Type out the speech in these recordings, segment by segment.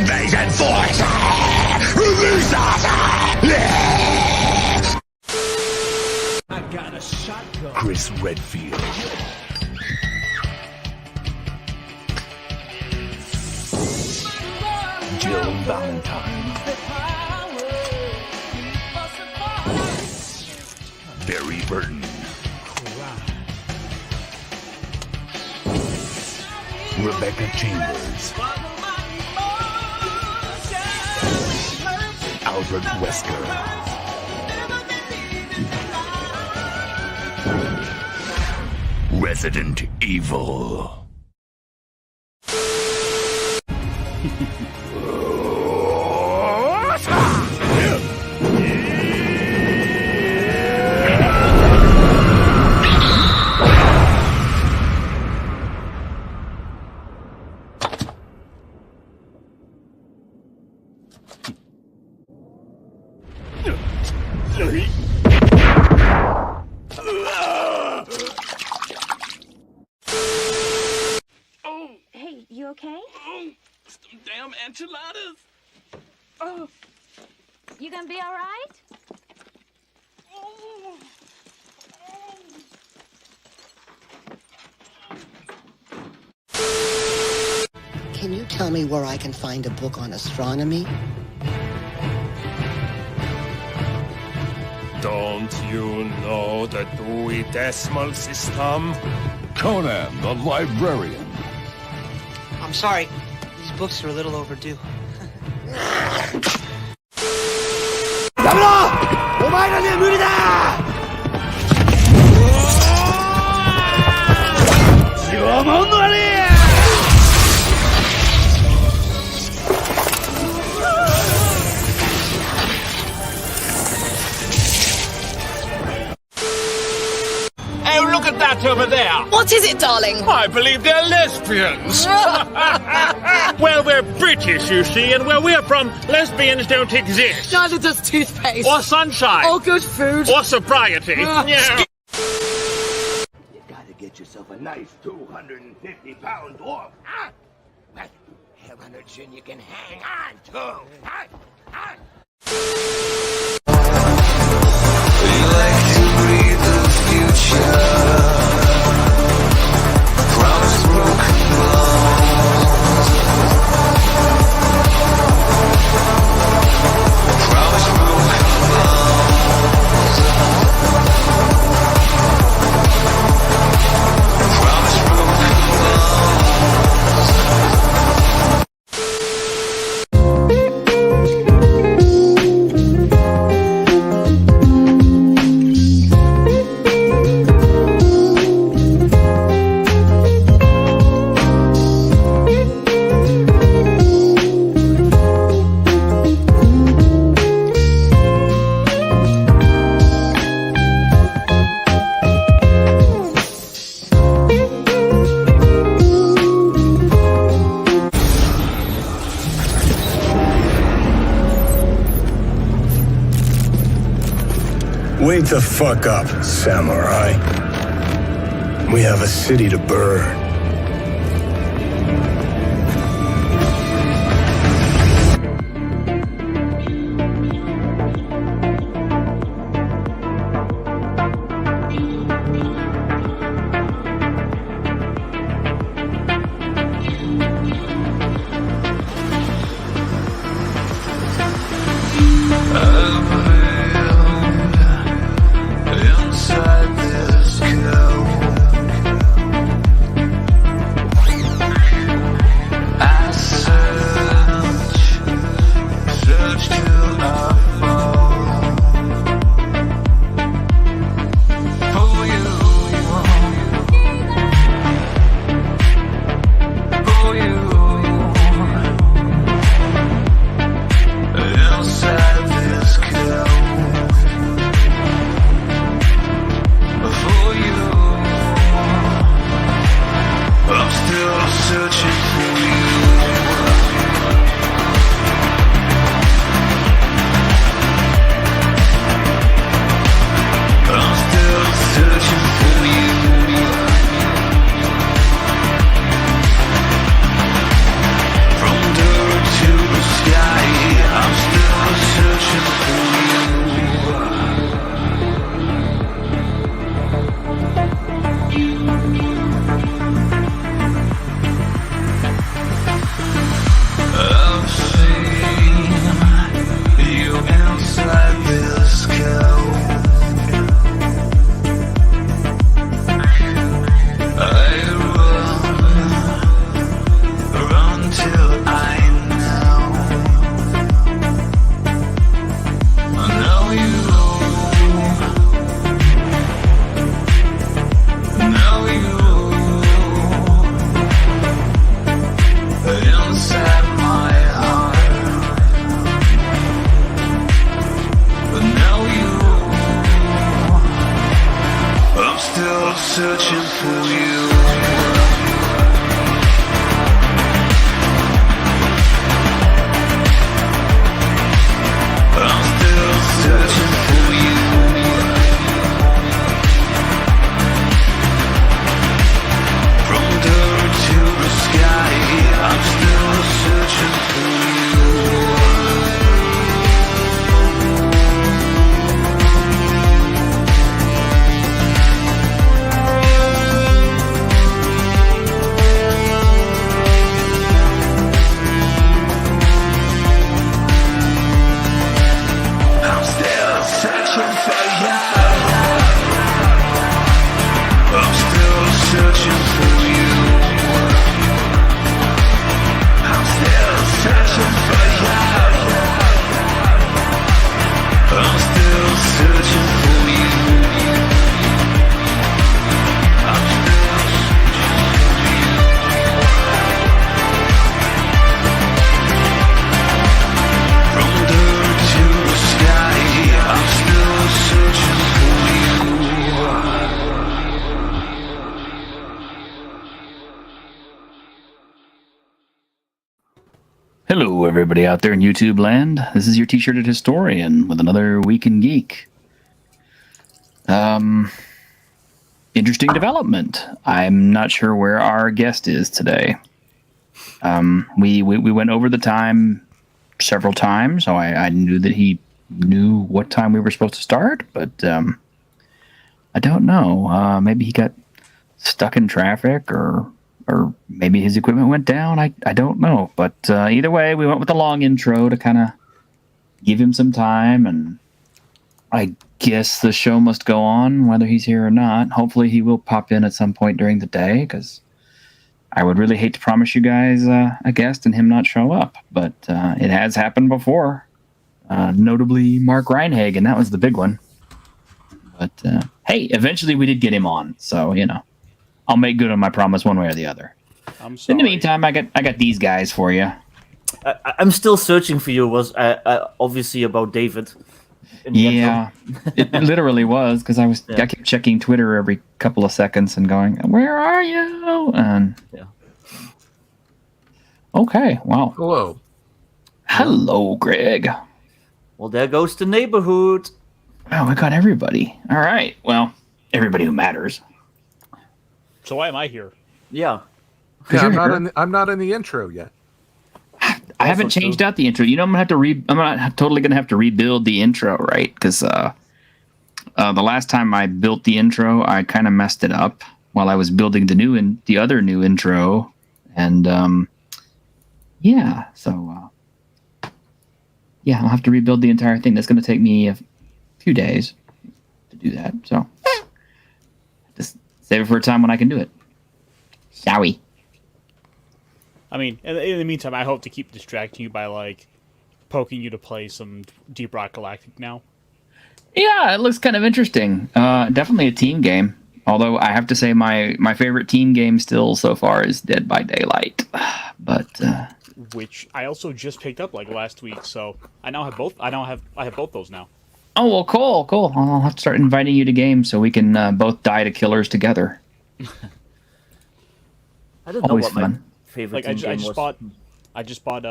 invasion force! Release us! I got a shotgun. Chris Redfield. Jill Valentine. Barry Burton. Rebecca Chambers. Albert Wesker. Resident Evil. Hey, you okay? Oh, some damn enchiladas. Oh. You gonna be all right? Oh. Can you tell me where I can find a book on astronomy? Don't you know the Dewey Decimal System? Conan the Librarian. I'm sorry. These books are a little overdue. Hey, look at that over there. What is it, darling? I believe they're lesbians. Well, we're British, you see, and where we're from, lesbians don't exist. Neither does toothpaste. Or sunshine. Or good food. Or sobriety. Yeah. You gotta get yourself a nice 250-pound dwarf, huh? Well, have a chin you can hang on to, huh? Huh? We like to breathe the future. Promise broken bones. Promise broken bones. Promise broken Wake the fuck up, samurai. We have a city to burn. inside this cow. until I know you. Know you. Inside my heart. But now you. I'm still searching for you. I'm still searching for you. From dirt to the sky, I'm still searching for you. I'm still searching for you. I'm still searching for you. I'm still searching for you. I'm still searching for you. I'm still from dirt to the sky. I'm still searching for you. Hello, everybody out there in YouTube land. This is your T-shirted historian with another week in Geek. Interesting development. I'm not sure where our guest is today. We went over the time several times, so I knew that he knew what time we were supposed to start, but I don't know. Maybe he got stuck in traffic, or maybe his equipment went down. I don't know. But either way, we went with a long intro to kind of give him some time, and I guess the show must go on whether he's here or not. Hopefully he will pop in at some point during the day, because I would really hate to promise you guys a guest and him not show up. But it has happened before, notably Mark Reinhagen. That was the big one. But hey, eventually we did get him on, so I'll make good on my promise one way or the other. I'm sorry. In the meantime, I got these guys for you. I'm still searching for you. Was obviously about David. Yeah, it literally was, because I kept checking Twitter every couple of seconds and going, "Where are you?" And okay, well, hello, Greg. Well, there goes the neighborhood. Oh, we got everybody. All right, well, everybody who matters. So why am I here? Yeah. I'm not in the intro yet. I haven't changed out the intro. I'm not totally gonna have to rebuild the intro, right? Because the last time I built the intro, I kind of messed it up while I was building the other new intro, and so I'll have to rebuild the entire thing. That's gonna take me a few days to do that. So just save it for a time when I can do it. Shall we? I mean, in the meantime, I hope to keep distracting you by, poking you to play some Deep Rock Galactic now. Yeah, it looks kind of interesting. Definitely a team game. Although I have to say my favorite team game still so far is Dead by Daylight. But which I also just picked up last week, so I now have both. I have both those now. Oh, well, cool. I'll have to start inviting you to games so we can both die to killers together. I don't know what my favorite I game was. I just bought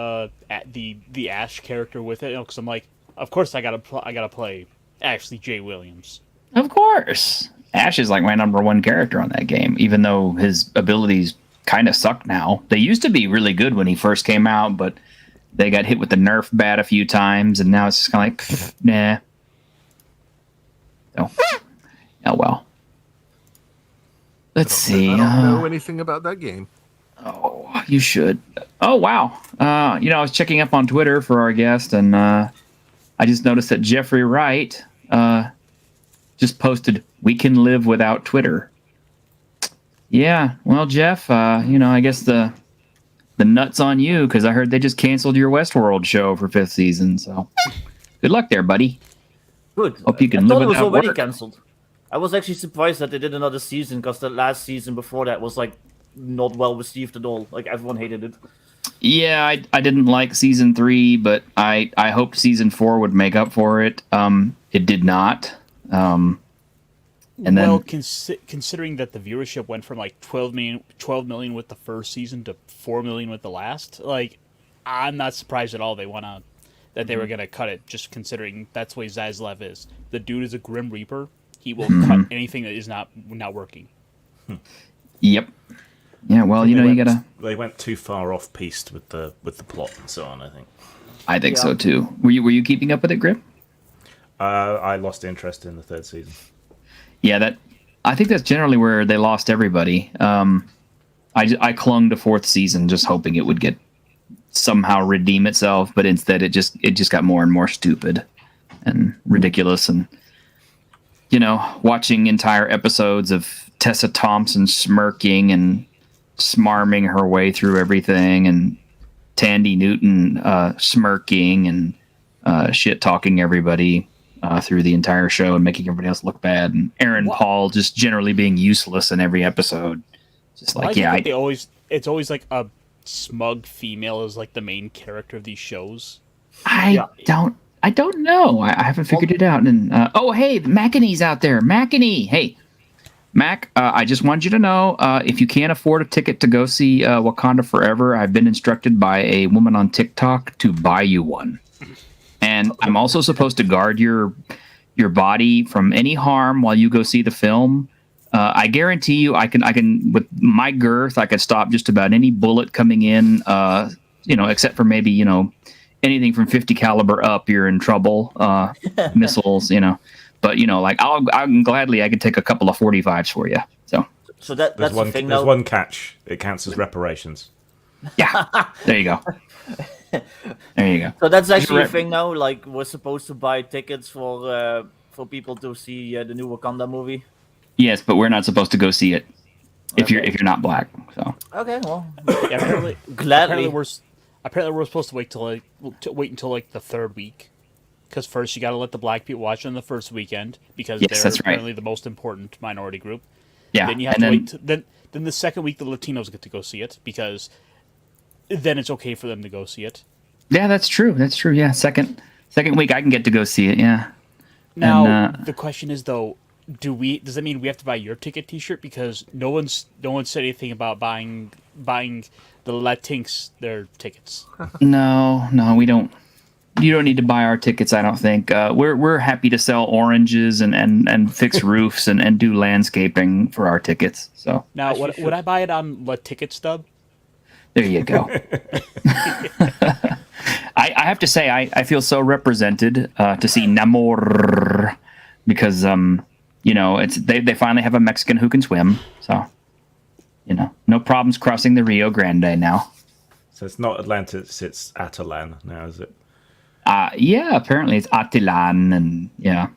the Ash character with it, because I'm like, of course I gotta play Ashley J. Williams. Of course, Ash is my number one character on that game, even though his abilities kind of suck now. They used to be really good when he first came out, but they got hit with the Nerf bat a few times, and now it's just kind of nah. Oh well. Let's see. I don't know anything about that game. Oh, you should. Oh, wow. I was checking up on Twitter for our guest, and I just noticed that Jeffrey Wright just posted, "We can live without Twitter." Yeah, well, Jeff, I guess the the nuts on you, because I heard they just canceled your Westworld show for 5th season. So good luck there, buddy. Good. Hope you can I live thought it was without already work. cancelled. I was actually surprised that they did another season, because the last season before that was like not well received at all. Like everyone hated it. Yeah, I didn't like season 3, but I hoped season 4 would make up for it. It did not. And then, considering that the viewership went from like 12 million with the first season to 4 million with the last, like, I'm not surprised at all they were gonna cut it. Just considering that's the way Zaslav is. The dude is a Grim Reaper. He will cut anything that is not working. Yep. Yeah. Well, you gotta. They went too far off piste with the plot and so on. I think so too. Were you keeping up with it, Grim? I lost interest in the 3rd season. Yeah, I think that's generally where they lost everybody. I clung to 4th season, just hoping it would somehow redeem itself, but instead it just got more and more stupid and ridiculous, and watching entire episodes of Tessa Thompson smirking and smarming her way through everything, and Tandy Newton smirking and shit talking everybody through the entire show and making everybody else look bad, and Aaron Paul just generally being useless in every episode. Just like, it's always like a smug female is like the main character of these shows. I don't know. I haven't figured it out. And oh, hey, Mackany's out there. Mackany, hey, Mac. I just wanted you to know, if you can't afford a ticket to go see Wakanda Forever, I've been instructed by a woman on TikTok to buy you one. And I'm also supposed to guard your body from any harm while you go see the film. I guarantee you, I can with my girth, I could stop just about any bullet coming in. Except for maybe anything from 50 caliber up, you're in trouble. Missiles, But I'm gladly I could take a couple of 45s for you. So that's the thing. There's one catch. It counts as reparations. Yeah, there you go. There you go. So that's actually a thing now. Like, we're supposed to buy tickets for people to see the new Wakanda movie. Yes, but we're not supposed to go see it if you're not black. So okay, well, yeah, apparently, gladly. Apparently we're supposed to wait until like the 3rd week, because first you got to let the black people watch it on the first weekend, because they're apparently the most important minority group. Yeah, then you have to wait. Then the 2nd week the Latinos get to go see it, because then it's okay for them to go see it. Yeah, that's true. Yeah, second week I can get to go see it. Yeah. Now the question is though, does that mean we have to buy your ticket T-shirt, because no one said anything about buying the Latinx their tickets? No, we don't. You don't need to buy our tickets, I don't think. We're happy to sell oranges and fix roofs and do landscaping for our tickets. So now, would I buy it on La Ticket Stub? There you go. I have to say, I feel so represented to see Namor, because they finally have a Mexican who can swim. So no problems crossing the Rio Grande now. So it's not Atlantis, it's Atalan now, is it? Yeah, apparently it's Attilan, and yeah.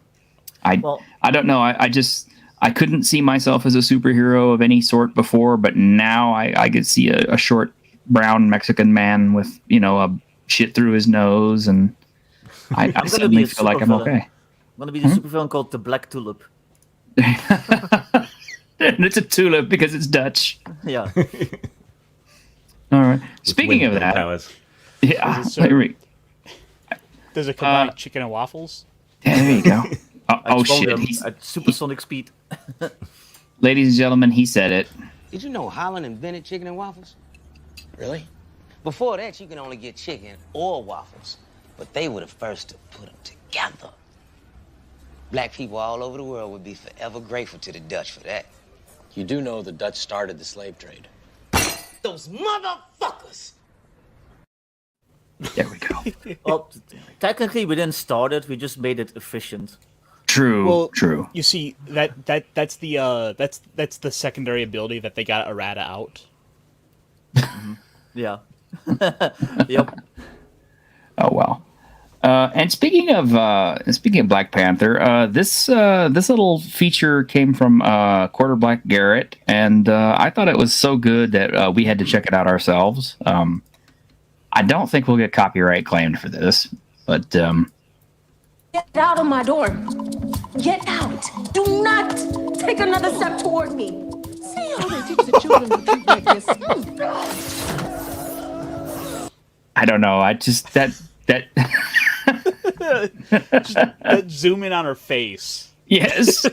I don't know. I couldn't see myself as a superhero of any sort before, but now I could see a short brown Mexican man with a shit through his nose, and I suddenly feel like I'm okay. I'm gonna be the supervillain called the Black Tulip. And it's a tulip because it's Dutch. Yeah. All right. Speaking of that, yeah. Does it combine chicken and waffles? Yeah, there you go. Oh shit! He's at supersonic speed. Ladies and gentlemen, he said it. Did you know Holland invented chicken and waffles? Really? Before that, you can only get chicken or waffles, but they were the first to put them together. Black people all over the world would be forever grateful to the Dutch for that. You do know the Dutch started the slave trade. Those motherfuckers! There we go. Well, technically we didn't start it, we just made it efficient. True. You see, that's the secondary ability that they got errata out. Yeah. Yep. Oh well. And speaking of Black Panther, this little feature came from Quarterback Garrett, and I thought it was so good that we had to check it out ourselves. I don't think we'll get copyright claimed for this, but Get out of my door. Get out. Do not take another step toward me. See how they teach the children to treat like this. I don't know. I just that just that zoom in on her face. Yes.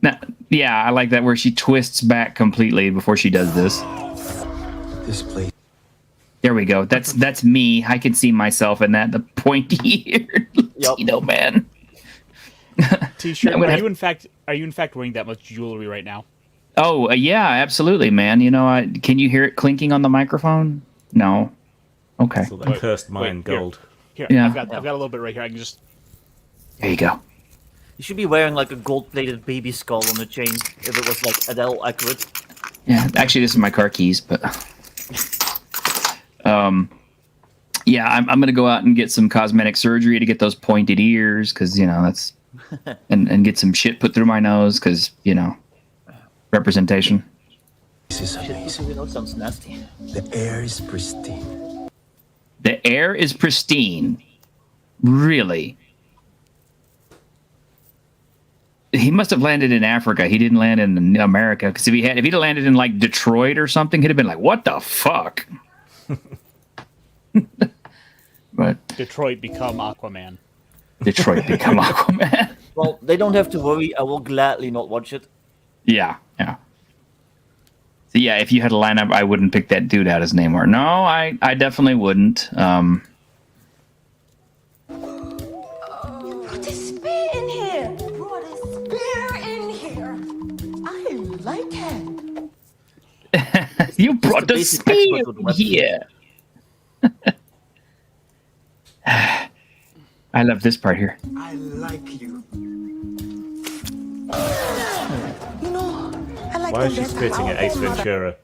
Now, yeah, I like that where she twists back completely before she does this. This place. There we go. That's me. I can see myself in that. The pointy-eared Latino man. T-shirt. Are you in fact wearing that much jewelry right now? Oh yeah, absolutely, man. You know, can you hear it clinking on the microphone? No. Okay. So that cursed mine gold. Here, Yeah. I've got a little bit right here. I can just. There you go. You should be wearing like a gold-plated baby skull on the chain if it was like Adele accurate. Yeah, actually, this is my car keys, but yeah, I'm gonna go out and get some cosmetic surgery to get those pointed ears because that's and get some shit put through my nose because representation. This is amazing. That sounds nasty. The air is pristine. The air is pristine. Really? He must have landed in Africa. He didn't land in America because if he'd landed in like Detroit or something, he'd have been like, "What the fuck?" But Detroit become Aquaman. Detroit become Aquaman. Well, they don't have to worry. I will gladly not watch it. Yeah. So yeah, if you had a lineup, I wouldn't pick that dude out as Namor. No, I definitely wouldn't. Brought a spear in here. Brought a spear in here. I like it. You brought the spear here. I love this part here. I like you. I like Why is she spitting at Ace Ventura?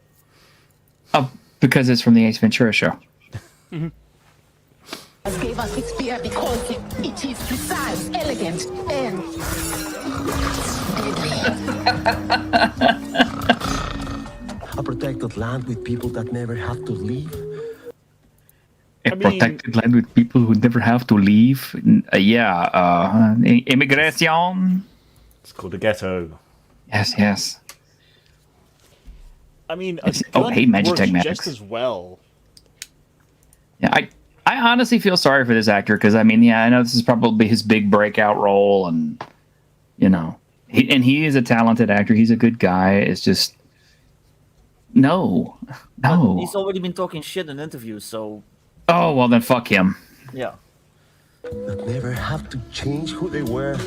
Oh, because it's from the Ace Ventura show. Gave us its spear because it is precise, elegant, and A protected land with people that never have to leave. Protected land with people who never have to leave. Immigration. It's called a ghetto. Yes. I mean, hey, Magitech works Maddox. just as well. Yeah, I honestly feel sorry for this actor because I know this is probably his big breakout role, and he is a talented actor. He's a good guy. It's just no. He's already been talking shit in interviews, so. Oh well, then fuck him. Yeah. That never have to change who they were.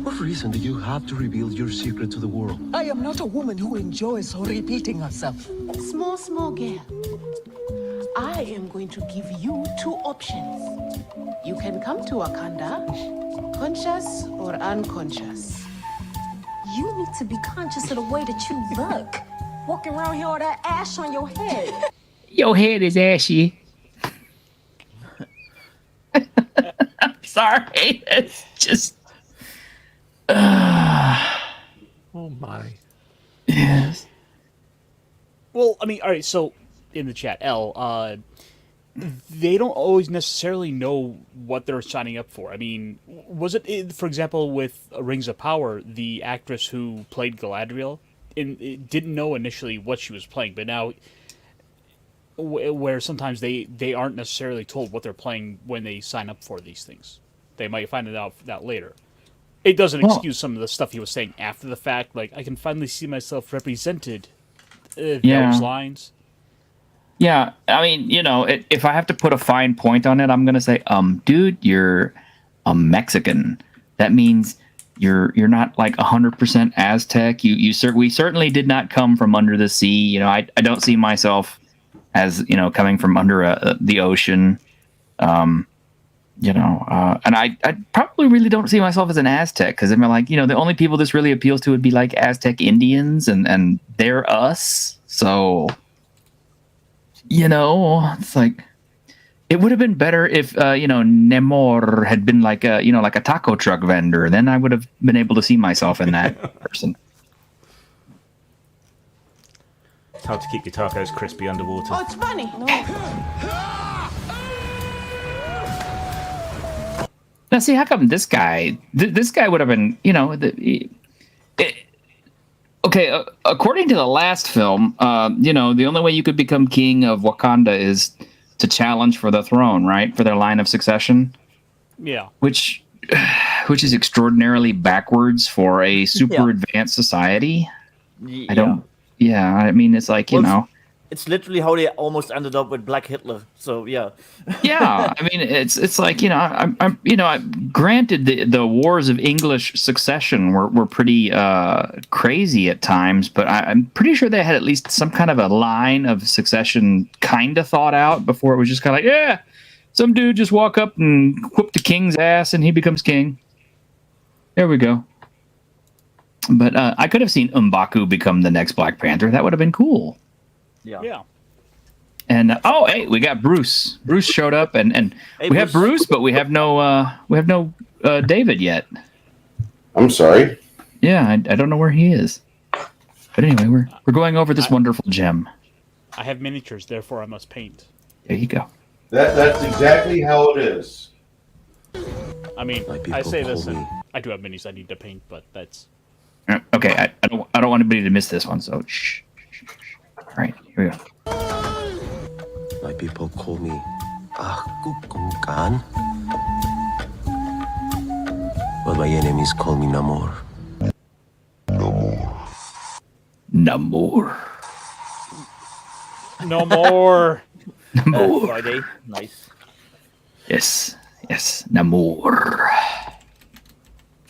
What reason do you have to reveal your secret to the world? I am not a woman who enjoys repeating herself. small girl. I am going to give you two options. You can come to Wakanda, conscious or unconscious. You need to be conscious of the way that you look. Walking around here with that ash on your head. Your head is ashy. I'm sorry. It's just. Oh my. Yes. Well, I mean, all right. So, in the chat, they don't always necessarily know what they're signing up for. I mean, was it, for example, with Rings of Power, the actress who played Galadriel, didn't know initially what she was playing, but now, where sometimes they aren't necessarily told what they're playing when they sign up for these things. They might find it out later. It doesn't excuse some of the stuff he was saying after the fact. Like, I can finally see myself represented. Those lines. Yeah, I mean, if I have to put a fine point on it, I'm gonna say, dude, you're a Mexican. That means you're not like 100% Aztec. We certainly did not come from under the sea. I don't see myself as coming from under the ocean. You know, and I probably really don't see myself as an Aztec because I'm like, you know, the only people this really appeals to would be like Aztec Indians, and they're us. So, you know, it's like it would have been better if you know, Namor had been like a, you know, like a taco truck vendor. Then I would have been able to see myself in that person. It's hard to keep your tacos crispy underwater. Oh, it's funny. Now, see, how come this guy? This guy would have been, you know, okay. According to the last film, you know, the only way you could become king of Wakanda is to challenge for the throne, right? For their line of succession. Yeah. Which is extraordinarily backwards for a super advanced society. I don't. Yeah, I mean, it's like, you know. It's literally how they almost ended up with Black Hitler. So yeah. Yeah, I mean, it's like, you know, I'm you know, granted the wars of English succession were pretty crazy at times, but I'm pretty sure they had at least some kind of a line of succession kind of thought out before it was just kind of like, yeah, some dude just walk up and whoop the king's ass and he becomes king. There we go. But I could have seen M'Baku become the next Black Panther. That would have been cool. Yeah. And oh, hey, we got Bruce. Bruce showed up, and hey, we have Bruce, but we have no David yet. I'm sorry. Yeah, I don't know where he is. But anyway, we're going over this wonderful gem. I have miniatures, therefore I must paint. There you go. That's exactly how it is. I mean, I say this, and I do have minis I need to paint, but that's okay. I don't want anybody to miss this one, so shh. All right, here we go. My people call me Akukunkan, but my enemies call me Namor. Namor. No more. Namor. Friday. Nice. Yes, Namor.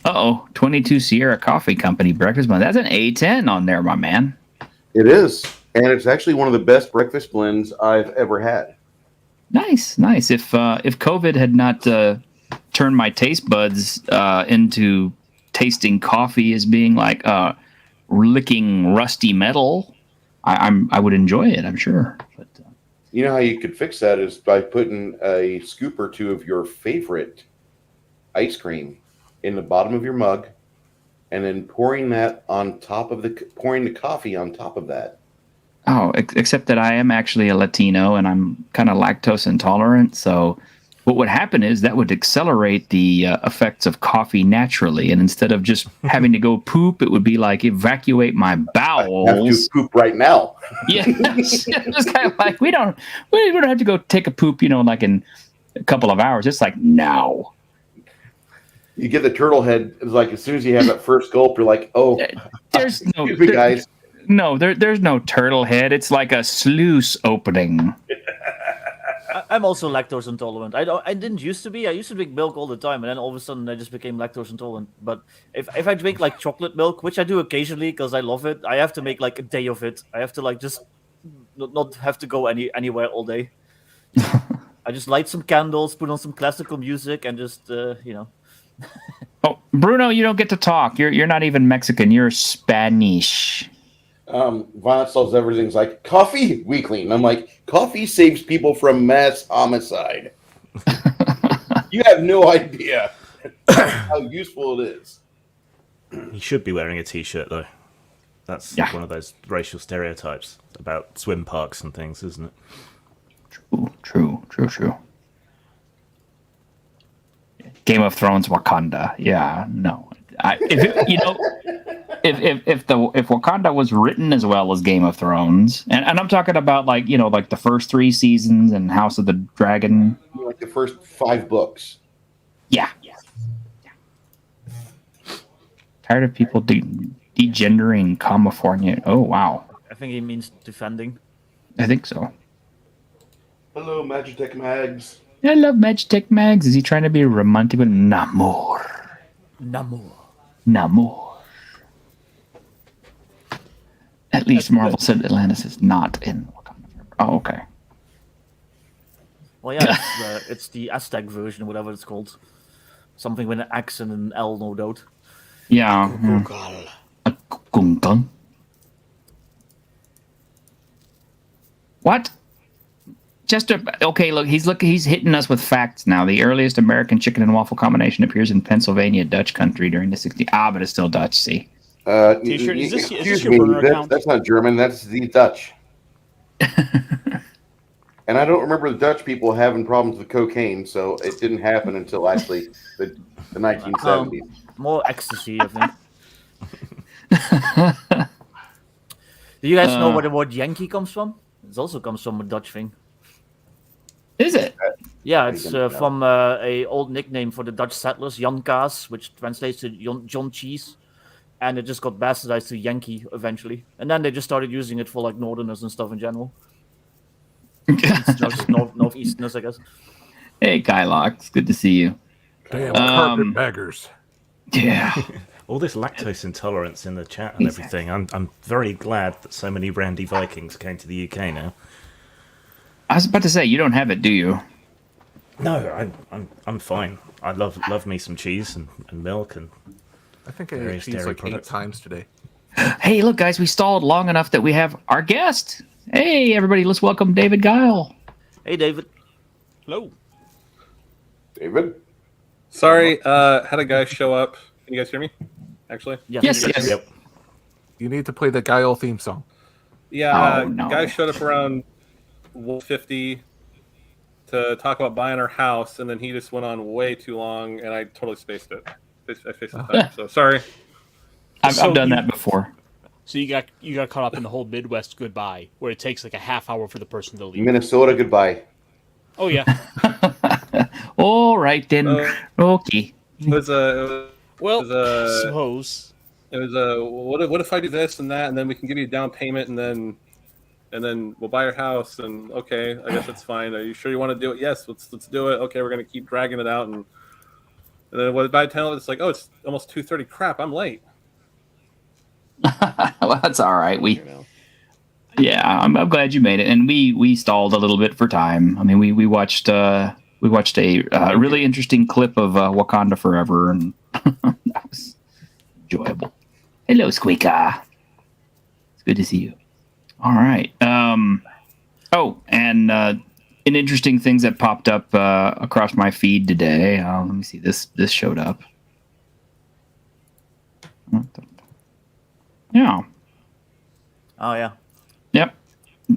Uh-oh, 22 Sierra Coffee Company breakfast blend. That's an A10 on there, my man. It is. And it's actually one of the best breakfast blends I've ever had. Nice. If COVID had not turned my taste buds into tasting coffee as being like licking rusty metal, I would enjoy it, I'm sure. But you know how you could fix that is by putting a scoop or two of your favorite ice cream in the bottom of your mug, and then pouring the coffee on top of that. Oh, except that I am actually a Latino and I'm kind of lactose intolerant. So what would happen is that would accelerate the effects of coffee naturally. And instead of just having to go poop, it would be like evacuate my bowels. I have to poop right now. Yeah, it's kind of like we don't have to go take a poop, you know, like in a couple of hours. It's like now. You get the turtle head. It's like as soon as you have that first gulp, you're like, oh, there's no, excuse me, guys. No, there's no turtle head. It's like a sluice opening. I'm also lactose intolerant. I didn't used to be. I used to drink milk all the time, and then all of a sudden I just became lactose intolerant. But if I drink like chocolate milk, which I do occasionally because I love it, I have to make like a day of it. I have to like just not have to go anywhere all day. I just light some candles, put on some classical music, and just you know. Oh, Bruno, you don't get to talk. You're not even Mexican. You're Spanish. Violet sells everything's like coffee weekly, and I'm like, coffee saves people from mass homicide. You have no idea how useful it is. He should be wearing a t-shirt though. That's one of those racial stereotypes about swim parks and things, isn't it? True. Game of Thrones Wakanda. Yeah, no. If Wakanda was written as well as Game of Thrones, and I'm talking about like, you know, like the first 3 seasons and House of the Dragon. Like the first 5 books. Yeah. Tired of people degendering California. Oh, wow. I think he means defending. I think so. Hello, Magitech Mags. I love Magitech Mags. Is he trying to be romantic with Namor? At least Marvel said Atlantis is not in Wakanda. Oh, okay. Well, yeah, it's the Aztec version, whatever it's called. Something with an X and an L, no doubt. Yeah. Gungang. What? Okay, look, he's hitting us with facts now. The earliest American chicken and waffle combination appears in Pennsylvania, Dutch country during the 60s. But it's still Dutch, see. T-shirt, is this your burner account? That's not German, that's the Dutch. And I don't remember the Dutch people having problems with cocaine, so it didn't happen until actually the 1970s. More ecstasy, I think. Do you guys know where the word Yankee comes from? It also comes from a Dutch thing. Is it? Yeah, it's from a old nickname for the Dutch settlers, Jan Kaas, which translates to John Cheese. And it just got bastardized to Yankee eventually. And then they just started using it for like Northerners and stuff in general. Northeasterners, I guess. Hey, Kylox, good to see you. Damn, carpetbaggers. Yeah. All this lactose intolerance in the chat and everything. I'm very glad that so many Randy Vikings came to the UK now. I was about to say, you don't have it, do you? No, I'm fine. I love me some cheese and milk and I think I ate cheese like 8 times today. Hey, look, guys, we stalled long enough that we have our guest. Hey, everybody, let's welcome David Guyll. Hey, David. Hello. David? Sorry, had a guy show up. Can you guys hear me? Actually? Yes. Yep. You need to play the Guyll theme song. Yeah, no. Guy showed up around 1:50 to talk about buying our house, and then he just went on way too long, and I totally spaced it. I spaced the time, so sorry. I've done that before. So you got caught up in the whole Midwest goodbye, where it takes like a half hour for the person to leave. Minnesota goodbye. Oh yeah. All right then. Okay. Suppose. It was what if I do this and that, and then we can give you a down payment, and then we'll buy your house, and okay, I guess that's fine. Are you sure you want to do it? Yes, let's do it. Okay, we're gonna keep dragging it out, and then by the time it's like, oh, it's almost 2:30. Crap, I'm late. Well, that's all right. Yeah, I'm glad you made it, and we stalled a little bit for time. I mean, we watched a really interesting clip of Wakanda Forever, and that was enjoyable. Hello, Squeaker. It's good to see you. All right. And in interesting things that popped up across my feed today. Let me see. This showed up. Yeah. Oh, yeah. Yep.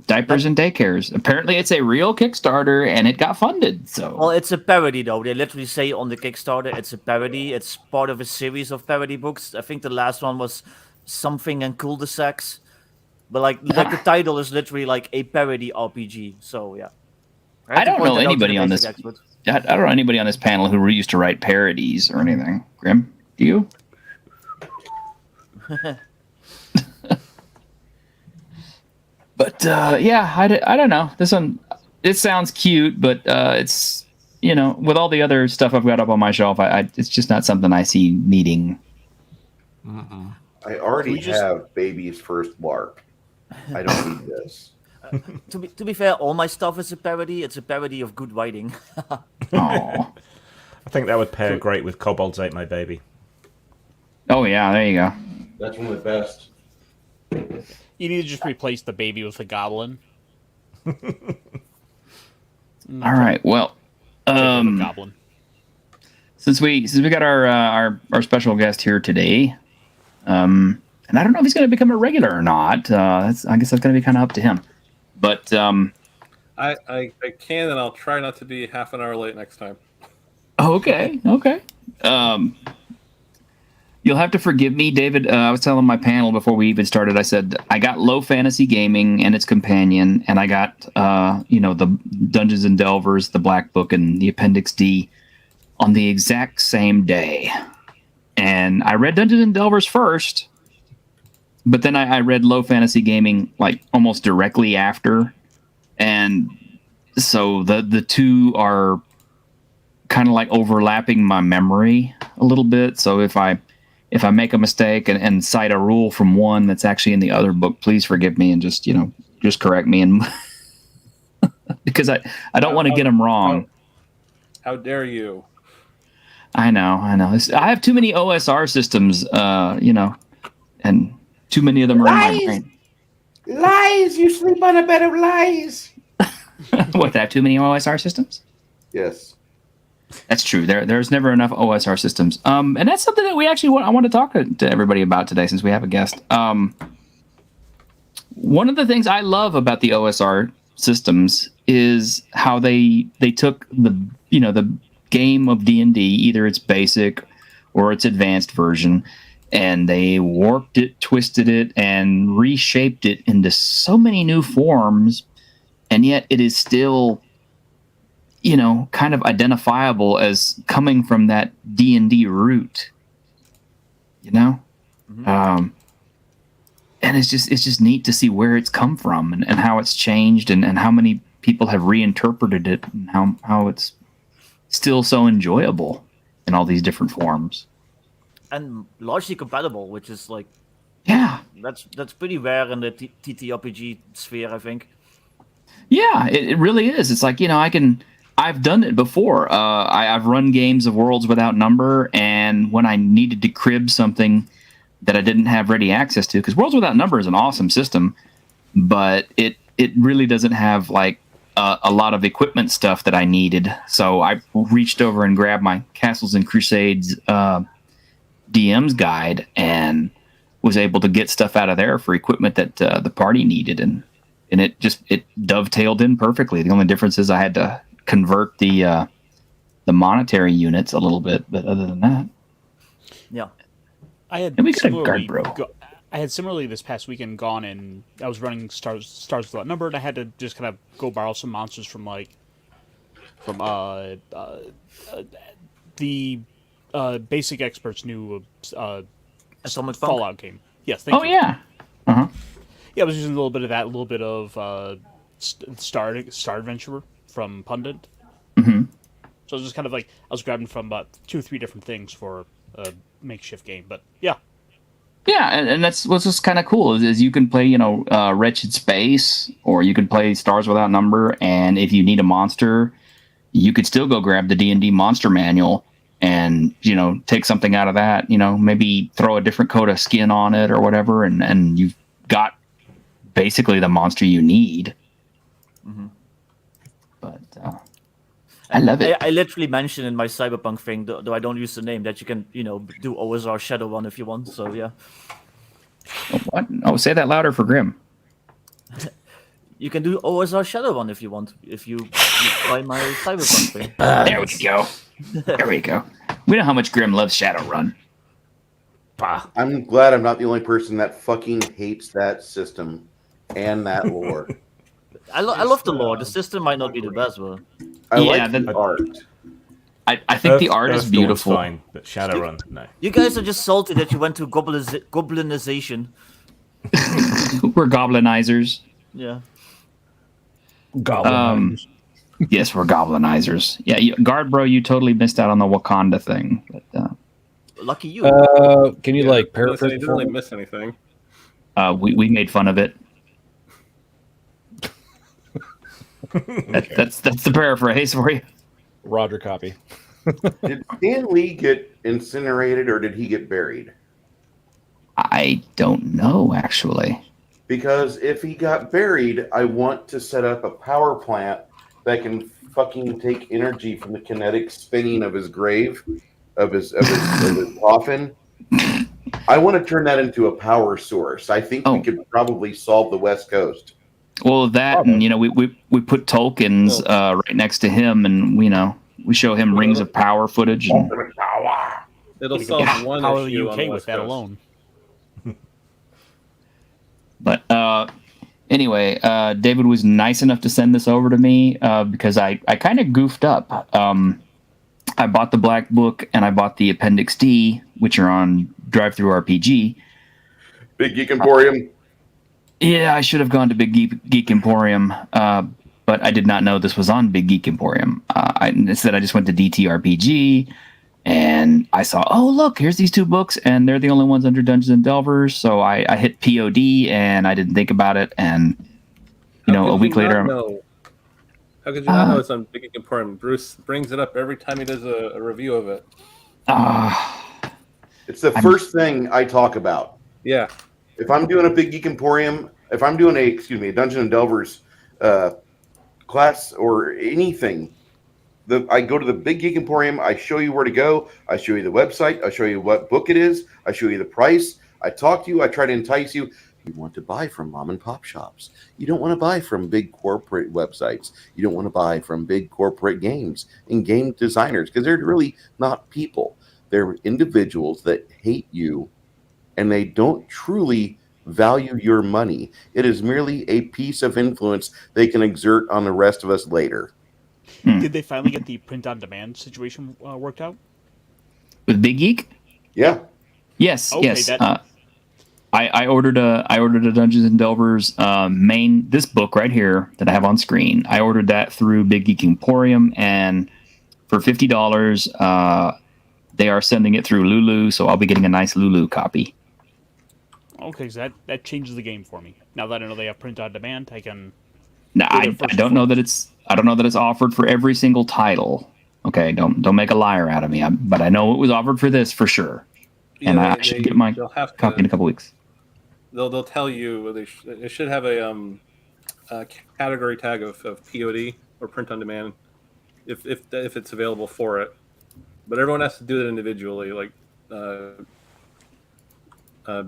Diapers and daycares. Apparently, it's a real Kickstarter, and it got funded. So. Well, it's a parody, though. They literally say on the Kickstarter it's a parody. It's part of a series of parody books. I think the last one was Something and Cul-de-sacs. But like the title is literally like a parody RPG. So yeah. I don't know anybody on this. I don't know anybody on this panel who used to write parodies or anything. Grim, do you? But yeah, I don't know. This one, it sounds cute, but it's, with all the other stuff I've got up on my shelf, it's just not something I see needing. I already have Baby's First Lark. I don't need this. To be fair, all my stuff is a parody. It's a parody of good writing. Oh, I think that would pair great with Kobolds Ate My Baby. Oh yeah, there you go. That's one of the best. You need to just replace the baby with a goblin. All right. Well, goblin. Since we got our special guest here today, and I don't know if he's going to become a regular or not. I guess that's going to be kind of up to him. But I can, and I'll try not to be half an hour late next time. Okay. You'll have to forgive me, David. I was telling my panel before we even started, I said, I got Low Fantasy Gaming and its companion, and I got, the Dungeons and Delvers, the Black Book, and the Appendix D on the exact same day. And I read Dungeons and Delvers first, but then I read Low Fantasy Gaming, like, almost directly after. And so the two are kind of like overlapping my memory a little bit. So if I make a mistake and cite a rule from one that's actually in the other book, please forgive me and just correct me. And because I don't want to get them wrong. How dare you? I know. I have too many OSR systems, and too many of them are in my brain. Lies! You sleep on a bed of lies. What? I have too many OSR systems? Yes. That's true. There's never enough OSR systems. And that's something that I want to talk to everybody about today, since we have a guest. One of the things I love about the OSR systems is how they took the game of D&D, either its basic or its advanced version, and they warped it, twisted it, and reshaped it into so many new forms, and yet it is still kind of identifiable as coming from that D&D root, Mm-hmm. And it's just neat to see where it's come from and how it's changed and how many people have reinterpreted it and how it's still so enjoyable in all these different forms. And largely compatible, which is like... Yeah. That's pretty rare in the TTRPG sphere, I think. Yeah, it really is. It's like, I've done it before. I've run games of Worlds Without Number, and when I needed to crib something that I didn't have ready access to, because Worlds Without Number is an awesome system, but it really doesn't have like a lot of equipment stuff that I needed. So I reached over and grabbed my Castles and Crusades DM's guide and was able to get stuff out of there for equipment that the party needed, and it dovetailed in perfectly. The only difference is I had to convert the monetary units a little bit, but other than that, yeah. I had similarly this past weekend gone and I was running Stars Without Number, and I had to just kind of go borrow some monsters from the Basic Experts new Atomic Fallout game. Yes, thank you. Yeah. Uh-huh. Yeah, I was using a little bit of that, a little bit of Star Adventurer from Pundit. Mm-hmm. So it was just kind of like I was grabbing from about 2 or 3 different things for a makeshift game, but yeah. Yeah, and that's what's just kind of cool is you can play, Wretched Space, or you can play Stars Without Number, and if you need a monster, you could still go grab the D&D monster manual and, take something out of that, maybe throw a different coat of skin on it or whatever, and you've got basically the monster you need. Mm-hmm. But I love it. I literally mentioned in my Cyberpunk thing, though I don't use the name, that you can, do OSR Shadowrun if you want. So yeah. What? Oh, say that louder for Grim. You can do OSR Shadowrun if you want. If you buy my Cyberpunk thing. There we go. There we go. We know how much Grim loves Shadowrun. Bah. I'm glad I'm not the only person that fucking hates that system and that lore. I love the lore. The system might not be the best, but I like the art. I think the art is beautiful. Fine, but Shadowrun, no. You guys are just salty that you went to goblinization. We're goblinizers. Yeah. Goblinizers. Yes, we're goblinizers. Yeah, Guard Bro, you totally missed out on the Wakanda thing. But, lucky you. Can you paraphrase? I didn't really miss anything. We made fun of it. That's the paraphrase for you. Roger, copy. Did Stan Lee get incinerated or did he get buried? I don't know, actually. Because if he got buried, I want to set up a power plant that can fucking take energy from the kinetic spinning of his grave, of his coffin. I want to turn that into a power source. I think we could probably solve the West Coast. Well, that, and we put Tolkien's right next to him, and we show him Rings of Power footage. And... It'll solve one Power issue the UK on the with West that Coast. alone. But anyway, David was nice enough to send this over to me because I kind of goofed up. I bought the Black Book and I bought the Appendix D, which are on Drive-Thru RPG. Big Geek Emporium. Yeah, I should have gone to Big Geek Emporium, but I did not know this was on Big Geek Emporium. Instead, I just went to DTRPG, and I saw, oh, look, here's these 2 books, and they're the only ones under Dungeons and Delvers, so I hit POD, and I didn't think about it, and, a week later... How could you not know it's on Big Geek Emporium? Bruce brings it up every time he does a review of it. It's the first thing I talk about. Yeah. If I'm doing a Big Geek Emporium, if I'm doing a Dungeon and Delvers class or anything, I go to the Big Geek Emporium. I show you where to go. I show you the website. I show you what book it is. I show you the price. I talk to you. I try to entice you. You want to buy from mom and pop shops. You don't want to buy from big corporate websites. You don't want to buy from big corporate games and game designers because they're really not people. They're individuals that hate you and they don't truly value your money. It is merely a piece of influence they can exert on the rest of us later. Did they finally get the print-on-demand situation worked out? With Big Geek? Yeah. Yes. Okay, yes. I ordered a Dungeons and Delvers this book right here that I have on screen. I ordered that through Big Geek Emporium, and for $50, they are sending it through Lulu, so I'll be getting a nice Lulu copy. Okay, so that changes the game for me. Now that I know they have print on demand, I can. Now, I don't know that it's offered for every single title. Okay, don't make a liar out of me. But I know it was offered for this for sure, and I should get my copy in a couple weeks. They'll tell you they should have a category tag of POD or print on demand if it's available for it. But everyone has to do it individually. Like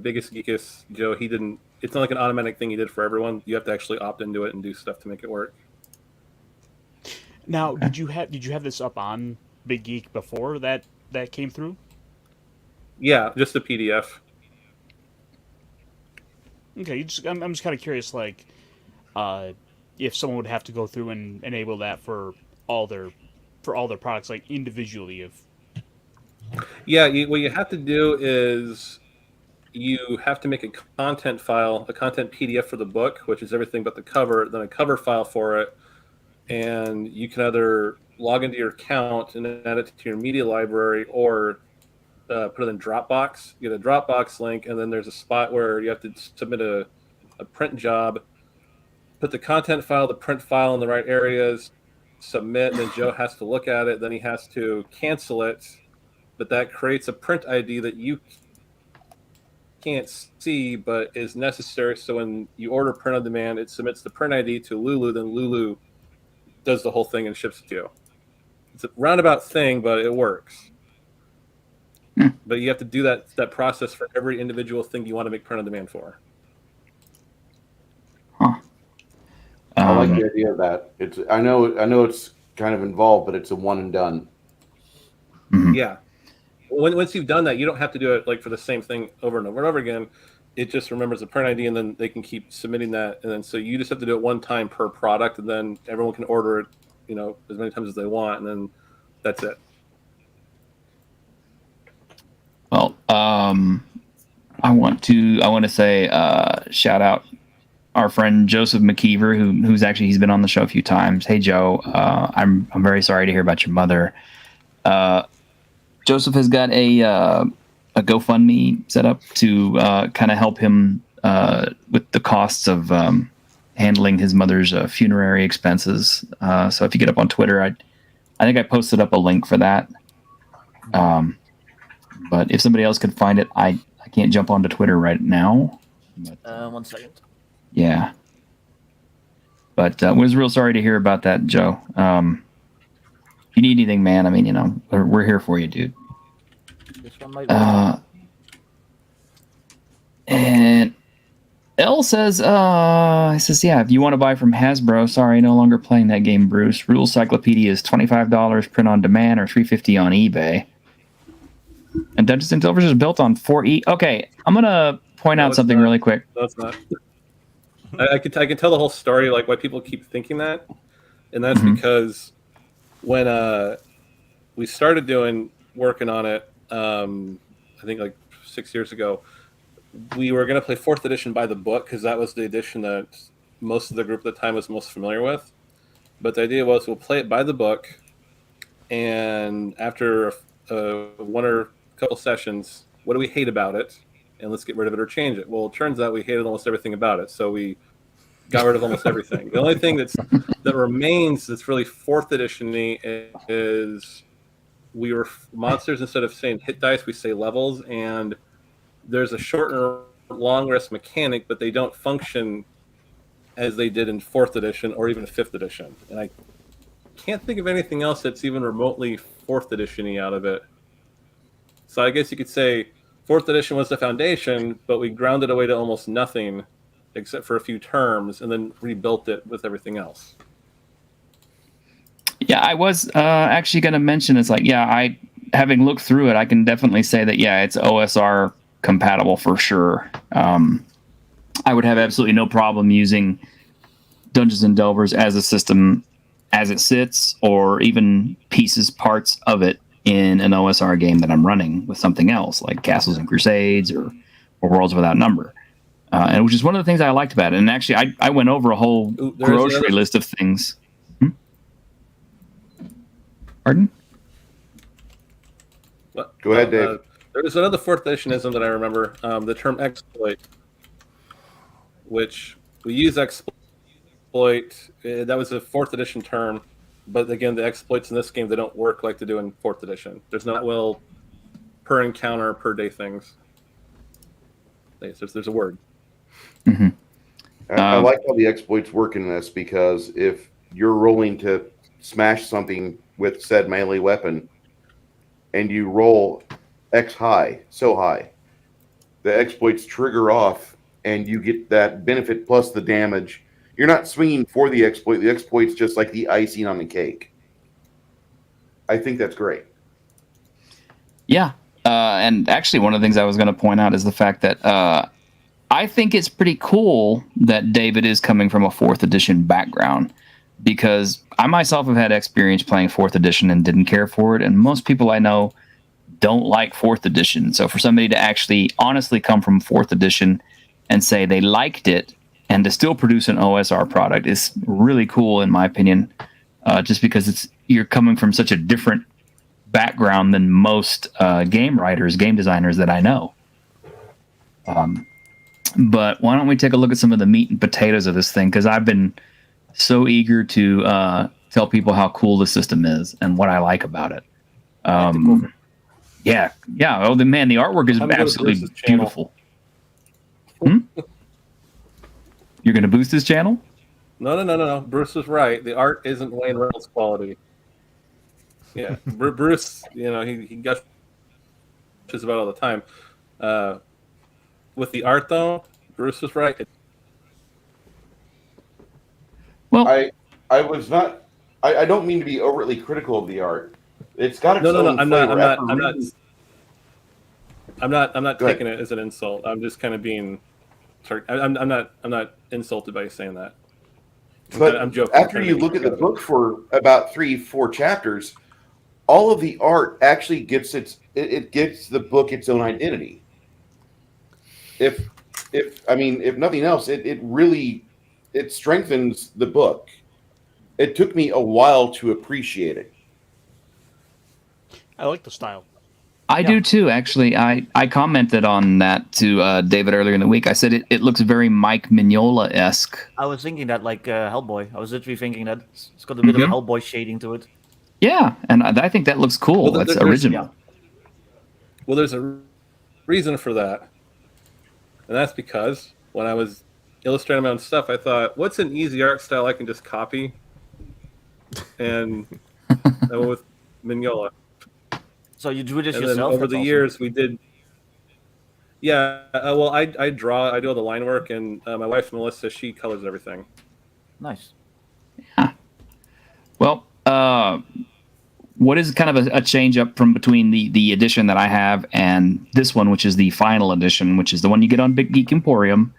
Biggest Geekus Joe, he didn't. It's not like an automatic thing he did for everyone. You have to actually opt into it and do stuff to make it work. Now, did you have this up on Big Geek before that came through? Yeah, just a PDF. Okay, I'm just kind of curious, like, if someone would have to go through and enable that for all their products, like individually. Yeah, what you have to do is you have to make a content file, a content PDF for the book, which is everything but the cover, then a cover file for it, and you can either log into your account and add it to your media library or put it in Dropbox. You get a Dropbox link, and then there's a spot where you have to submit a print job, put the content file, the print file in the right areas, submit, and then Joe has to look at it, then he has to cancel it, but that creates a print ID that you can't see but is necessary. So when you order print on demand, it submits the print ID to Lulu, then Lulu does the whole thing and ships it to you. It's a roundabout thing, but it works. But you have to do that process for every individual thing you want to make print on demand for. I like the idea of that. I know it's kind of involved, but it's a one and done. Mm-hmm. Yeah. Once you've done that, you don't have to do it like for the same thing over and over and over again. It just remembers the print ID, and then they can keep submitting that. And then so you just have to do it one time per product, and then everyone can order it, as many times as they want, and then that's it. Well, I want to say shout out our friend Joseph McKeever, who's actually he's been on the show a few times. Hey Joe, I'm very sorry to hear about your mother. Joseph has got a GoFundMe set up to kind of help him with the costs of handling his mother's funerary expenses. So if you get up on Twitter, I think I posted up a link for that. But if somebody else could find it, I can't jump onto Twitter right now. But, 1 second. Yeah. But was real sorry to hear about that, Joe. If you need anything, man, I mean, we're here for you, dude. This one might be. And L says, yeah, if you want to buy from Hasbro, sorry, no longer playing that game, Bruce. Rule Cyclopedia is $25 print on demand or $3.50 on eBay. And Dungeons and Delvers is built on 4E. Okay, I'm gonna point out something really quick. No, it's not. I can tell the whole story, like why people keep thinking that, and that's because when we started working on it, I think like 6 years ago, we were going to play 4th edition by the book because that was the edition that most of the group at the time was most familiar with. But the idea was we'll play it by the book, and after one or a couple sessions, what do we hate about it? And let's get rid of it or change it. Well, it turns out we hated almost everything about it. So we got rid of almost everything. The only thing that remains that's really 4th edition-y is we were monsters. Instead of saying hit dice, we say levels, and there's a short and long rest mechanic, but they don't function as they did in 4th edition or even 5th edition. And I can't think of anything else that's even remotely 4th edition-y out of it. So I guess you could say 4th edition was the foundation, but we ground it away to almost nothing except for a few terms, and then rebuilt it with everything else. Yeah, I was actually going to mention, it's like, yeah, having looked through it, I can definitely say that, yeah, it's OSR compatible for sure. I would have absolutely no problem using Dungeons and Delvers as a system as it sits, or even parts of it in an OSR game that I'm running with something else, like Castles and Crusades or Worlds Without Number. And which is one of the things I liked about it. And actually, I went over a whole grocery list of things. Pardon? What? Go ahead, Dave. There's another 4th editionism that I remember, the term exploit, which we use exploit. That was a 4th edition term, but again, the exploits in this game, they don't work like they do in 4th edition. There's not per encounter, per day things. There's a word. Mm-hmm. I like how the exploits work in this, because if you're rolling to smash something with said melee weapon and you roll X high, the exploits trigger off and you get that benefit plus the damage. You're not swinging for the exploit. The exploit's just like the icing on the cake. I think that's great. Yeah. And actually, one of the things I was going to point out is the fact that I think it's pretty cool that David is coming from a 4th edition background, because I myself have had experience playing 4th edition and didn't care for it. And most people I know don't like 4th edition. So for somebody to actually honestly come from 4th edition and say they liked it and to still produce an OSR product is really cool, in my opinion, just because you're coming from such a different background than most game designers that I know. But why don't we take a look at some of the meat and potatoes of this thing? Because I've been so eager to tell people how cool the system is and what I like about it. Yeah. Oh, the artwork is absolutely beautiful. You're going to boost this channel? No. Bruce was right. The art isn't Wayne Reynolds quality. Yeah, Bruce, he gushes about all the time. With the art, though, Bruce was right. Well, I was not. I don't mean to be overtly critical of the art. It's got its own flavor. I'm not taking it as an insult. I'm just kind of being. I'm not insulted by you saying that. But I'm joking. After you look at the book for about 3-4 chapters, all of the art actually gets it gives the book its own identity. If nothing else, it really strengthens the book. It took me a while to appreciate it. I like the style. I do too, actually. I commented on that to David earlier in the week. I said it looks very Mike Mignola-esque. I was thinking that, like Hellboy. I was literally thinking that it's got a bit of Hellboy shading to it. Yeah, and I think that looks cool. That's original. Well, there's a reason for that. And that's because when I was illustrating my own stuff, I thought, what's an easy art style I can just copy? And I went with Mignola. So you drew this and yourself? Over the years, we did. Yeah, well, I draw. I do all the line work, and my wife Melissa, she colors everything. Nice. Yeah. Well, what is kind of a change up from between the edition that I have and this one, which is the final edition, which is the one you get on Big Geek Emporium,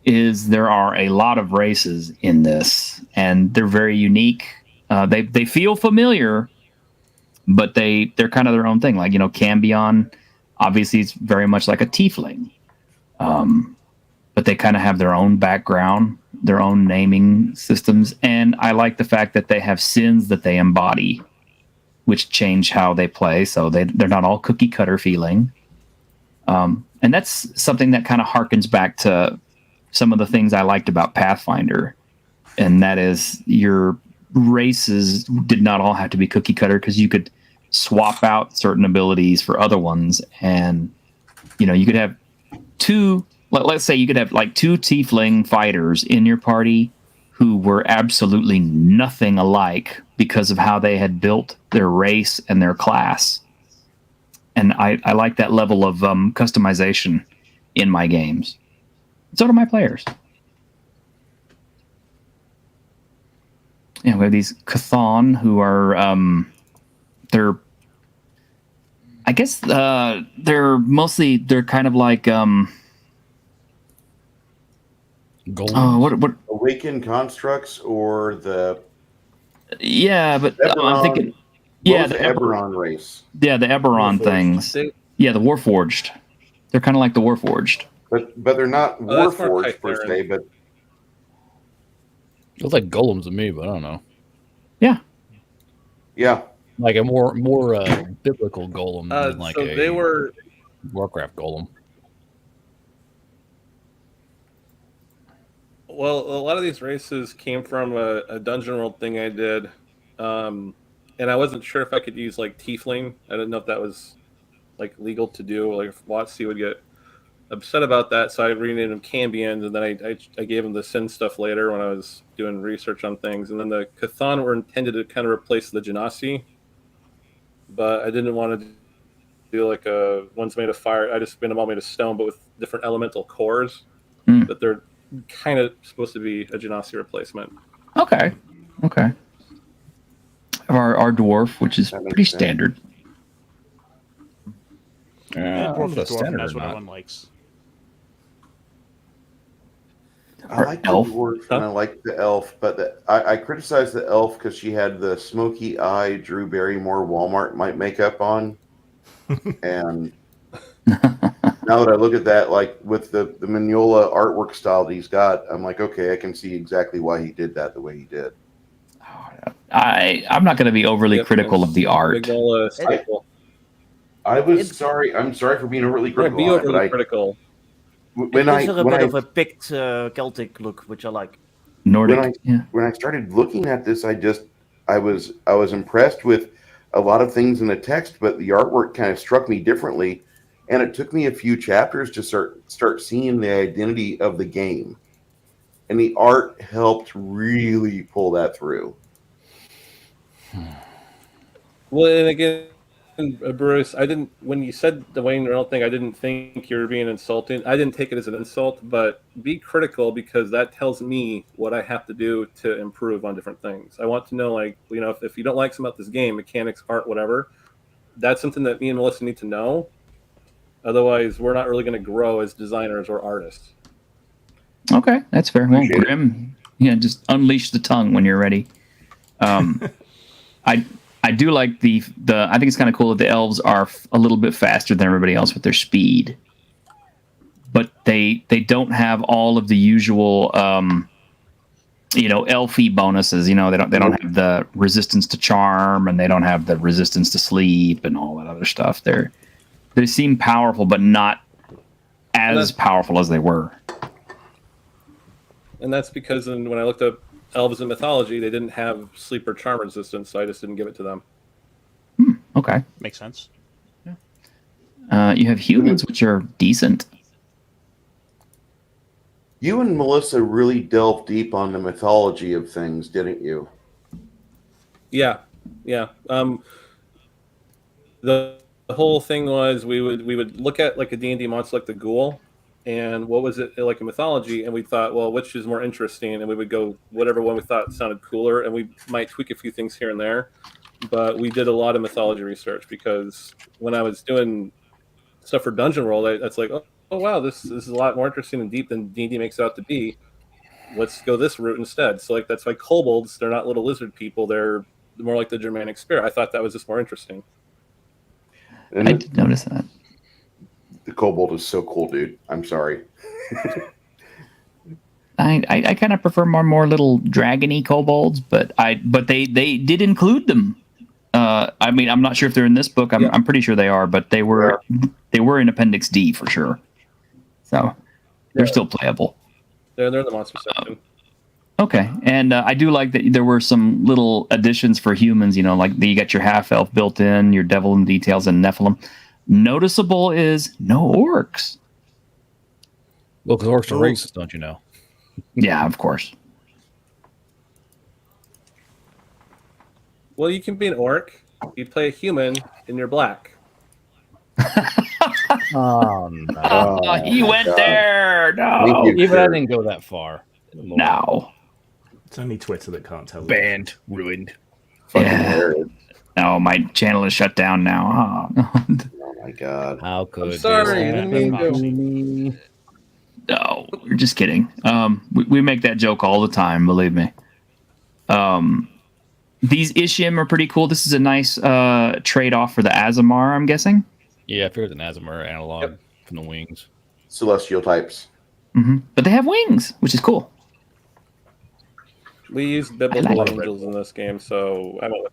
is there are a lot of races in this, and they're very unique. They feel familiar, but they're kind of their own thing. Like, Cambion, obviously it's very much like a tiefling. But they kind of have their own background, their own naming systems. And I like the fact that they have sins that they embody, which change how they play. So they're not all cookie cutter feeling. And that's something that kind of harkens back to some of the things I liked about Pathfinder, and that is your races did not all have to be cookie cutter, because you could swap out certain abilities for other ones, and you could have two. Let's say you could have like two tiefling fighters in your party who were absolutely nothing alike because of how they had built their race and their class. And I like that level of customization in my games. So do my players. We have these Chthon who are they're I guess they're kind of like what Awakened constructs or the but Eberron, I'm thinking the Eberron race. Yeah, the Eberron things. Yeah, the Warforged. They're kind of like the Warforged. But they're not Warforged per se, but It looks like golems to me, but I don't know. Yeah. Like a more biblical golem than like so they were Warcraft golem. Well, a lot of these races came from a Dungeon World thing I did, and I wasn't sure if I could use like Tiefling. I didn't know if that was like legal to do. Like if WotC would get upset about that, so I renamed them Cambions, and then I gave them the Sin stuff later when I was doing research on things. And then the Chthon were intended to kind of replace the Genasi, but I didn't want to do like one's made of fire. I just made them all made of stone, but with different elemental cores. But they're kind of supposed to be a Genasi replacement. Okay. Our dwarf, which is pretty standard. Dwarf the is dwarf, standard and that's or what not. everyone likes. I like the elf. dwarf and I like the elf, but I criticized the elf because she had the smoky eye Drew Barrymore Walmart makeup on, and now that I look at that, like with the Mignola artwork style that he's got, I'm like, okay, I can see exactly why he did that the way he did. I'm not going to be overly critical of the art. I was sorry. I'm sorry for being overly critical. Be on it, overly but critical. It gives her a bit of a picked Celtic look, which I like. Nordic. When I started looking at this, I was impressed with a lot of things in the text, but the artwork kind of struck me differently, and it took me a few chapters to start seeing the identity of the game, and the art helped really pull that through. Well, and again, Bruce, I didn't. When you said the Wayne Reynolds thing, I didn't think you were being insulting. I didn't take it as an insult, but be critical because that tells me what I have to do to improve on different things. I want to know, like, if you don't like something about this game, mechanics, art, whatever, that's something that me and Melissa need to know. Otherwise, we're not really going to grow as designers or artists. Okay, that's fair. Well, Grim, just unleash the tongue when you're ready. I do like the. I think it's kind of cool that the elves are a little bit faster than everybody else with their speed, but they don't have all of the usual, elfy bonuses. They don't have the resistance to charm, and they don't have the resistance to sleep, and all that other stuff. They seem powerful, but not as powerful as they were. And that's because when I looked up elves in mythology, they didn't have sleep or charm resistance, so I just didn't give it to them. Okay. Makes sense. You have humans, which are decent. You and Melissa really delved deep on the mythology of things, didn't you? Yeah. The whole thing was we would look at like a D&D monster like the ghoul, and what was it like in mythology, and we thought, well, which is more interesting, and we would go whatever one we thought sounded cooler, and we might tweak a few things here and there, but we did a lot of mythology research because when I was doing stuff for Dungeon World, that's like, oh wow, this is a lot more interesting and deep than D&D makes it out to be. Let's go this route instead. So like that's why kobolds, they're not little lizard people, they're more like the Germanic spirit. I thought that was just more interesting. And I did notice that. The kobold is so cool, dude. I'm sorry. I kind of prefer more little dragony kobolds, but they did include them. I'm not sure if they're in this book. I'm pretty sure they are, but they were in Appendix D for sure. So they're still playable. They're in the monster section. Okay, and I do like that there were some little additions for humans. You know, like you got your half elf built in, your devil in details, and Nephilim. Noticeable is no orcs. Well, because orcs are racist, don't you know? Yeah, of course. Well, you can be an orc. You play a human, and you're black. Oh no! He went there. No, even I didn't go that far. No. It's only Twitter that can't tell. Banned, ruined. Yeah. No, my channel is shut down now. Oh my god! How could? I'm sorry, you didn't mean to. No, we're just kidding. We make that joke all the time. Believe me. These Ishim are pretty cool. This is a nice trade-off for the Azamar, I'm guessing. Yeah, I figured an Azamar analog from the wings. Celestial types. Mm-hmm. But they have wings, which is cool. We use biblical angels in this game, so I don't know.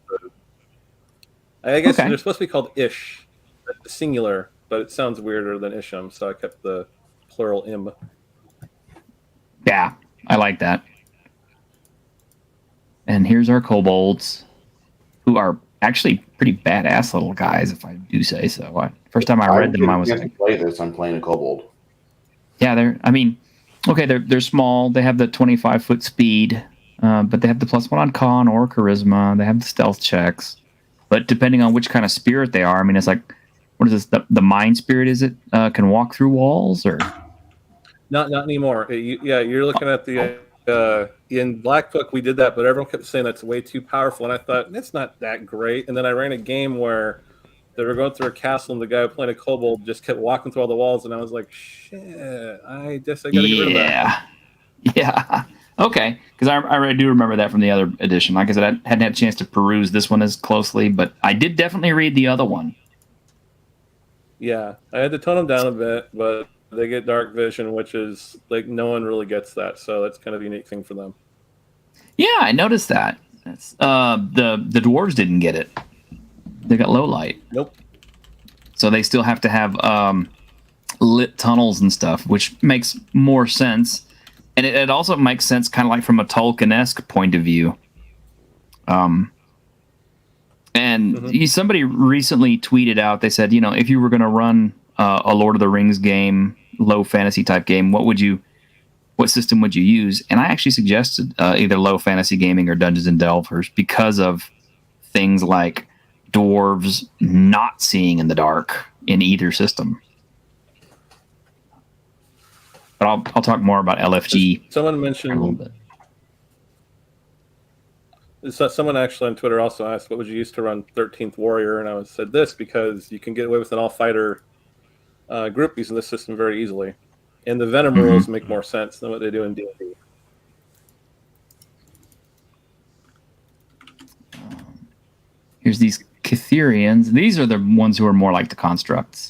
I guess they're supposed to be called Ish, singular, but it sounds weirder than Isham, so I kept the plural im. Yeah, I like that. And here's our kobolds, who are actually pretty badass little guys, if I do say so. First time I read them, I was like, play this. I'm playing a kobold. Yeah, they're small. They have the 25-foot speed, but they have the +1 on con or charisma. They have the stealth checks. But depending on which kind of spirit they are, I mean, it's like, what is this? The mind spirit, is it? Can walk through walls, or? Not anymore. You're looking at the... in Black Book, we did that, but everyone kept saying that's way too powerful, and I thought it's not that great. And then I ran a game where they were going through a castle, and the guy playing a kobold just kept walking through all the walls, and I was like, "Shit, I guess I gotta get rid of that." Yeah. Okay, because I do remember that from the other edition. Like I said, I hadn't had a chance to peruse this one as closely, but I did definitely read the other one. Yeah, I had to tone them down a bit, but they get dark vision, which is like no one really gets that, so that's kind of a unique thing for them. Yeah, I noticed that. That's, the dwarves didn't get it. They got low light. Nope. So they still have to have lit tunnels and stuff, which makes more sense. And it also makes sense kind of like from a Tolkien-esque point of view. Somebody recently tweeted out, they said, if you were going to run a Lord of the Rings game, low fantasy type game, what system would you use? And I actually suggested either low fantasy gaming or Dungeons and Delvers because of things like dwarves not seeing in the dark in either system. But I'll talk more about LFG. Someone mentioned a little bit. Someone actually on Twitter also asked, what would you use to run 13th Warrior? And I said this because you can get away with an all-fighter group using this system very easily. And the Venom rules make more sense than what they do in D&D. Here's these Catherians. These are the ones who are more like the constructs.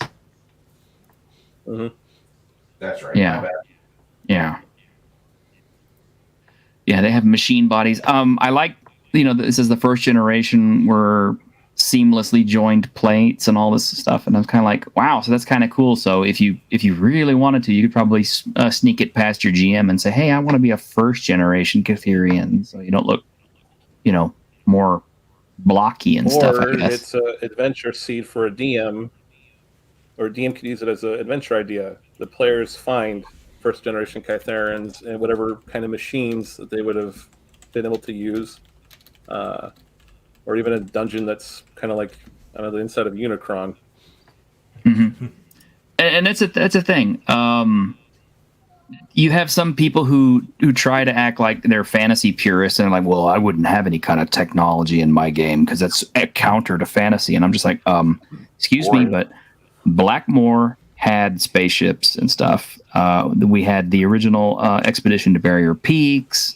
Mm-hmm. That's right. Yeah. Yeah. Yeah, they have machine bodies. I like, this is the first generation where seamlessly joined plates and all this stuff, and I was kind of like, wow, so that's kind of cool. So if you really wanted to, you could probably sneak it past your GM and say, hey, I want to be a first generation Catherian, so you don't look, more blocky and stuff. I guess it's an adventure seed for a DM, or a DM could use it as an adventure idea. The players find first generation Catherians and whatever kind of machines that they would have been able to use. Or even a dungeon that's kind of like the inside of Unicron. Mm-hmm. And that's a thing. You have some people who try to act like they're fantasy purists and like, well, I wouldn't have any kind of technology in my game because that's a counter to fantasy. And I'm just like, excuse me, but Blackmoor had spaceships and stuff. We had the original Expedition to Barrier Peaks.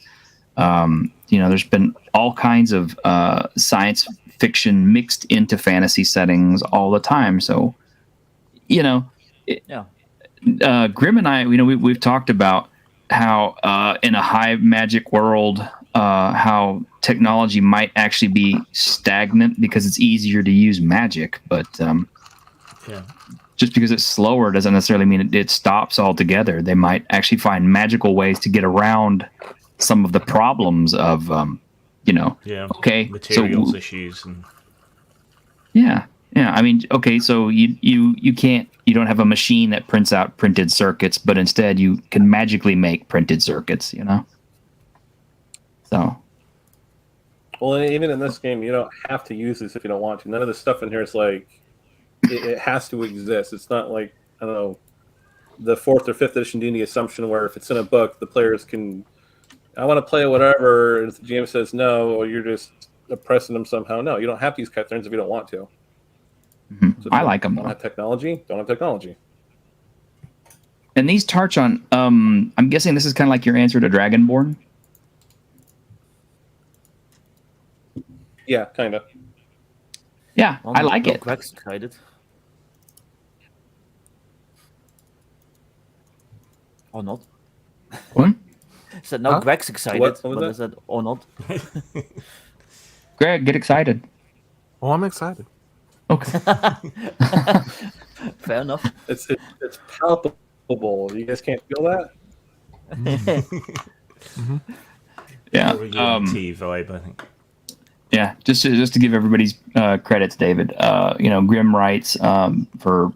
There's been all kinds of science fiction mixed into fantasy settings all the time. So, Grim and I, we've talked about how in a high magic world, how technology might actually be stagnant because it's easier to use magic. But just because it's slower doesn't necessarily mean it stops altogether. They might actually find magical ways to get around some of the problems of, okay, materials issues and yeah. I mean, okay, so you don't have a machine that prints out printed circuits, but instead you can magically make printed circuits, So. Well, even in this game, you don't have to use this if you don't want to. None of the stuff in here is like it has to exist. It's not like, I don't know, the 4th or 5th edition D&D assumption where if it's in a book, the players can, I want to play whatever, and if the GM says no, or you're just oppressing them somehow. No, you don't have to use cut turns if you don't want to. Mm-hmm. So I like them. Don't have technology. Don't have technology. And these touch on, I'm guessing this is kind of like your answer to Dragonborn. Yeah, kind of. Yeah, I like it. Greg's excited. Or not. What? Said no, Greg's excited. What was but that? I said or not. Greg, get excited. Oh, I'm excited. Okay. Fair enough. It's palpable. You guys can't feel that? Mm-hmm. Yeah. T vibe, I think. Yeah, just to give everybody's credits, David. Grim writes for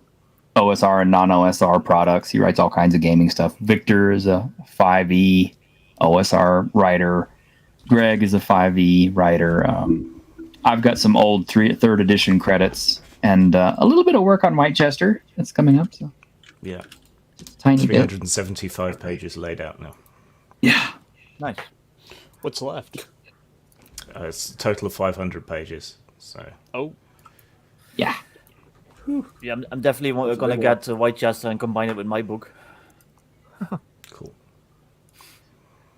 OSR and non-OSR products. He writes all kinds of gaming stuff. Victor is a 5e OSR writer. Greg is a 5e writer. I've got some old 3rd edition credits and a little bit of work on Whitechester that's coming up. So yeah, it's a tiny 375 pages laid out now. Yeah, nice. What's left? It's a total of 500 pages. So. Oh. Yeah. Yeah, I'm definitely going to get Whitechester and combine it with my book. Cool.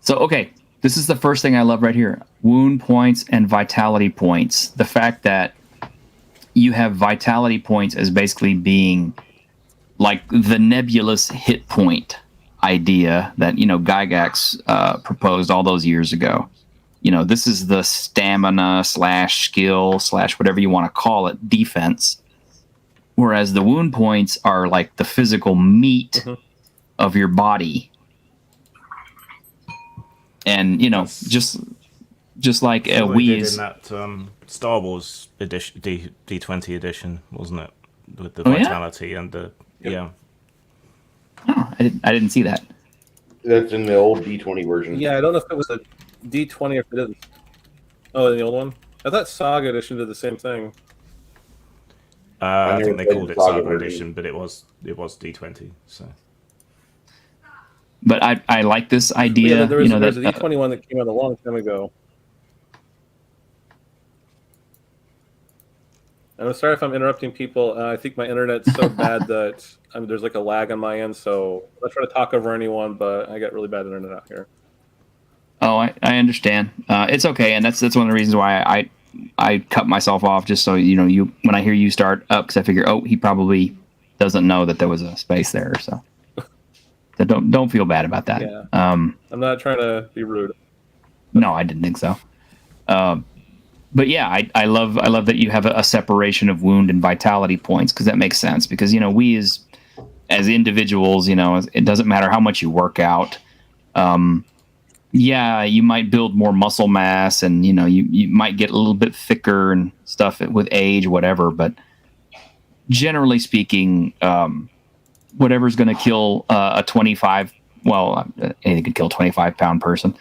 So, okay, this is the first thing I love right here. Wound points and vitality points. The fact that you have vitality points as basically being like the nebulous hit point idea that, Gygax proposed all those years ago. This is the stamina / skill / whatever you want to call it, defense. Whereas the wound points are like the physical meat of your body. And, just like we did in that Star Wars edition, D20 edition, wasn't it? With the vitality and the, yeah. Oh, I didn't see that. That's in the old D20 version. Yeah, I don't know if it was a D20 or if it is. Oh, in the old one? I thought Saga Edition did the same thing. I think they called it Saga Edition, but it was D20. So. But I like this idea. Yeah, there's a D20 one that came out a long time ago. I'm sorry if I'm interrupting people. I think my internet's so bad that there's like a lag on my end, so I'm not trying to talk over anyone, but I got really bad internet out here. Oh, I understand. It's okay, and that's one of the reasons why I cut myself off, just so you when I hear you start up, because I figure, he probably doesn't know that there was a space there, so don't feel bad about that. Yeah. I'm not trying to be rude. No, I didn't think so. But yeah, I love that you have a separation of wound and vitality points, because that makes sense. Because we as individuals, it doesn't matter how much you work out. Yeah, you might build more muscle mass, and you might get a little bit thicker and stuff with age, whatever. But generally speaking, whatever's going to kill a 25, anything could kill a 25-pound person.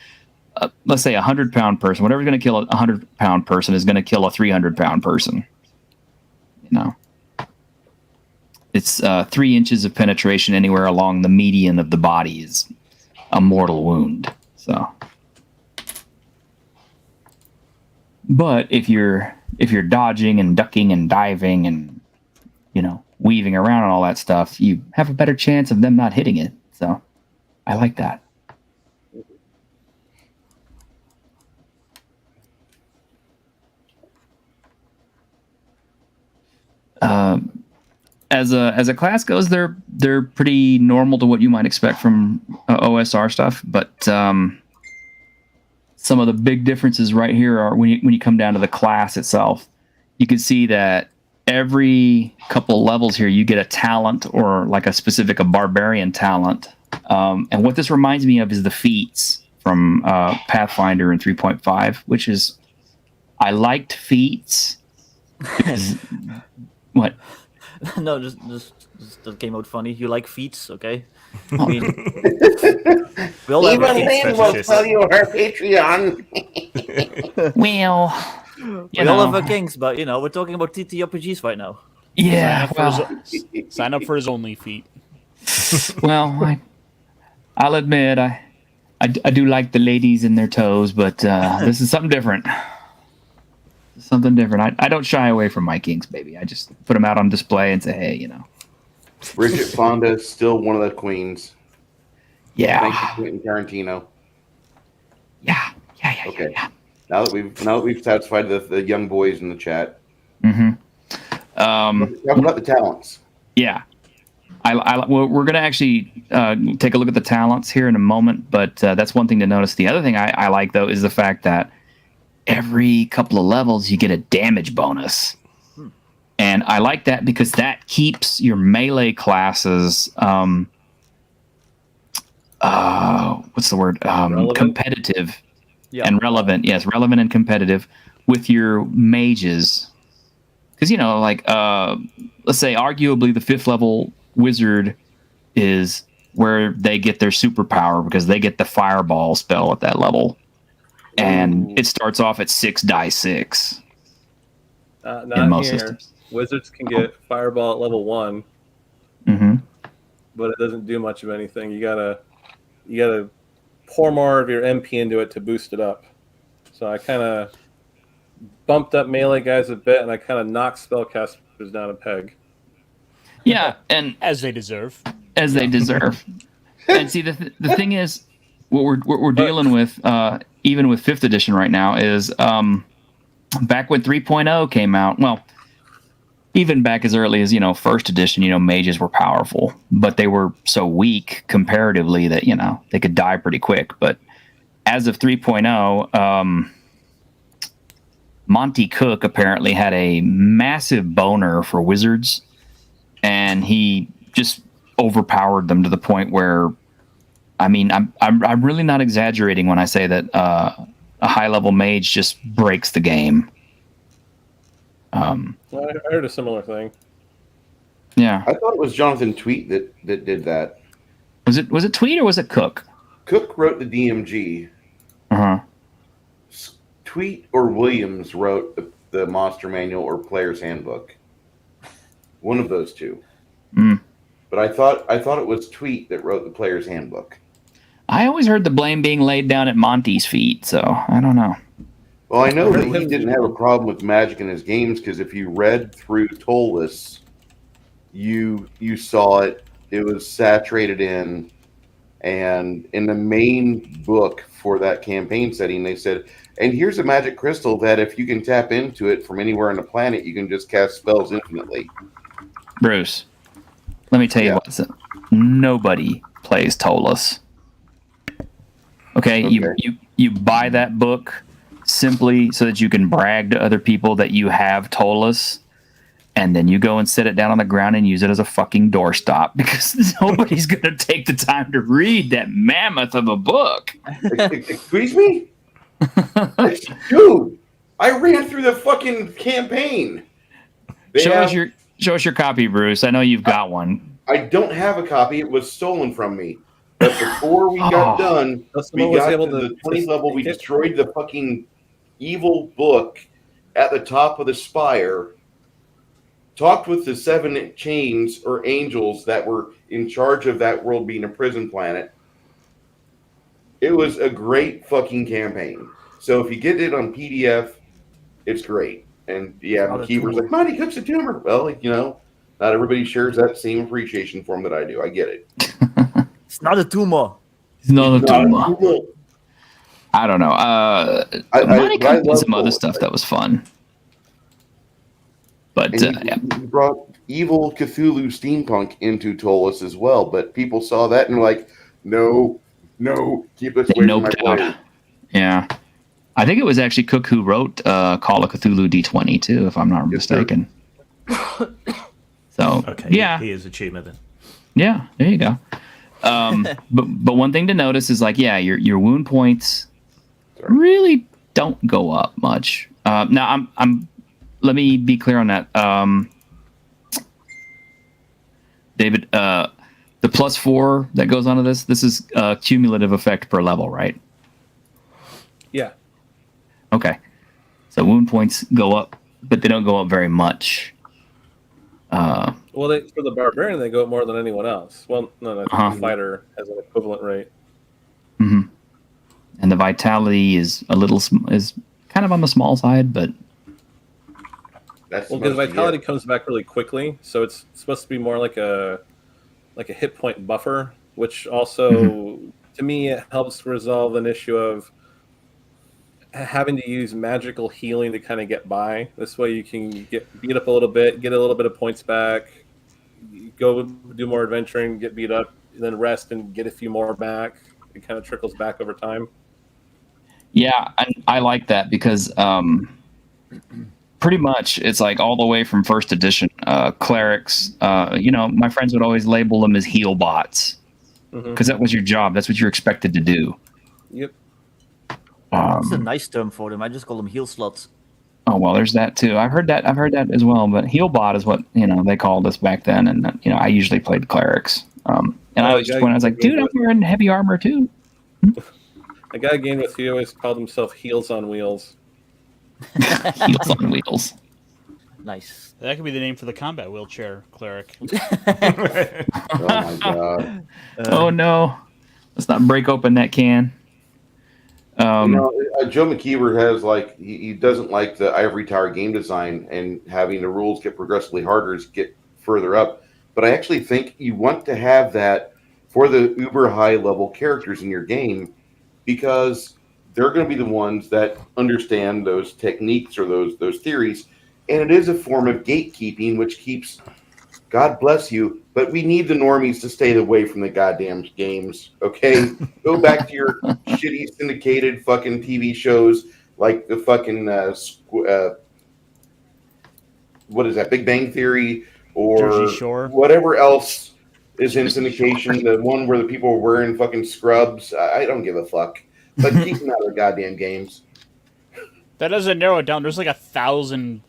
Let's say a 100-pound person. Whatever's going to kill a 100-pound person is going to kill a 300-pound person. It's 3 inches of penetration anywhere along the median of the body is a mortal wound. So, but if you're dodging and ducking and diving and weaving around and all that stuff, you have a better chance of them not hitting it. So, I like that. As a class goes, they're pretty normal to what you might expect from OSR stuff, but some of the big differences right here are when you come down to the class itself. You can see that every couple levels here, you get a talent or like a barbarian talent. And what this reminds me of is the feats from Pathfinder in 3.5, which is I liked feats. What? No, just that came out funny. You like feats, okay? I mean, we all have Even Lynn will tell you her Patreon. Well, we all have our kinks, but we're talking about TTRPGs right now. Yeah, sign up for his only feat. Well, I'll admit I do like the ladies in their toes, but this is something different. Something different. I don't shy away from my kinks, baby. I just put them out on display and say, hey, Bridget Fonda is still one of the queens. Yeah. Thank you, Quentin Tarantino. Yeah. Okay. Now that we've satisfied the young boys in the chat. Mm-hmm. Talk about the talents. Yeah. We're going to actually take a look at the talents here in a moment, but that's one thing to notice. The other thing I like, though, is the fact that every couple of levels you get a damage bonus. And I like that because that keeps your melee classes what's the word? Competitive and relevant. Yes, relevant and competitive with your mages. Because, let's say arguably the 5th level wizard is where they get their superpower because they get the fireball spell at that level. And it starts off at 6 die 6 in most systems. Wizards can get fireball at level 1, but it doesn't do much of anything. You gotta pour more of your MP into it to boost it up. So I kind of bumped up melee guys a bit, and I kind of knocked spellcasters down a peg. Yeah, and as they deserve. As they deserve. And see, the thing is, what we're dealing with, even with 5th edition right now, is back when 3.0 came out. Well, even back as early as 1st edition, mages were powerful, but they were so weak comparatively that they could die pretty quick. But as of 3.0, Monty Cook apparently had a massive boner for wizards, and he just overpowered them to the point where, I'm really not exaggerating when I say that a high level mage just breaks the game. I heard a similar thing. Yeah, I thought it was Jonathan Tweet that did that. Was it Tweet or was it Cook? Cook wrote the DMG. Tweet or Williams wrote the Monster Manual or Player's Handbook. One of those two. But I thought it was Tweet that wrote the Player's Handbook. I always heard the blame being laid down at Monty's feet, so I don't know. Well, I know that he didn't have a problem with magic in his games because if you read through Tolus, you saw it. It was saturated in, and in the main book for that campaign setting, they said, and here's a magic crystal that if you can tap into it from anywhere on the planet, you can just cast spells infinitely. Bruce, let me tell you what. Nobody plays Tolus. Okay? You buy that book simply so that you can brag to other people that you have Tolus, and then you go and sit it down on the ground and use it as a fucking doorstop because nobody's going to take the time to read that mammoth of a book. Excuse me? Dude, I ran through the fucking campaign. Show us your copy, Bruce. I know you've got one. I don't have a copy. It was stolen from me. But before we got done, we got to the 20th level. We destroyed the fucking evil book at the top of the spire. Talked with the 7 chains or angels that were in charge of that world being a prison planet. It was a great fucking campaign. So if you get it on PDF, it's great. And yeah, McKeever's like, Monty Cook's a tumor. Well, not everybody shares that same appreciation for him that I do. I get it. It's not a tumor. It's not a tumor. I don't know. Monty Cook did some other stuff that was fun. But he brought evil Cthulhu steampunk into Tolus as well. But people saw that and were like, no, keep us away from my player. Yeah. I think it was actually Cook who wrote Call of Cthulhu D20 too, if I'm not mistaken. So Okay, yeah, he is achievement then. yeah, there you go. But one thing to notice is like, yeah, your wound points really don't go up much. Now I'm let me be clear on that. David, the +4 that goes onto this is a cumulative effect per level, right? Yeah. Okay. So wound points go up, but they don't go up very much. Well, for the barbarian, they go up more than anyone else. Well, no, I think the fighter has an equivalent rate. Mm-hmm. And the vitality is is kind of on the small side, but Well, because vitality comes back really quickly, so it's supposed to be more like a hit point buffer, which also, to me, it helps resolve an issue of having to use magical healing to kind of get by. This way you can get beat up a little bit, get a little bit of points back, go do more adventuring, get beat up, then rest and get a few more back. It kind of trickles back over time. yeah, I like that because pretty much it's like all the way from first edition clerics. My friends would always label them as heal bots because that was your job. That's what you're expected to do. Yep. That's a nice term for them. I just call them heal slots. Oh well, there's that too. I've heard that as well. But healbot is what they called us back then, and I usually played clerics. And I was just when I was like, dude, I'm wearing heavy armor too. A guy game with you always called himself Heels on Wheels. Heels on Wheels. Nice. That could be the name for the combat wheelchair cleric. Oh my god. Oh no! Let's not break open that can. Joe McKeever has he doesn't like the Ivory Tower game design and having the rules get progressively harder as get further up. But I actually think you want to have that for the uber high level characters in your game because they're going to be the ones that understand those techniques or those theories, and it is a form of gatekeeping, which keeps. God bless you, but we need the normies to stay away from the goddamn games, okay? Go back to your shitty syndicated fucking TV shows like the fucking, what is that, Big Bang Theory or Jersey Shore. Whatever else is in syndication, the one where the people are wearing fucking scrubs. I don't give a fuck. But keep them out of the goddamn games. That doesn't narrow it down. There's like 1,000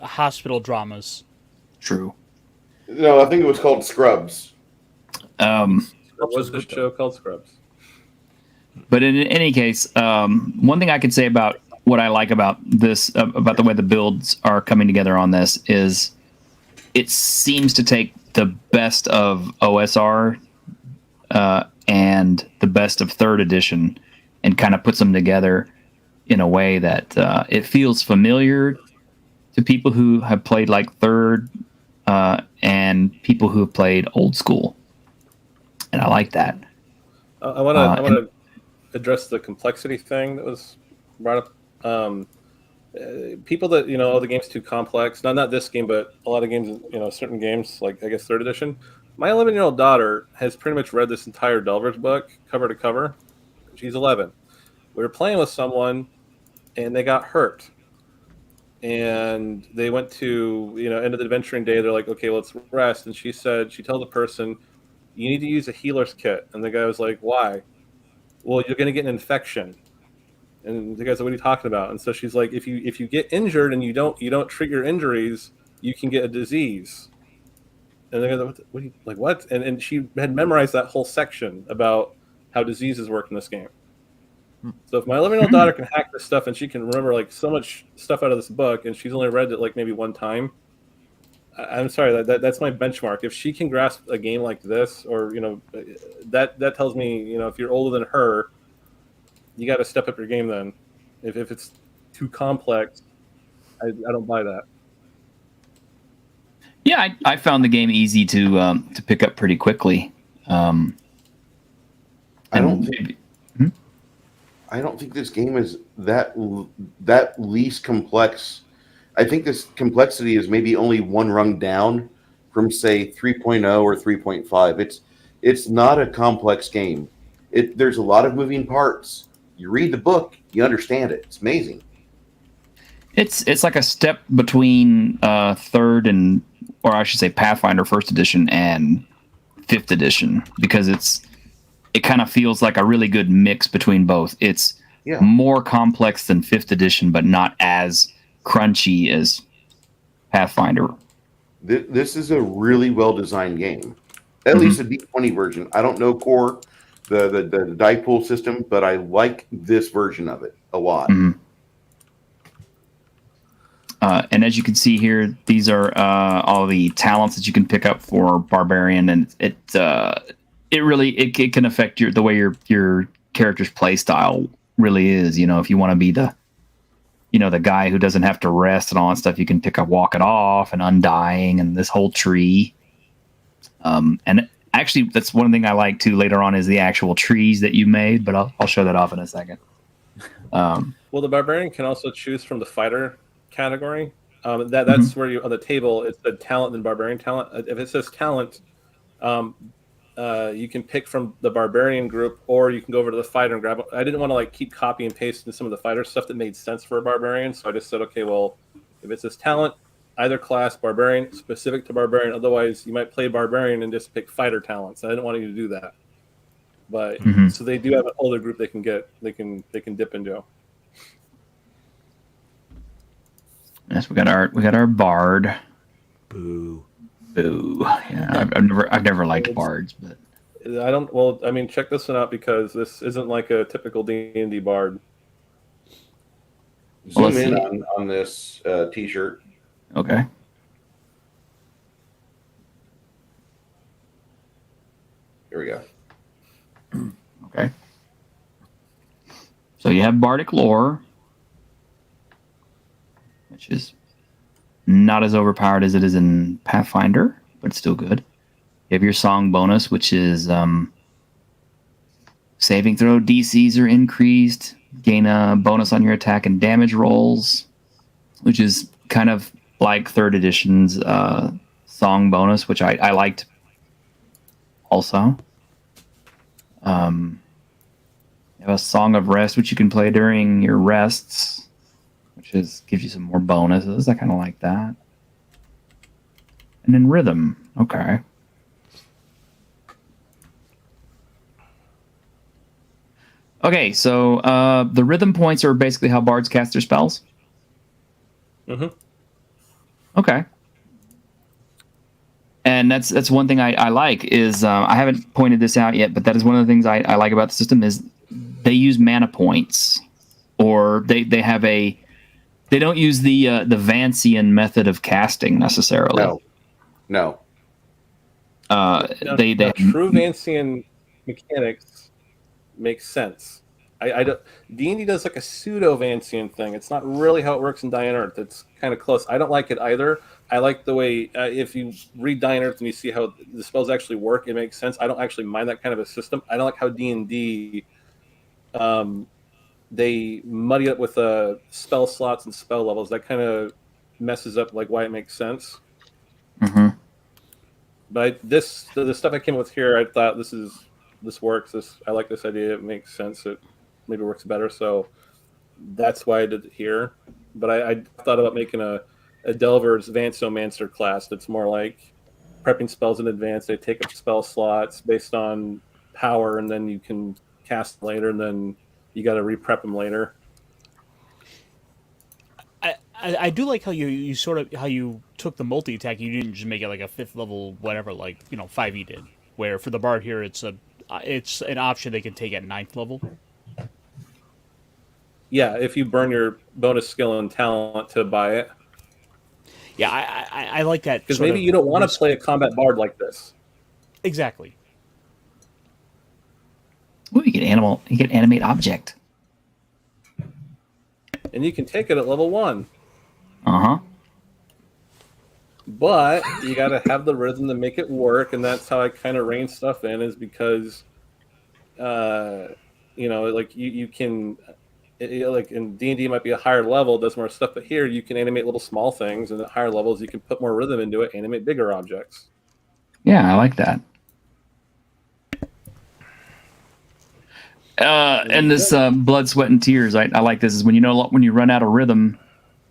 hospital dramas. True. No, I think it was called Scrubs. What was the show called Scrubs? But in any case, one thing I could say about what I like about this, about the way the builds are coming together on this, is it seems to take the best of OSR and the best of 3rd edition and kind of puts them together in a way that it feels familiar to people who have played like 3rd and people who have played old school. And I like that. I want to address the complexity thing that was brought up. People that the game's too complex. Not this game, but a lot of games. Certain games like I guess 3rd edition. My 11-year-old daughter has pretty much read this entire Delver's book cover to cover. She's 11. We were playing with someone, and they got hurt. And they went to end of the adventuring day. They're like, okay, let's rest. And she told the person, you need to use a healer's kit. And the guy was like, why? Well, you're going to get an infection. And the guy's like, what are you talking about? And so she's like, if you get injured and you don't treat your injuries, you can get a disease. And the guy's like, what? Like what? And she had memorized that whole section about how diseases work in this game. So if my 11-year-old daughter can hack this stuff and she can remember like so much stuff out of this book, and she's only read it like maybe one time, I'm sorry, that's my benchmark. If she can grasp a game like this, or that tells me if you're older than her, you got to step up your game. Then, if it's too complex, I don't buy that. Yeah, I found the game easy to pick up pretty quickly. I don't think this game is that least complex. I think this complexity is maybe only one rung down from say 3.0 or 3.5. It's not a complex game. There's a lot of moving parts. You read the book, you understand it. It's amazing. It's like a step between third and, or I should say, Pathfinder First Edition and Fifth Edition, because it kind of feels like a really good mix between both. It's more complex than Fifth Edition, but not as crunchy as Pathfinder. This is a really well designed game. At least a D20 version. I don't know core, the die pool system, but I like this version of it a lot. And as you can see here, these are all the talents that you can pick up for Barbarian, and it can affect the way your character's play style really is. You know, if you want to be the guy who doesn't have to rest and all that stuff, you can pick up Walk It Off and Undying and this whole tree. And actually, that's one thing I like too later on is the actual trees that you made, but I'll show that off in a second. Well, the Barbarian can also choose from the fighter category. That's where you on the table. It's the talent and Barbarian talent. If it says talent, you can pick from the Barbarian group, or you can go over to the fighter and grab it. I didn't want to keep copy and pasting some of the fighter stuff that made sense for a Barbarian, so I just said, okay, well, if it says talent, either class, Barbarian, specific to Barbarian. Otherwise, you might play Barbarian and just pick fighter talents. I didn't want you to do that, but so they do have an older group they can dip into. Yes, we got our bard. Boo. Yeah, I've never liked bards, but I don't. Well, I mean, check this one out because this isn't like a typical D&D bard. Zoom in on this T-shirt. Okay. Here we go. Okay. So you have Bardic Lore, which is not as overpowered as it is in Pathfinder, but it's still good. You have your Song bonus, which is saving throw DCs are increased, gain a bonus on your attack and damage rolls, which is kind of like Third Edition's Song bonus, which I liked also. You have a Song of Rest, which you can play during your rests, which gives you some more bonuses. I kind of like that. And then Rhythm. Okay. Okay, so the Rhythm points are basically how bards cast their spells? Okay. And that's one thing I like is I haven't pointed this out yet, but that is one of the things I like about the system is they use mana points, or they have they don't use the Vancian method of casting necessarily. No. True Vancian mechanics makes sense. D&D does like a pseudo Vancian thing. It's not really how it works in Dying Earth. It's kind of close. I don't like it either. I like the way if you read Dying Earth and you see how the spells actually work, it makes sense. I don't actually mind that kind of a system. I don't like how D&D they muddy up with spell slots and spell levels. That kind of messes up why it makes sense. But the stuff I came up with here, I thought this works. I like this idea. It makes sense. It maybe works better. So that's why I did it here. But I thought about making a Delver's Vanciomancer class that's more like prepping spells in advance. They take up spell slots based on power, and then you can cast later, and then you got to re-prep them later. I do like how you took the multi attack. You didn't just make it like a 5th level whatever 5e did. Where for the bard here, it's an option they can take at 9th level. Yeah, if you burn your bonus skill and talent to buy it. Yeah, I like that. Because maybe you don't want to play a combat bard like this. Exactly. Ooh, you get animate object. And you can take it at level 1. But you got to have the rhythm to make it work, and that's how I kind of rein stuff in, is because, you can, in D&D might be a higher level, does more stuff, but here you can animate little small things, and at higher levels you can put more rhythm into it, animate bigger objects. Yeah, I like that. And this blood, sweat, and tears, I like this. Is when you run out of rhythm,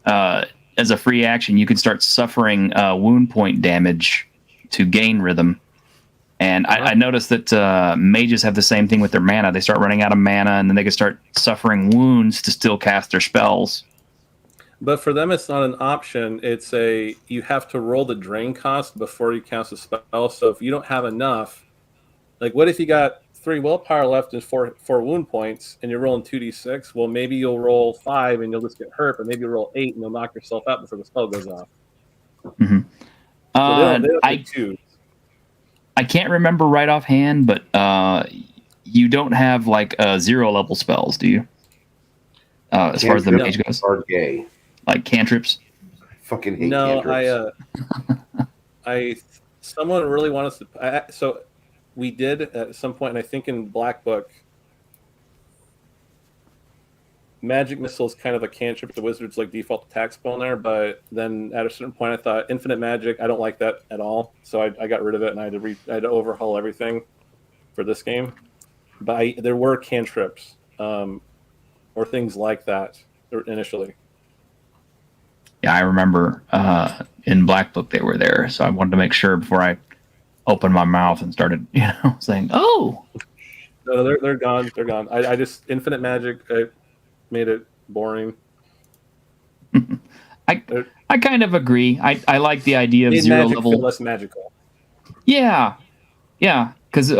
as a free action, you can start suffering wound point damage to gain rhythm. And I noticed that mages have the same thing with their mana. They start running out of mana, and then they can start suffering wounds to still cast their spells. But for them, it's not an option. It's you have to roll the drain cost before you cast a spell. So if you don't have enough, like what if you got 3 willpower left and 4 wound points, and you're rolling 2d6? Well, maybe you'll roll 5 and you'll just get hurt, but maybe you'll roll 8 and you'll knock yourself out before the spell goes off. Mm-hmm. So they don't choose. I can't remember right offhand, but you don't have like 0 level spells, do you? As far as the mage goes, are gay. Like cantrips. I fucking hate cantrips. Someone really wants to. So we did at some point, and I think in Black Book, Magic Missile is kind of a cantrip. The wizard's like default attack spell in there, but then at a certain point, I thought Infinite Magic. I don't like that at all, so I got rid of it, and I had to overhaul everything for this game. But there were cantrips or things like that initially. Yeah, I remember in Black Book they were there, so I wanted to make sure before I opened my mouth and started, saying, "Oh." No, they're gone. They're gone. I just Infinite Magic. I made it boring. I kind of agree. I like the idea of 0 level. Less magical. Yeah, because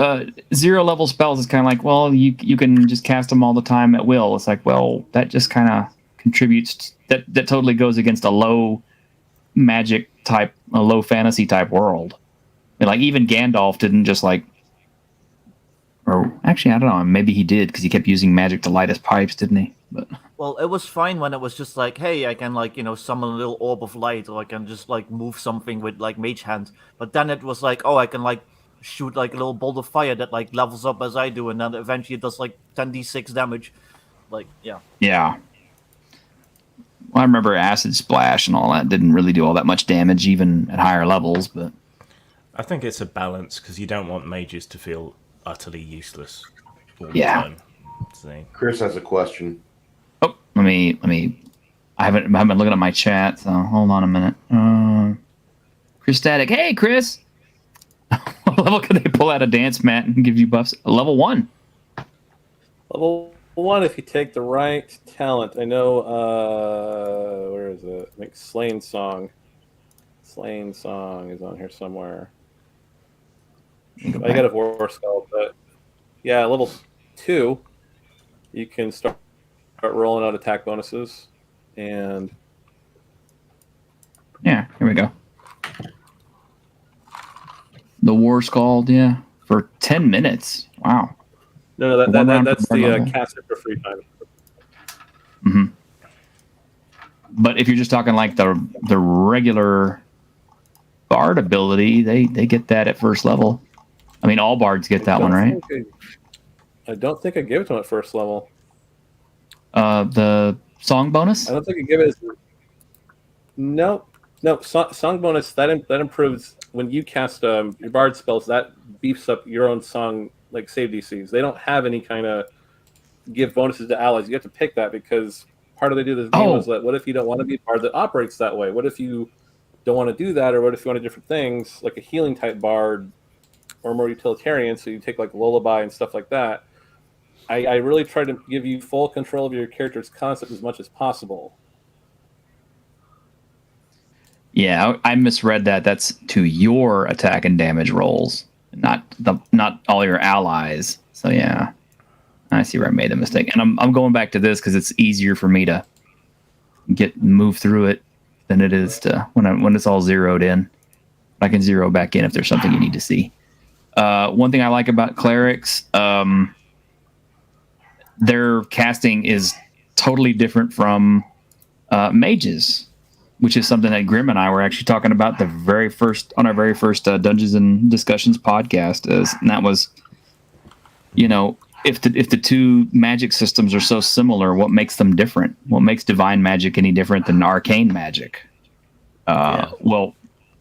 0 level spells is kind of like, well, you can just cast them all the time at will. It's like, well, that just kind of contributes. That totally goes against a low magic type, a low fantasy type world. I mean, like even Gandalf didn't just like. Or actually, I don't know. Maybe he did because he kept using magic to light his pipes, didn't he? But well, it was fine when it was just like, hey, I can like summon a little orb of light, or I can just like move something with like mage hand. But then it was like, oh, I can like shoot like a little bolt of fire that like levels up as I do, and then eventually it does like 10d6 damage. Like, yeah. Yeah. Well, I remember Acid Splash and all that didn't really do all that much damage, even at higher levels. But I think it's a balance because you don't want mages to feel utterly useless all the Yeah. time. So. Chris has a question. Oh, let me. I haven't been looking at my chat, so hold on a minute. Chris Static, hey Chris. What level can they pull out a dance mat and give you buffs? Level 1. Level 1 if you take the right talent. I know. Where is it? I think Slain Song. Slain Song is on here somewhere. I got a War Skull, but yeah, level 2, you can start rolling out attack bonuses, and yeah, here we go. The War Scald, yeah, for 10 minutes. Wow. No, that's the caster for free time. Mm-hmm. But if you're just talking like the regular bard ability, they get that at first level. I mean, all bards get that one, right? I don't think I gave it to him at first level. The song bonus? I don't think I give it. No. Song bonus that improves when you cast your bard spells. That beefs up your own song like save DCs. They don't have any kind of give bonuses to allies. You have to pick that because part of the do this game is that what if you don't want to be a bard that operates that way? What if you don't want to do that, or what if you want to do different things like a healing type bard? Or more utilitarian, so you take like lullaby and stuff like that. I really try to give you full control of your character's concept as much as possible. Yeah, I misread that. That's to your attack and damage rolls, not all your allies. So yeah, I see where I made the mistake, and I'm going back to this because it's easier for me to move through it than it is to when it's all zeroed in. I can zero back in if there's something you need to see. One thing I like about clerics, their casting is totally different from mages, which is something that Grim and I were actually talking about on our very first Dungeons and Discussions podcast. And that was, if the two magic systems are so similar, what makes them different? What makes divine magic any different than arcane magic? Well,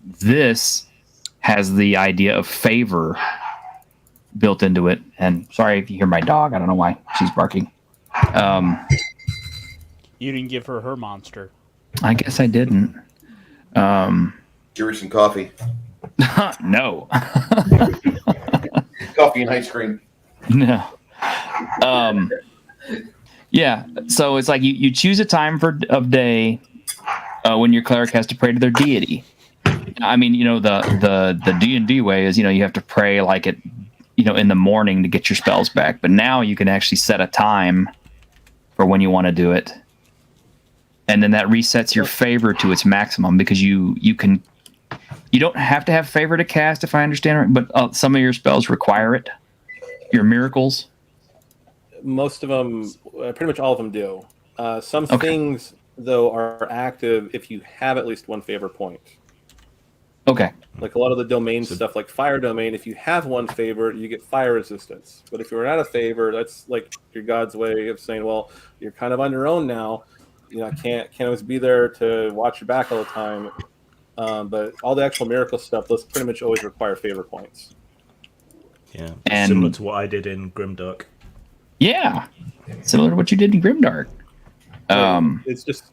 this has the idea of favor built into it. And sorry if you hear my dog. I don't know why she's barking. You didn't give her monster. I guess I didn't. Jury some coffee. No. Coffee and ice cream. No. Yeah. So it's like you choose a time of day when your cleric has to pray to their deity. I mean, the D&D way is, you have to pray like it, in the morning to get your spells back. But now you can actually set a time for when you want to do it. And then that resets your favor to its maximum because you don't have to have favor to cast, if I understand right, but some of your spells require it. Your miracles. Most of them, pretty much all of them do. Some things, though, are active if you have at least one favor point. Okay. Like a lot of the domain stuff, like fire domain, if you have one favor, you get fire resistance. But if you're out of favor, that's like your god's way of saying, well, you're kind of on your own now. I can't always be there to watch your back all the time. But all the actual miracle stuff, those pretty much always require favor points. Yeah, similar to what I did in Grimdark. Yeah, similar to what you did in Grimdark. It's just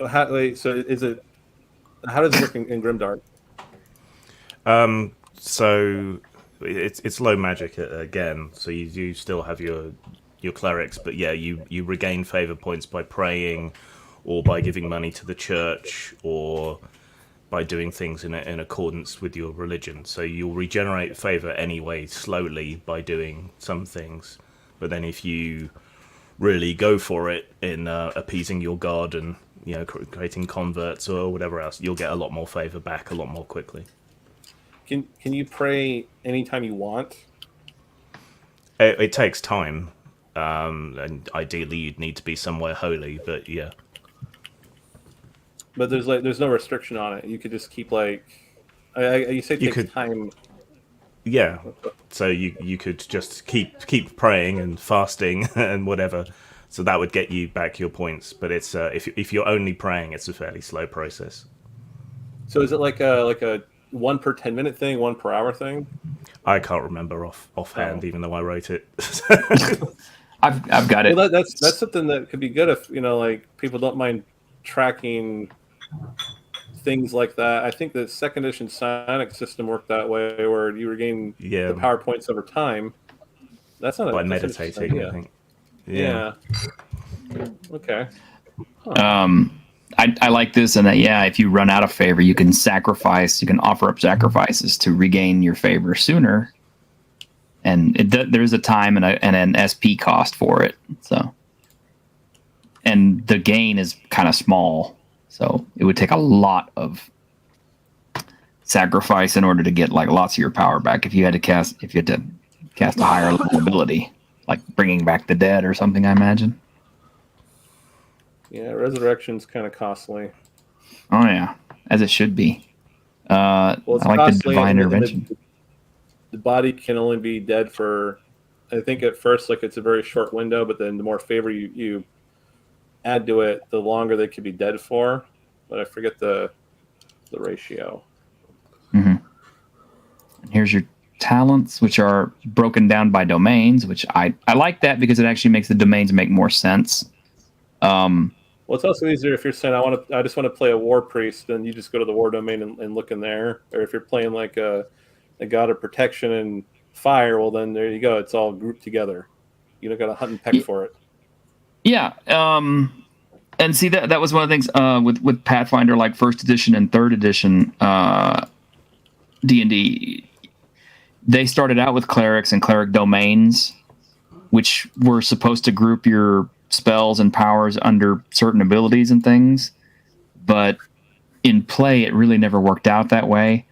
how does it work in Grimdark? So it's low magic again. So you still have your clerics, but yeah, you regain favor points by praying, or by giving money to the church, or by doing things in accordance with your religion. So you'll regenerate favor anyway, slowly, by doing some things. But then if you really go for it in appeasing your god and creating converts or whatever else, you'll get a lot more favor back a lot more quickly. Can you pray anytime you want? It takes time, and ideally you'd need to be somewhere holy. But yeah. But there's no restriction on it. You could just keep you say it takes time. Yeah, so you could just keep praying and fasting and whatever. So that would get you back your points. But it's if you're only praying, it's a fairly slow process. So is it like a 1 per 10-minute thing, 1 per hour thing? I can't remember offhand, even though I wrote it. I've got it. Well, that's something that could be good if people don't mind tracking things like that. I think the second edition Sonic system worked that way, where you regain the power points over time. That's not by meditating, I think. Yeah. Okay. Huh. I like this, and that if you run out of favor, you can offer up sacrifices to regain your favor sooner. And there's a time and an SP cost for it. So, and the gain is kind of small. So it would take a lot of sacrifice in order to get lots of your power back. If you had to cast a higher level ability, like bringing back the dead or something, I imagine. Yeah, resurrection's kind of costly. Oh yeah, as it should be. I like the divine intervention. The body can only be dead for, I think at first it's a very short window, but then the more favor you add to it, the longer they could be dead for. But I forget the ratio. Mm-hmm. And here's your talents, which are broken down by domains, which I like that because it actually makes the domains make more sense. Well, it's also easier if you're saying I just want to play a war priest, then you just go to the war domain and look in there. Or if you're playing like a god of protection and fire, well then there you go. It's all grouped together. You don't got to hunt and peck for it. Yeah. And see that was one of the things with Pathfinder, like first edition and third edition D&D. They started out with clerics and cleric domains, which were supposed to group your spells and powers under certain abilities and things, but in play it really never worked out that way.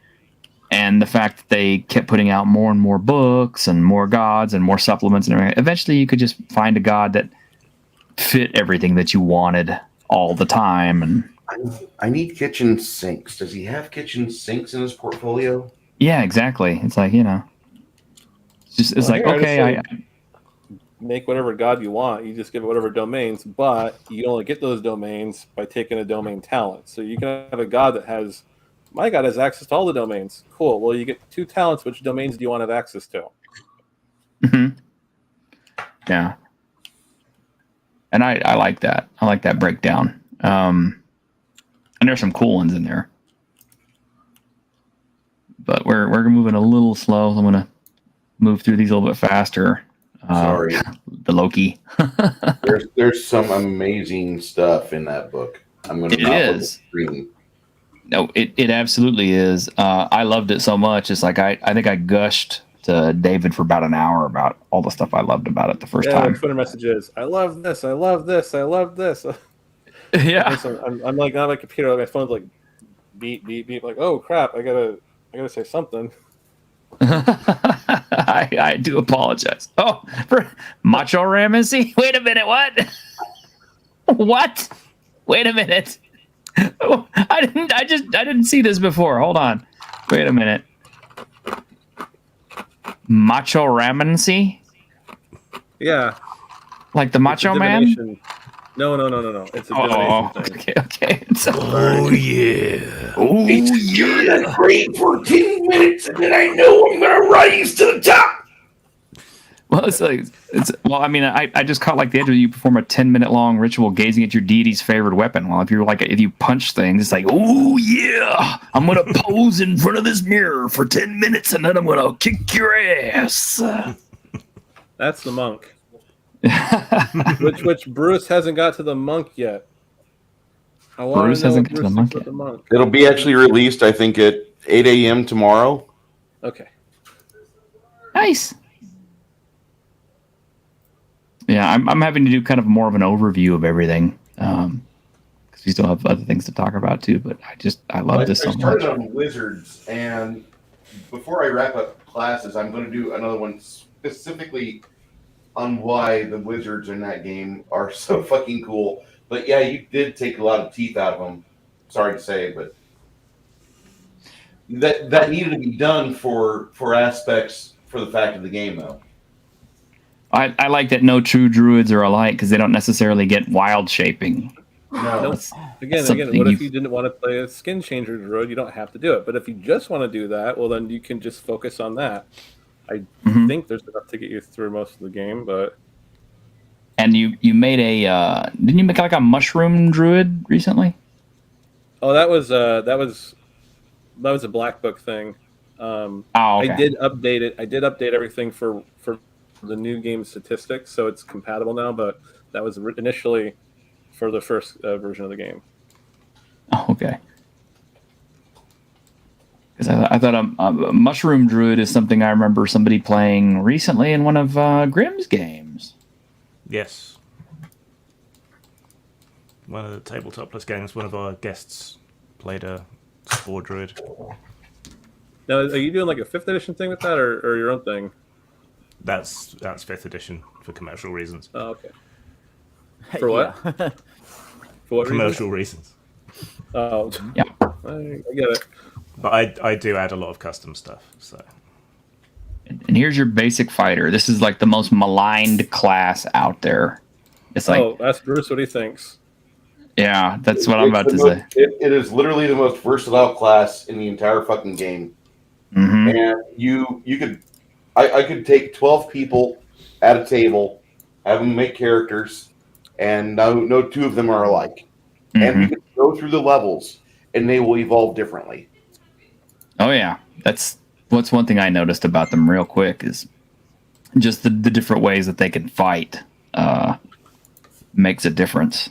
And the fact that they kept putting out more and more books and more gods and more supplements and everything, eventually you could just find a god that fit everything that you wanted all the time. And I need kitchen sinks. Does he have kitchen sinks in his portfolio? Yeah, exactly. It's like, it's like, okay, make whatever god you want. You just give it whatever domains, but you only get those domains by taking a domain talent. So you can have a god that has, my god has access to all the domains. Cool. Well, you get 2 talents. Which domains do you want to have access to? Mm-hmm. Yeah. And I like that. I like that breakdown. And there's some cool ones in there. But we're moving a little slow. So I'm gonna move through these a little bit faster. Sorry. The Loki. there's some amazing stuff in that book. I'm gonna It not look at is. the screen. No, it absolutely is. I loved it so much. It's like I think I gushed to David for about an hour about all the stuff I loved about it the first Yeah, time. Twitter messages. I love this. I love this. I love this. Yeah. So I'm like on my computer. My phone's like beep beep beep. Like, oh crap! I gotta say something. I do apologize. Oh, for Macho Ramsey? Wait a minute, what? What? Wait a minute. Oh, I didn't see this before. Hold on. Wait a minute. Macho Ramsey? Yeah. Like the Macho Man? No. It's a divination thing. Okay. Oh yeah. Oh yeah. Great for 10 minutes, and then I know I'm gonna rise to the top. Well, I mean, I just caught like the edge of you perform a 10-minute long ritual gazing at your deity's favorite weapon. Well, if you punch things, it's like, oh yeah, I'm gonna pose in front of this mirror for 10 minutes, and then I'm gonna kick your ass. That's the monk. which Bruce hasn't got to the monk yet. Bruce hasn't got to the monk yet. It'll be actually released, I think, at 8 a.m. tomorrow. Okay. Nice. Yeah, I'm having to do kind of more of an overview of everything because we still have other things to talk about too. But I love this so much. I started on Wizards, and before I wrap up classes, I'm going to do another one specifically on why the Wizards in that game are so fucking cool. But yeah, you did take a lot of teeth out of them. Sorry to say, but that needed to be done for aspects for the fact of the game, though. I like that no true druids are alike because they don't necessarily get wild shaping. No. Again, what if you didn't want to play a skin changer druid? You don't have to do it. But if you just want to do that, well, then you can just focus on that. I think there's enough to get you through most of the game, but. And you made didn't you make like a mushroom druid recently? Oh, that was a Black Book thing. Okay. I did update it. I did update everything for the new game statistics, so it's compatible now. But that was initially for the first version of the game. Oh, okay. Because I thought a mushroom druid is something I remember somebody playing recently in one of Grimm's games. Yes. One of the Tabletop Plus games, one of our guests played a spore druid. Now, are you doing like a 5th edition thing with that, or your own thing? That's 5th edition for commercial reasons. Oh, okay. For what? For what commercial reasons? Oh, yeah. I get it. But I do add a lot of custom stuff. So. And here's your basic fighter. This is like the most maligned class out there. It's like, ask Bruce what he thinks. Yeah, that's what I'm about to say. It is literally the most versatile class in the entire fucking game. Mm-hmm. And you could, I could take 12 people at a table, have them make characters, and no two of them are alike. Mm-hmm. And we can go through the levels, and they will evolve differently. Oh yeah, that's what's one thing I noticed about them real quick is just the different ways that they can fight makes a difference.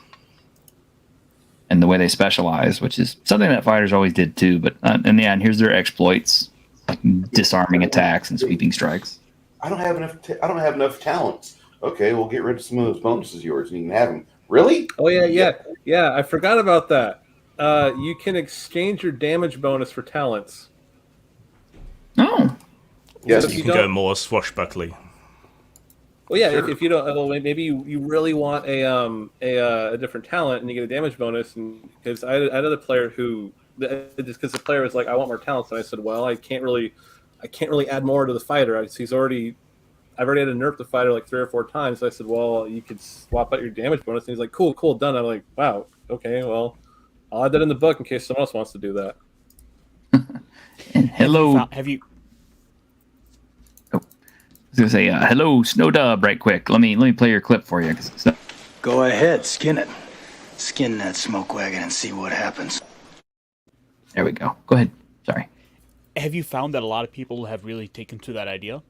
And the way they specialize, which is something that fighters always did too. But in the end, here's their exploits, like disarming attacks and sweeping strikes. I don't have enough talents. Okay, we'll get rid of some of those bonuses of yours, and you can have them. Really? Oh yeah. I forgot about that. You can exchange your damage bonus for talents. Oh. Yes, you can go more swashbuckly. Well, yeah. Sure. If you don't, well, maybe you really want a different talent, and you get a damage bonus. And because I had another player who just because the player was like, I want more talents, and I said, well, I can't really add more to the fighter. I've already had to nerf the fighter like 3 or 4 times. So I said, well, you could swap out your damage bonus. And he's like, cool, done. I'm like, wow, okay, well, I'll add that in the book in case someone else wants to do that. Hello. Have you? Oh, I was gonna say hello, Snowdub, right quick. Let me play your clip for you. Go ahead, skin it. Skin that smoke wagon and see what happens. There we go. Go ahead. Sorry. Have you found that a lot of people have really taken to that idea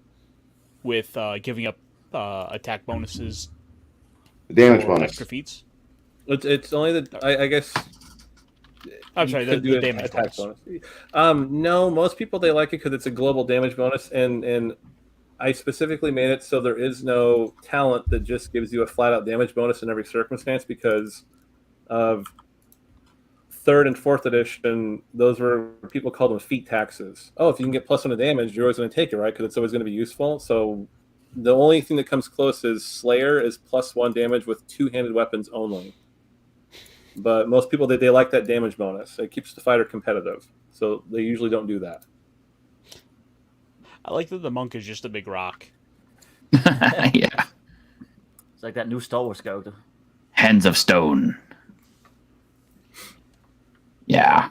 with giving up attack bonuses, damage bonus, extra feats? It's only the I guess. I'm sorry, the damage bonus. No, most people they like it because it's a global damage bonus, and I specifically made it so there is no talent that just gives you a flat out damage bonus in every circumstance because of 3rd and 4th edition. Those were people called them feat taxes. Oh, if you can get +1 to damage, you're always going to take it, right? Because it's always going to be useful. So the only thing that comes close is Slayer is +1 damage with 2-handed weapons only. But most people they like that damage bonus. It keeps the fighter competitive, so they usually don't do that. I like that the monk is just a big rock. Yeah. It's like that new Star Wars character. Hands of Stone. Yeah.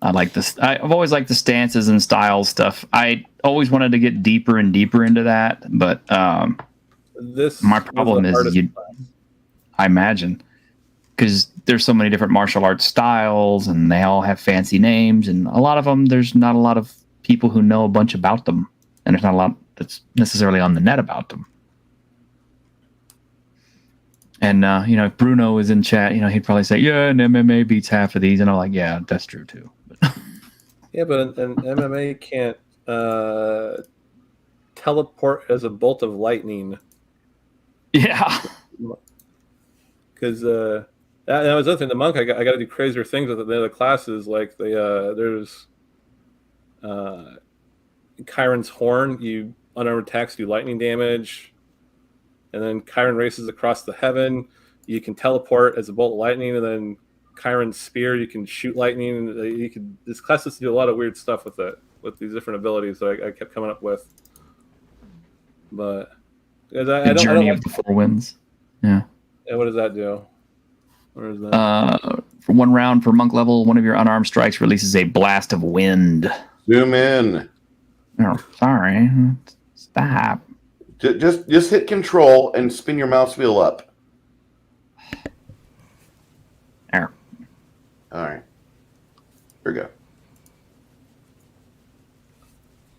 I like this. I've always liked the stances and style stuff. I always wanted to get deeper and deeper into that, but my problem is I imagine, because there's so many different martial arts styles and they all have fancy names, and a lot of them there's not a lot of people who know a bunch about them, and there's not a lot that's necessarily on the net about them. And if Bruno is in chat, he'd probably say, yeah, and MMA beats half of these, and I'm like, yeah, that's true too. Yeah, but an MMA can't teleport as a bolt of lightning. Yeah. Because that was the other thing. The monk, I got to do crazier things with the other classes. Like there's Chiron's Horn. You unarmed attacks do lightning damage, and then Chiron races across the heaven. You can teleport as a bolt of lightning, and then Chiron's Spear. You can shoot lightning. And this class has to do a lot of weird stuff with it, with these different abilities that I kept coming up with. But I don't of the Four Winds. Yeah. And what does that do? Where is that? For 1 round per monk level, one of your unarmed strikes releases a blast of wind. Zoom in. Oh, sorry. Stop. Just hit control and spin your mouse wheel up. There. All right. Here we go.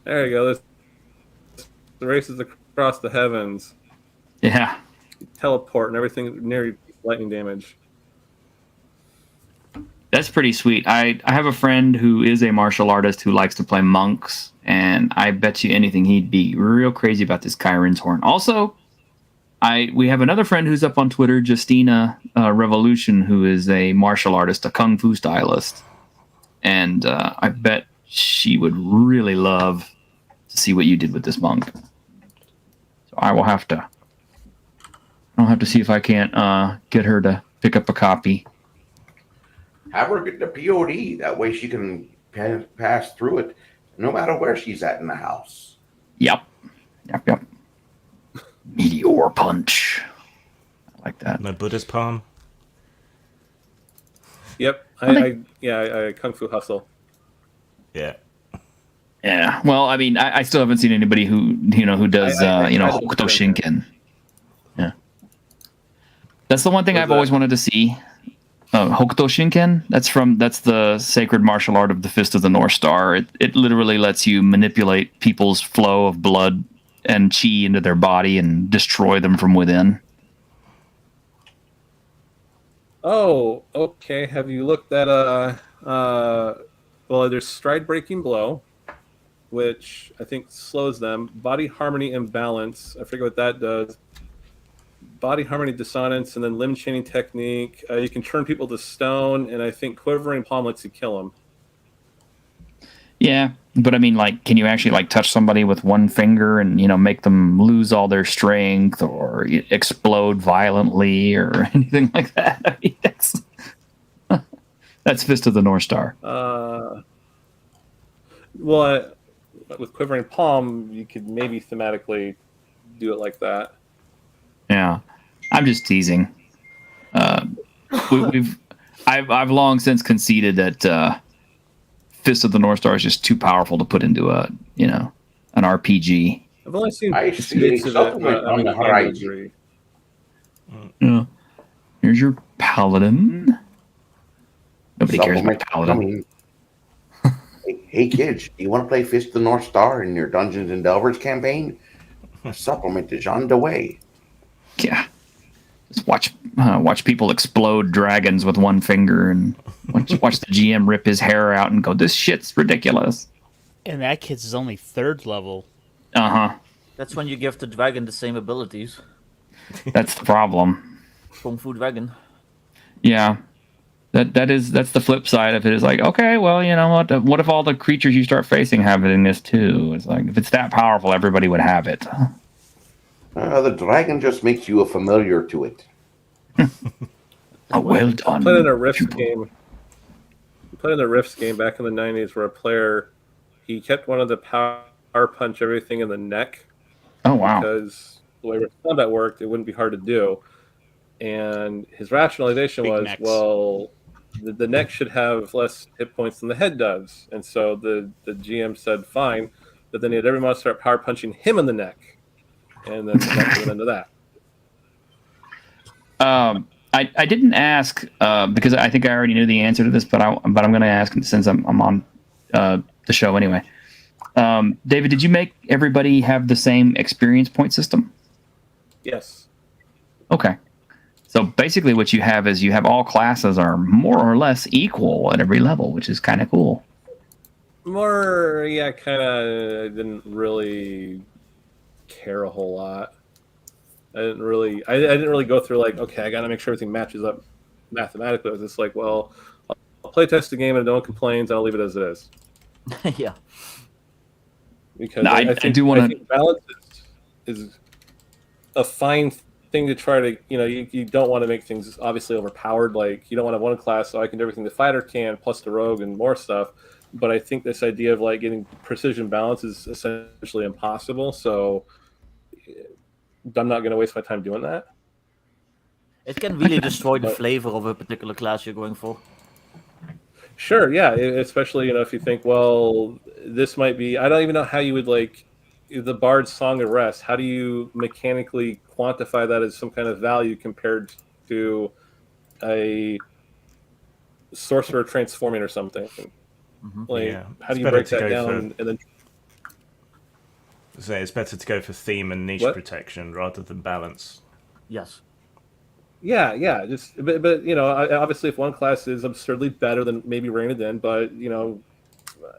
There you go. The races across the heavens. Yeah. You teleport and everything near lightning damage. That's pretty sweet. I have a friend who is a martial artist who likes to play monks, and I bet you anything he'd be real crazy about this Chiron's Horn. Also, we have another friend who's up on Twitter, Justina Revolution, who is a martial artist, a kung fu stylist, and I bet she would really love to see what you did with this monk. So I'll have to see if I can't get her to pick up a copy. Have her get the POD. That way she can pass through it no matter where she's at in the house. Yep. Meteor punch. I like that. No Buddha's palm. Yep. I kung fu hustle. Yeah. Yeah. Well, I mean, I still haven't seen anybody who does Hokuto Shinken. Yeah. That's the one thing I've always wanted to see. Hokuto Shinken. That's the sacred martial art of the Fist of the North Star. It literally lets you manipulate people's flow of blood and chi into their body and destroy them from within. Oh, okay. Have you looked at there's Stride Breaking Blow, which I think slows them. Body Harmony Imbalance. I forget what that does. Body Harmony Dissonance, and then Limb Chaining Technique. You can turn people to stone, and I think Quivering Palm lets you kill them. Yeah, but I mean, can you actually touch somebody with one finger and make them lose all their strength or explode violently or anything like that? I mean, that's Fist of the North Star. With Quivering Palm, you could maybe thematically do it like that. Yeah, I'm just teasing. I've long since conceded that Fist of the North Star is just too powerful to put into an RPG. I've only seen I see a supplement on the horizon. Yeah. Here's your paladin. Nobody cares about Supplement paladin. coming. Hey kids, do you want to play Fist of the North Star in your Dungeons and Delvers campaign? A supplement is on the way. Yeah. Just watch people explode dragons with one finger, and watch the GM rip his hair out and go, "This shit's ridiculous." And that kid's is only 3rd level. That's when you give the dragon the same abilities. That's the problem. Kung Fu Dragon. Yeah. That's the flip side of it. Is like, okay, well, you know what if all the creatures you start facing have it in this too? It's like, if it's that powerful, everybody would have it. The dragon just makes you a familiar to it. Well done. I played in a Rifts game. I played in a Rifts game back in the 90s where a player, he kept one of the power punch everything in the neck. Oh, wow. Because the way combat worked, it wouldn't be hard to do. And his rationalization was, well, the neck should have less hit points than the head does. And so the GM said, fine. But then he had every monster start power punching him in the neck. And then that went into that. I didn't ask because I think I already knew the answer to this, but I'm going to ask since I'm on the show anyway. David, did you make everybody have the same experience point system? Yes. Okay. So basically what you have is you have all classes are more or less equal at every level, which is kind of cool. More, yeah, kind of didn't really care a whole lot. I didn't really go through like, okay, I got to make sure everything matches up mathematically. It was just like, well, I'll play test the game and if no one complains, I'll leave it as it is. Yeah. Because I think balance is a fine thing to try to, you don't want to make things obviously overpowered. Like, you don't want to have one class, so I can do everything the fighter can, plus the rogue and more stuff. But I think this idea of like getting precision balance is essentially impossible. So I'm not going to waste my time doing that. It can really destroy the flavor of a particular class you're going for. Sure, yeah. Especially, if you think, well, this might be... I don't even know how you would, like, the Bard's Song of Rest. How do you mechanically quantify that as some kind of value compared to a sorcerer transforming or something? Mm-hmm. Like, yeah. How do you break that down and then... So it's better to go for theme and niche protection rather than balance. Yes. Yeah. But obviously, if one class is absurdly better than maybe rein it in, but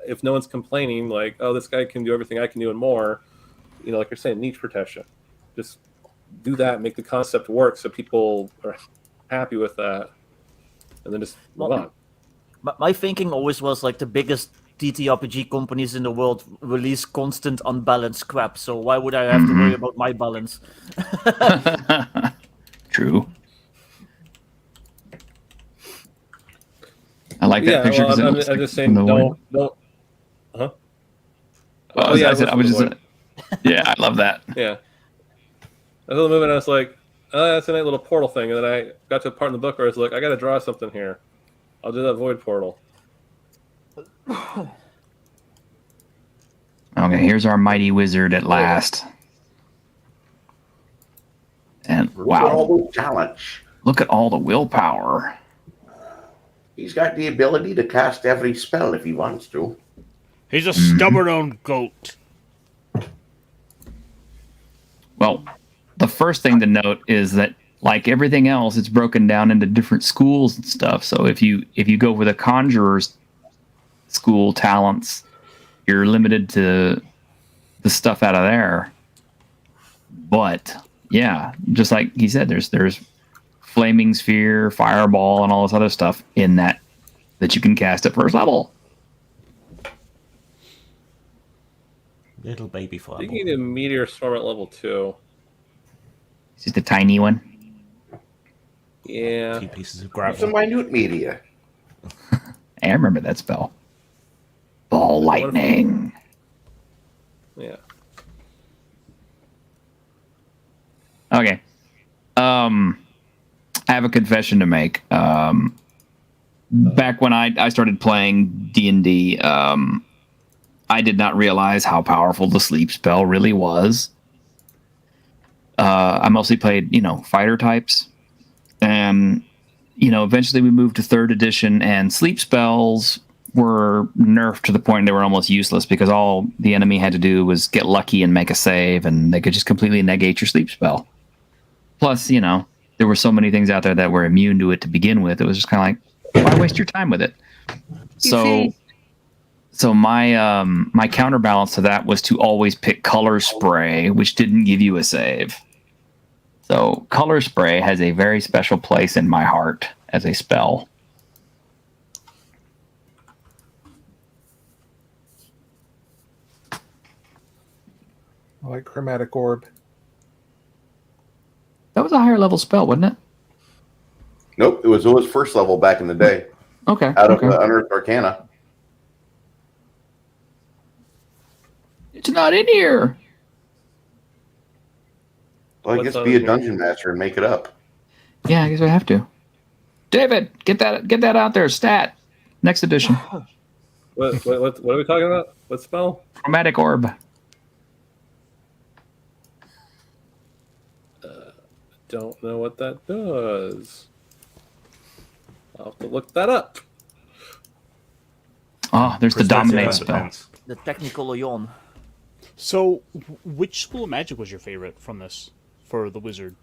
if no one's complaining, like, oh, this guy can do everything I can do and more, like you're saying, niche protection, just do that, make the concept work, so people are happy with that, and then just move on. My thinking always was like the biggest TTRPG companies in the world release constant unbalanced crap, so why would I have to worry about my balance? True. I like that picture. Well, I'm just saying, don't. Huh? Well, yeah, I love that. Yeah. I was moving, and I was like, oh, that's a nice little portal thing, and then I got to a part in the book where I was like, I got to draw something here. I'll do that void portal. Okay, here's our mighty wizard at last. And wow, all the talents. Look at all the willpower. He's got the ability to cast every spell if he wants to. He's a stubborn old goat. Well, the first thing to note is that, like everything else, it's broken down into different schools and stuff. So if you go with a conjurer's school talents, you're limited to the stuff out of there. But yeah, just like he said, there's flaming sphere, fireball, and all this other stuff in that you can cast at first level. Little baby fireball. You can get a meteor storm at level 2. It's just a tiny one. Yeah. 2 pieces of gravel. It's a minute meteor. I remember that spell. Ball lightning. Yeah. Okay. I have a confession to make. Back when I started playing D&D, I did not realize how powerful the sleep spell really was. I mostly played, fighter types. Eventually we moved to 3rd edition, and sleep spells were nerfed to the point they were almost useless because all the enemy had to do was get lucky and make a save, and they could just completely negate your sleep spell. Plus, there were so many things out there that were immune to it to begin with. It was just kind of like, why waste your time with it? So my counterbalance to that was to always pick Color Spray, which didn't give you a save. So Color Spray has a very special place in my heart as a spell. I like Chromatic Orb. That was a higher level spell, wasn't it? Nope, it was always first level back in the day. Okay. Out of Unearthed Arcana. It's not in here. Well, I guess be a dungeon master and make it up. Yeah, I guess I have to. David, get that out there. Stat. Next edition. What are we talking about? What spell? Chromatic Orb. Don't know what that does. I'll have to look that up. Oh, there's the Dominate spell. The technical yawn. So, which school of magic was your favorite from this for the wizard?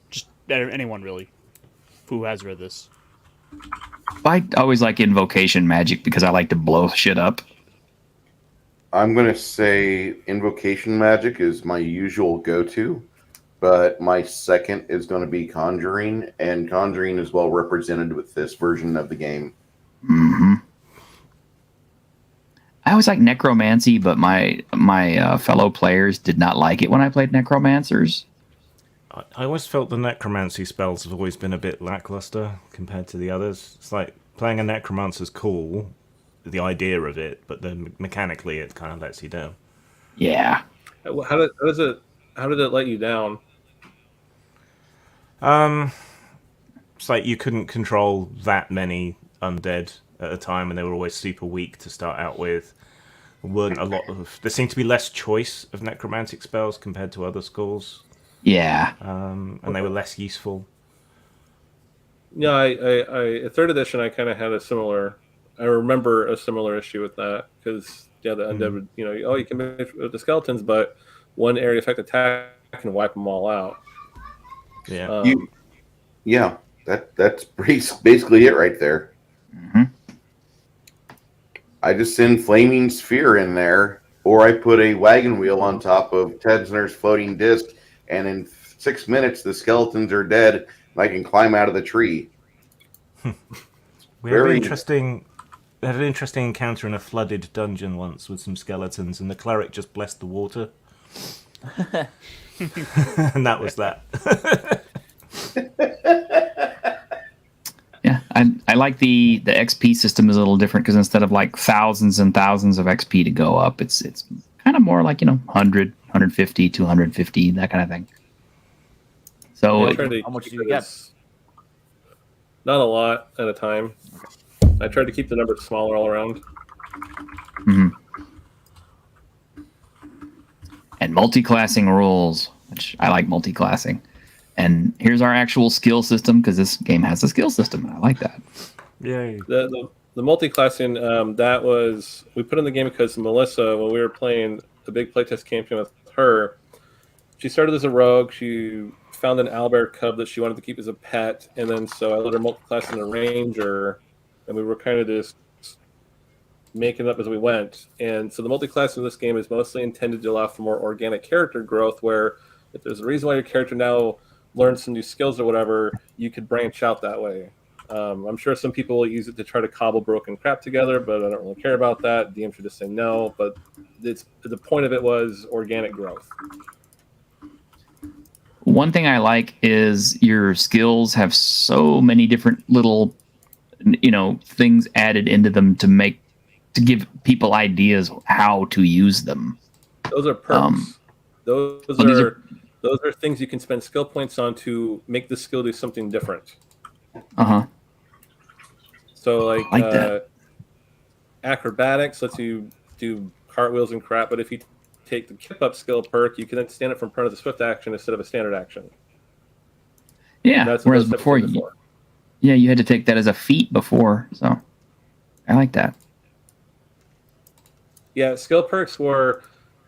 Just anyone really who has read this. I always like invocation magic because I like to blow shit up. I'm going to say invocation magic is my usual go-to, but my second is going to be conjuring, and conjuring is well represented with this version of the game. Mm-hmm. I always like necromancy, but my fellow players did not like it when I played necromancers. I always felt the necromancy spells have always been a bit lackluster compared to the others. It's like playing a necromancer's cool, the idea of it, but then mechanically it kind of lets you down. Yeah. How did it let you down? It's like you couldn't control that many undead at a time, and they were always super weak to start out with. There seemed to be less choice of necromantic spells compared to other schools. Yeah. And they were less useful. Yeah, I at 3rd edition I kind of had I remember a similar issue with that because the undead would, you can make with the skeletons, but one area effect attack can wipe them all out. Yeah. That's basically it right there. Mm-hmm. I just send Flaming Sphere in there, or I put a wagon wheel on top of Tedsner's floating disc, and in 6 minutes the skeletons are dead, and I can climb out of the tree. We had an interesting encounter in a flooded dungeon once with some skeletons, and the cleric just blessed the water. And that was that. Yeah, I like the XP system is a little different because instead of like thousands and thousands of XP to go up, it's kind of more like 100, 150, 250, that kind of thing. So how much do you get? Not a lot at a time. I tried to keep the numbers smaller all around. Mm-hmm. And multi-classing rules, which I like multi-classing. And here's our actual skill system, because this game has a skill system, and I like that. Yay. The multi-classing, we put in the game because Melissa, when we were playing the big playtest campaign with her, she started as a rogue. She found an owlbear cub that she wanted to keep as a pet, and then so I let her multi-class in a ranger, and we were kind of just making it up as we went. And so the multi-class in this game is mostly intended to allow for more organic character growth, where if there's a reason why your character now learns some new skills or whatever, you could branch out that way. I'm sure some people will use it to try to cobble broken crap together, but I don't really care about that. DM should just say no, but the point of it was organic growth. One thing I like is your skills have so many different little, things added into them to give people ideas how to use them. Those are perks. Those are things you can spend skill points on to make the skill do something different. Uh-huh. So like that. Acrobatics lets you do cartwheels and crap, but if you take the kip up skill perk, you can then stand it from front of the swift action instead of a standard action. Yeah, That's what whereas those before, types of things are for. yeah, you had to take that as a feat before. So I like that. Yeah, skill perks were,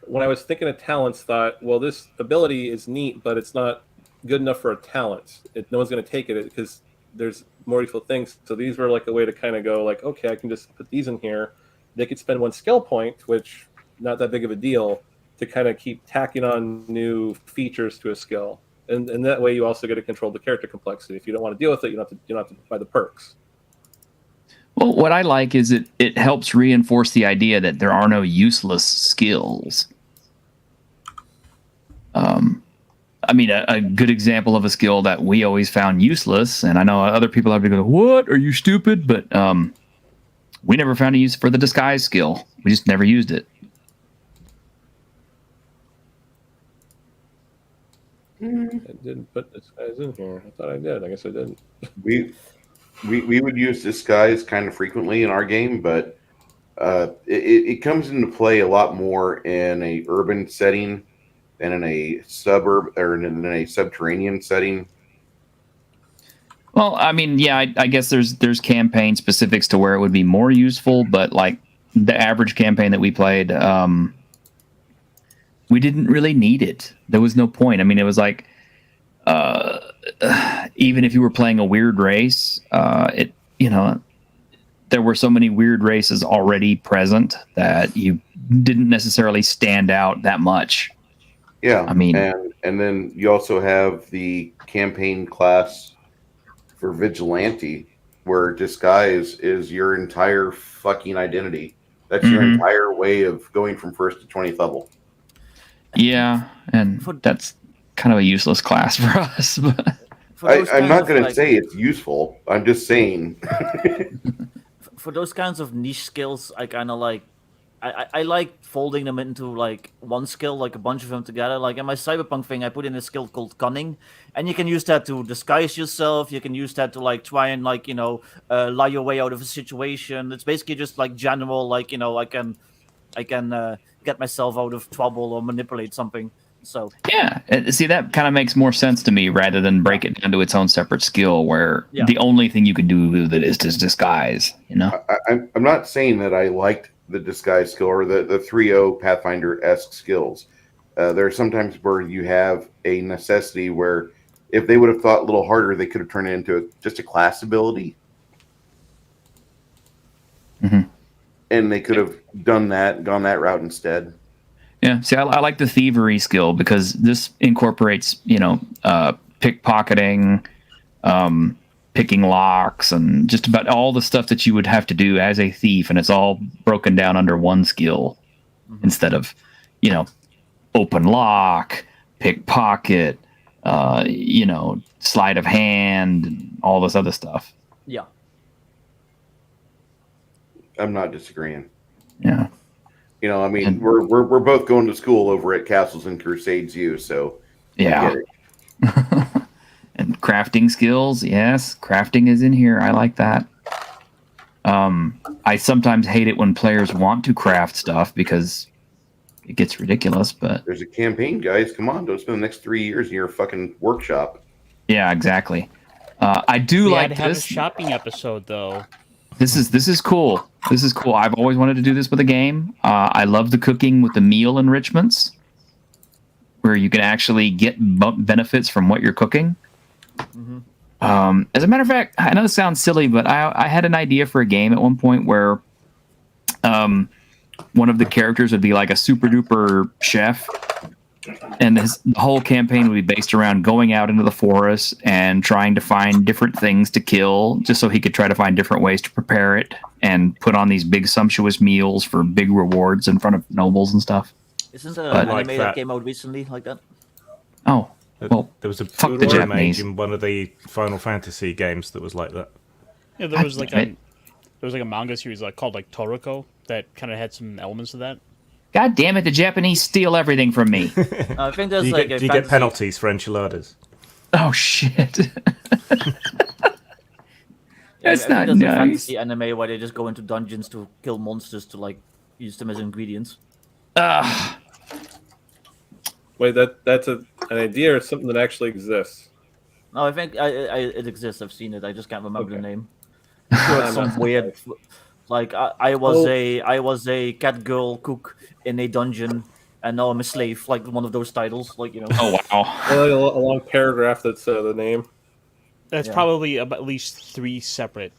when I was thinking of talents, thought, well, this ability is neat, but it's not good enough for a talent. No one's going to take it because there's more useful things. So these were like a way to kind of go like, okay, I can just put these in here. They could spend 1 skill point, which not that big of a deal, to kind of keep tacking on new features to a skill. And that way you also get to control the character complexity. If you don't want to deal with it, you don't have to buy the perks. Well, what I like is it helps reinforce the idea that there are no useless skills. I mean, a good example of a skill that we always found useless, and I know other people have to go, "What? Are you stupid?" But we never found a use for the disguise skill. We just never used it. I didn't put this guys in here. I thought I did. I guess I didn't. We would use disguise kind of frequently in our game, but it comes into play a lot more in a urban setting than in a suburb or in a subterranean setting. Well, I mean, yeah, I guess there's campaign specifics to where it would be more useful, but like the average campaign that we played, we didn't really need it. There was no point. I mean, it was like even if you were playing a weird race, there were so many weird races already present that you didn't necessarily stand out that much. Yeah, I mean, and then you also have the campaign class for vigilante, where disguise is your entire fucking identity. That's your entire way of going from 1st to 20th level. Yeah, and that's kind of a useless class for us. But I'm not going to say it's useful. I'm just saying. For those kinds of niche skills, I kind of like. I like folding them into like one skill, like a bunch of them together. Like in my cyberpunk thing, I put in a skill called cunning, and you can use that to disguise yourself. You can use that to like try and like lie your way out of a situation. It's basically just like general, like I can get myself out of trouble or manipulate something. So yeah, see, that kind of makes more sense to me rather than break it down to its own separate skill, where the only thing you can do with it is to disguise. I'm not saying that I liked the disguise skill or the 3.0 Pathfinder-esque skills. There are sometimes where you have a necessity where if they would have thought a little harder, they could have turned it into just a class ability. And they could have gone that route instead. Yeah, see, I like the thievery skill because this incorporates, pickpocketing, picking locks, and just about all the stuff that you would have to do as a thief, and it's all broken down under one skill instead of, open lock, pickpocket, sleight of hand, and all this other stuff. Yeah. I'm not disagreeing. Yeah. We're both going to school over at Castles and Crusades U, so yeah. And crafting skills, yes, crafting is in here. I like that. I sometimes hate it when players want to craft stuff because it gets ridiculous. But there's a campaign, guys. Come on, don't spend the next 3 years in your fucking workshop. Yeah, exactly. I do like to this. have a shopping episode though. This is cool. This is cool. I've always wanted to do this with a game. I love the cooking with the meal enrichments, where you can actually get benefits from what you're cooking. As a matter of fact, I know this sounds silly, but I had an idea for a game at one point where one of the characters would be like a super duper chef, and the whole campaign would be based around going out into the forest and trying to find different things to kill, just so he could try to find different ways to prepare it and put on these big sumptuous meals for big rewards in front of nobles and stuff. Isn't there an anime that came out recently like that? Oh, well, there was a fuck the Japanese. in one of the Final Fantasy games that was like that. Yeah, there was like a manga series called Toriko that kind of had some elements of that. God damn it, the Japanese steal everything from me. I think there's do you get penalties for enchiladas? Oh shit. That's not there's nice. a fantasy anime where they just go into dungeons to kill monsters to use them as ingredients. Wait, that's an idea or something that actually exists? No, I think it exists. I've seen it. I just can't remember the name. Sure, it's some weird. Like I was a cat girl cook in a dungeon, and now I'm a slave. Like one of those titles. Like Oh wow. A long paragraph that's the name. That's Yeah. probably at least three separate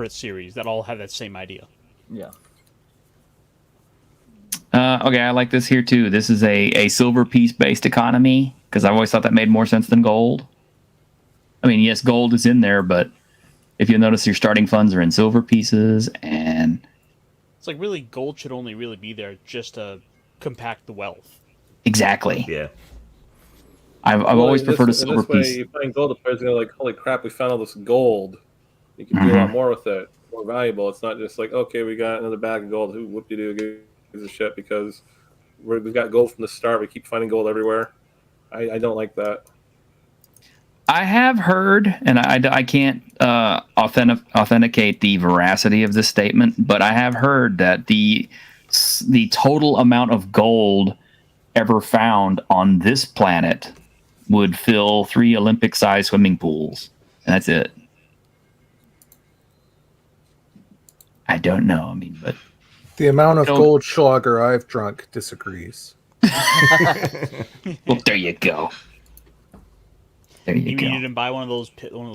series that all have that same idea. Yeah. Okay, I like this here too. This is a silver piece based economy because I've always thought that made more sense than gold. I mean, yes, gold is in there, but if you notice, your starting funds are in silver pieces, and It's like really gold should only really be there just to compact the wealth. exactly. Yeah. I've always preferred a silver this way, piece. you find gold, the player's gonna like, holy crap, we found all this gold. You can do a lot more with it, more valuable. It's not just like, okay, we got another bag of gold. Who whoop-de-doo gives a shit because we've got gold from the start. We keep finding gold everywhere. I don't like that. I have heard, and I can't authenticate the veracity of this statement, but I have heard that the total amount of gold ever found on this planet would fill 3 Olympic-sized swimming pools, and that's it. I don't know. I mean, but The amount of gold schlager I've drunk disagrees. well, there you go. There you go. You didn't buy one of those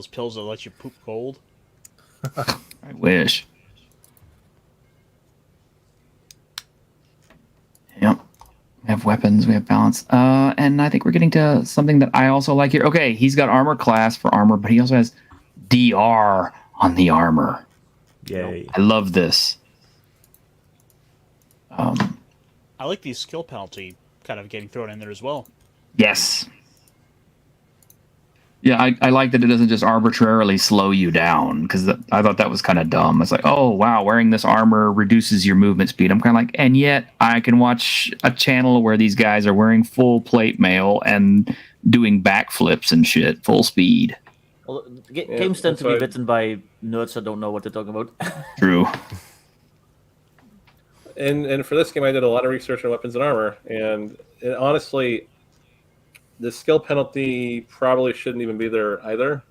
pills that let you poop gold? I wish. Yep. We have weapons. We have balance. And I think we're getting to something that I also like here. Okay, he's got armor class for armor, but he also has DR on the armor. Yay. I love this. I like the skill penalty kind of getting thrown in there as well. Yes. Yeah, I like that it doesn't just arbitrarily slow you down, because I thought that was kind of dumb. It's like, oh, wow, wearing this armor reduces your movement speed. I'm kind of like, and yet I can watch a channel where these guys are wearing full plate mail and doing backflips and shit, full speed. Well, games tend to be written by nerds that don't know what they're talking about. True. And for this game, I did a lot of research on weapons and armor, and honestly, the skill penalty probably shouldn't even be there either.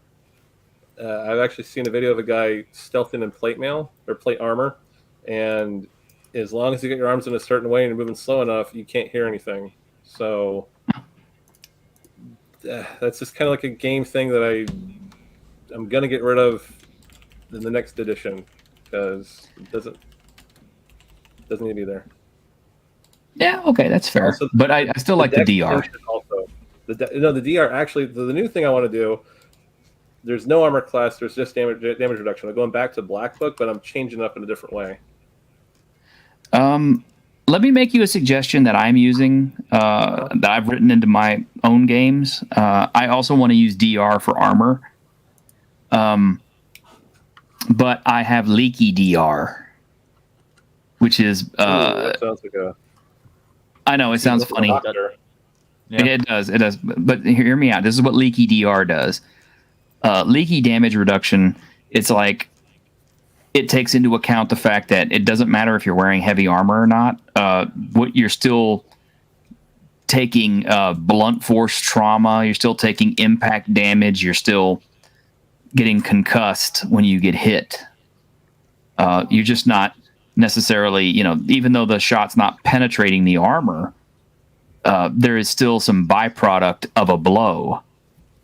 I've actually seen a video of a guy stealthing in plate mail or plate armor, and as long as you get your arms in a certain way and you're moving slow enough, you can't hear anything. So that's just kind of like a game thing that I'm gonna get rid of in the next edition because it doesn't need to be there. Yeah, okay, that's fair. Also, but I still like the DR. Also, the DR actually, the new thing I want to do, there's no armor class, there's just damage reduction. I'm going back to Black Book, but I'm changing it up in a different way. Let me make you a suggestion that I'm using, that I've written into my own games. I also want to use DR for armor. But I have leaky DR, which is... that sounds like a... I know, it sounds funny. Yeah. It does. But hear me out. This is what leaky DR does. Leaky damage reduction, it's like it takes into account the fact that it doesn't matter if you're wearing heavy armor or not. What you're still taking blunt force trauma. You're still taking impact damage. You're still getting concussed when you get hit. You're just not necessarily, even though the shot's not penetrating the armor, there is still some byproduct of a blow.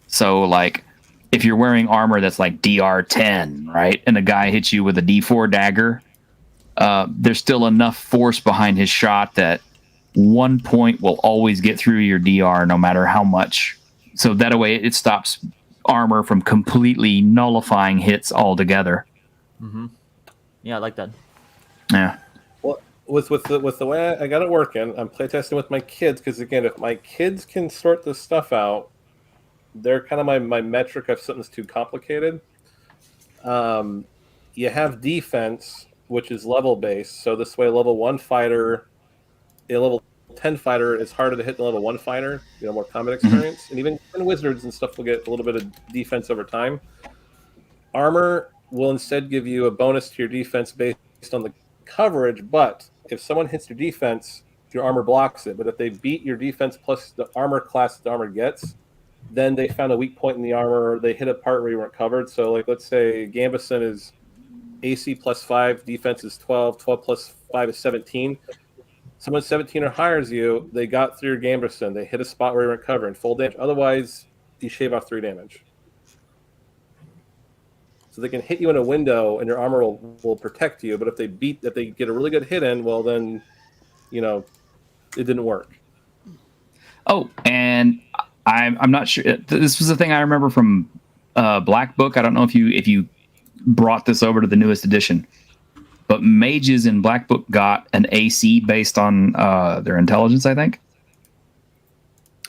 So, like, if you're wearing armor that's like DR10, right, and a guy hits you with a D4 dagger, there's still enough force behind his shot that 1 point will always get through your DR no matter how much. So that way it stops armor from completely nullifying hits altogether. Mm-hmm. Yeah, I like that. Yeah. Well, with the way I got it working, I'm playtesting with my kids because, again, if my kids can sort this stuff out, they're kind of my metric of something that's too complicated. You have defense, which is level based. So this way, level 1 fighter, a level 10 fighter is harder to hit than level 1 fighter. More combat experience, and even wizards and stuff will get a little bit of defense over time. Armor will instead give you a bonus to your defense based on the coverage, but if someone hits your defense, your armor blocks it. But if they beat your defense plus the armor class the armor gets, then they found a weak point in the armor, they hit a part where you weren't covered. So, like, let's say Gambison is AC +5, defense is 12, 12 +5 is 17. Someone 17 or higher as you, they got through your Gambison, they hit a spot where you weren't covering, full damage. Otherwise, you shave off 3 damage. So they can hit you in a window, and your armor will protect you. But if they get a really good hit in, well, then, it didn't work. Oh, and I'm not sure. This was the thing I remember from Black Book. I don't know if you brought this over to the newest edition, but mages in Black Book got an AC based on their intelligence, I think.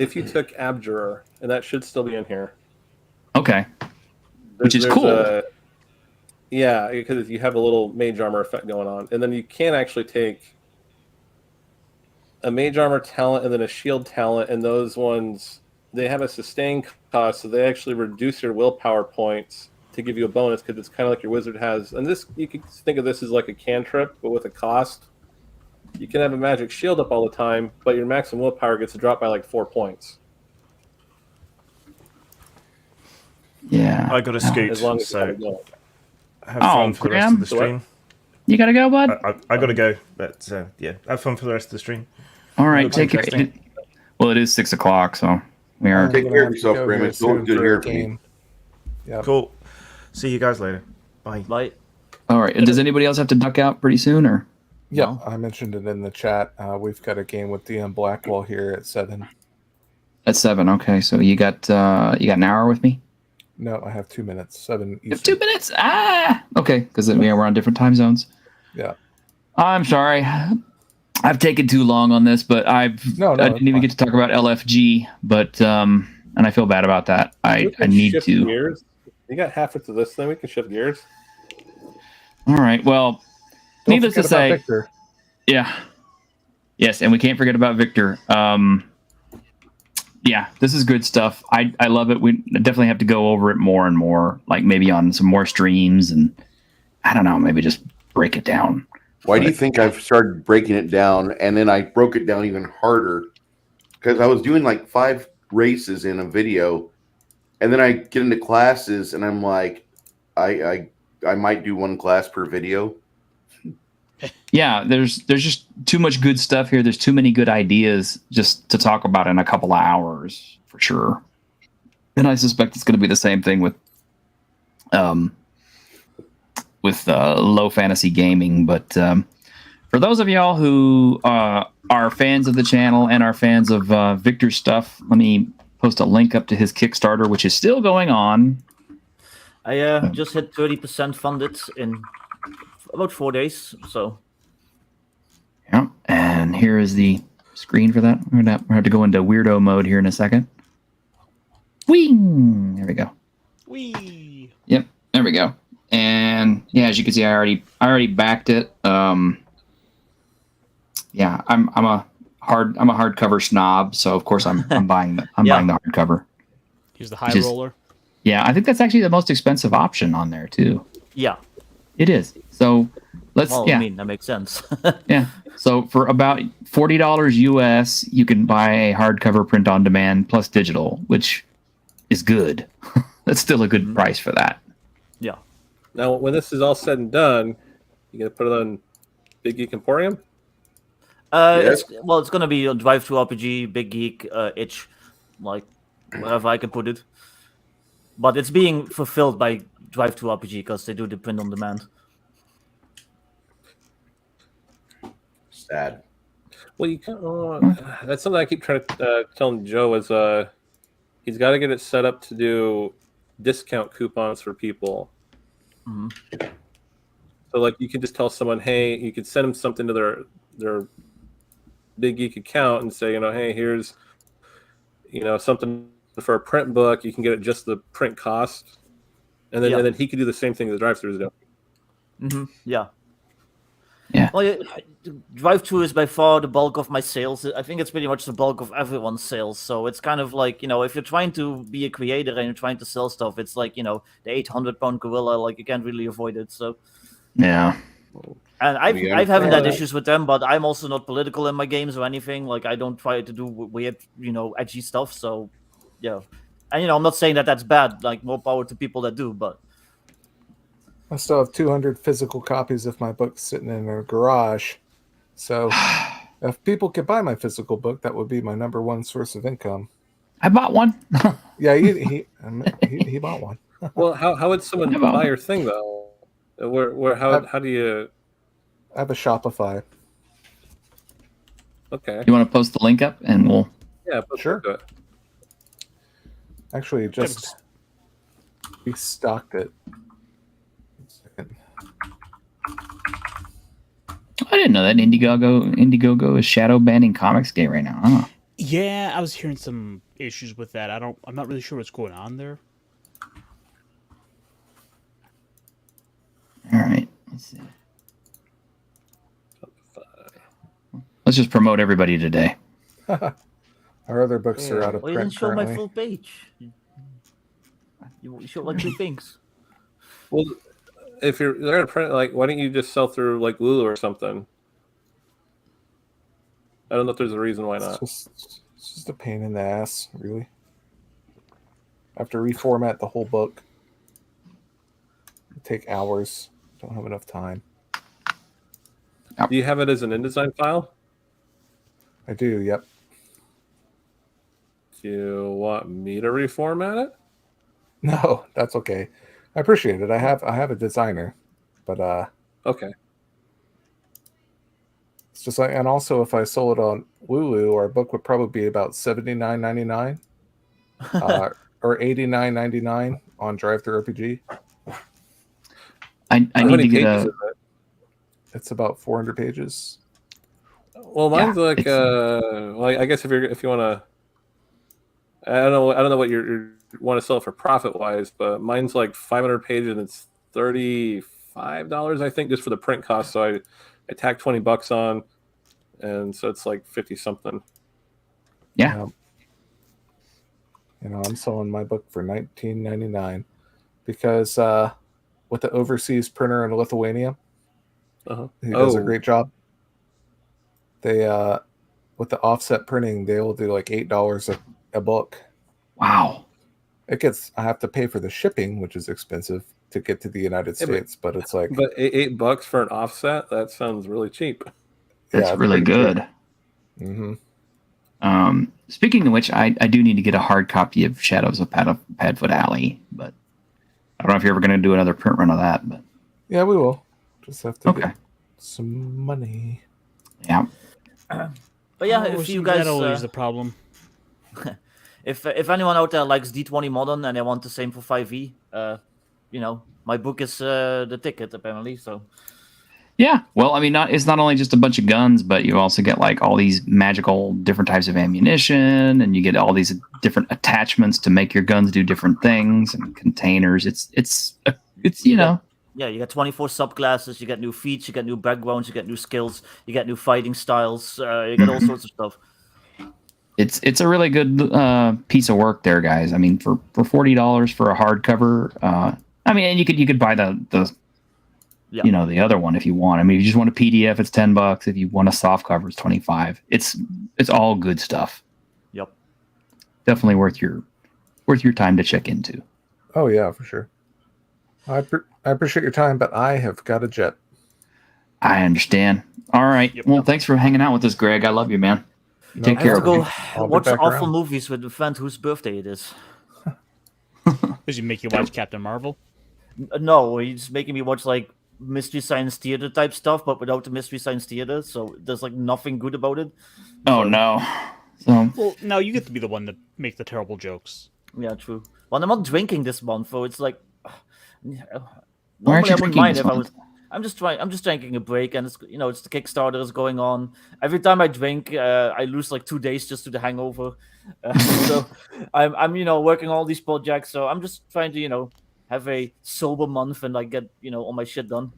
If you took Abjurer, and that should still be in here. Okay. Which is cool. Yeah, because you have a little mage armor effect going on. And then you can actually take a mage armor talent and then a shield talent, and those ones, they have a sustain cost, so they actually reduce your willpower points to give you a bonus, because it's kind of like your wizard has. And this, you can think of this as like a cantrip, but with a cost. You can have a magic shield up all the time, but your maximum willpower gets dropped by like 4 points. Yeah. I got a scoot, as long as so you have fun for the rest of the stream. You gotta go, bud? I gotta go, but yeah, have fun for the rest of the stream. All right, take care. Well, it is 6 o'clock, so we are. Take care of yourself, Graham. It's always good here for you. Cool. See you guys later. Bye. Bye. All right. Does anybody else have to duck out pretty soon, or? Yeah, I mentioned it in the chat. We've got a game with DM Blackwell here at 7. At 7, okay. So you got an hour with me? No, I have 2 minutes. 7 Eastern. You have 2 minutes? Okay, because we're on different time zones. Yeah. I'm sorry. I've taken too long on this, but I didn't even get to talk about LFG, but and I feel bad about that. I need to. Gears. You got half to this thing. We can shift gears. All right. Well, needless to say, Victor. Yeah. Yes, and we can't forget about Victor. Yeah, this is good stuff. I love it. We definitely have to go over it more and more, like maybe on some more streams, and I don't know, maybe just break it down. Why do you think I've started breaking it down, and then I broke it down even harder? Because I was doing like 5 races in a video, and then I get into classes, and I'm like, I might do 1 class per video. Yeah, there's just too much good stuff here. There's too many good ideas just to talk about in a couple of hours, for sure. And I suspect it's going to be the same thing with low fantasy gaming. But for those of y'all who are fans of the channel and are fans of Victor's stuff, let me post a link up to his Kickstarter, which is still going on. I just hit 30% funded in about 4 days, so. Yeah, and here is the screen for that. We're gonna have to go into weirdo mode here in a second. Whee! There we go. Whee! Yep, there we go. And yeah, as you can see, I already backed it. Yeah, I'm a hardcover snob, so of course I'm buying the hardcover. He's the high roller. Yeah, I think that's actually the most expensive option on there too. Yeah. It is. So I mean, that makes sense. Yeah. So for about $40 US, you can buy a hardcover print on demand plus digital, which is good. That's still a good price for that. Yeah. Now, when this is all said and done, you gonna put it on Big Geek Emporium? Yes. It's gonna be on Drive to RPG, Big Geek, Itch, like wherever I can put it. But it's being fulfilled by Drive to RPG because they do the print on demand. Sad. Well, you can, that's something I keep trying to telling Joe is he's got to get it set up to do discount coupons for people. Mm-hmm. So, like, you can just tell someone, hey, you could send them something to their Big Geek account and say, hey, here's, something for a print book. You can get it just the print cost, and then he could do the same thing the drive-thru is doing. Mm-hmm. Yeah. Yeah. Well, drive-thru is by far the bulk of my sales. I think it's pretty much the bulk of everyone's sales. So it's kind of like, if you're trying to be a creator and you're trying to sell stuff, it's like, the 800-pound gorilla, like you can't really avoid it. So yeah. And I haven't had issues with them, but I'm also not political in my games or anything. Like I don't try to do weird, edgy stuff. So yeah. And I'm not saying that that's bad. Like, more power to people that do, but I still have 200 physical copies of my book sitting in a garage. So if people could buy my physical book, that would be my number one source of income. I bought one. Yeah, he bought one. Well, how would someone buy your thing though? How do you? I have a Shopify. Okay. You want to post the link up, and we'll. Yeah, sure. Actually, just restocked it. I didn't know that Indiegogo is shadow banning comics day right now. Huh? Yeah, I was hearing some issues with that. I'm not really sure what's going on there. All right, let's see. Let's just promote everybody today. Our other books are out of well, you print didn't show my currently. full page. You showed like 2 things. Well, if they're gonna print, like, why don't you just sell through like Lulu or something? I don't know if there's a reason why not. It's just a pain in the ass, really. I have to reformat the whole book. It'd take hours. Don't have enough time. Do you have it as an InDesign file? I do, yep. Do you want me to reformat it? No, that's okay. I appreciate it. I have a designer, but okay. It's just like, and also if I sold it on Lulu, our book would probably be about $79.99, or $89.99 on DriveThruRPG. I need to get a. It's about 400 pages. Well, mine's like well, I guess if you want to, I don't know what you want to sell for profit wise, but mine's like 500 pages and it's $35, I think, just for the print cost. So I tack $20 on, and so it's like 50 something. Yeah. I'm selling my book for $19.99 because with the overseas printer in Lithuania, who does a great job. They with the offset printing, they will do like $8 a book. Wow. I have to pay for the shipping, which is expensive to get to the United States, but it's like $8 for an offset, that sounds really cheap. That's really good. Mm-hmm. Speaking of which, I do need to get a hard copy of Shadows of Padfoot Alley, but I don't know if you're ever going to do another print run of that. But yeah, we will. Just have to get some money. Yeah. But yeah, if you guys, that always the problem. if anyone out there likes D20 Modern and they want the same for 5e, my book is the ticket apparently. So. Yeah, well, I mean, it's not only just a bunch of guns, but you also get like all these magical different types of ammunition, and you get all these different attachments to make your guns do different things, and containers. It's Yeah, you get 24 subclasses, you get new feats, you get new backgrounds, you get new skills, you get new fighting styles, you get all sorts of stuff. It's a really good piece of work there, guys. I mean, for $40 for a hardcover, I mean, and you could buy the the other one if you want. I mean, if you just want a PDF, it's $10. If you want a soft cover, it's $25. It's all good stuff. Yep. Definitely worth your time to check into. Oh yeah, for sure. I appreciate your time, but I have got a jet. I understand. All right. Well, thanks for hanging out with us, Greg. I love you, man. Take care. I have to go watch awful movies with a friend whose birthday it is. Does he make you watch Captain Marvel? No, he's making me watch like Mystery Science Theater type stuff, but without the Mystery Science Theater, so there's like nothing good about it. Oh no. So. Well, no, you get to be the one to make the terrible jokes. Yeah, true. Well, I'm not drinking this month, so it's like. Why aren't you I wouldn't drinking mind this if I month? was. I'm just taking a break, and it's the Kickstarter is going on. Every time I drink, I lose like 2 days just to the hangover. So I'm working all these projects. So I'm just trying to have a sober month and like get all my shit done.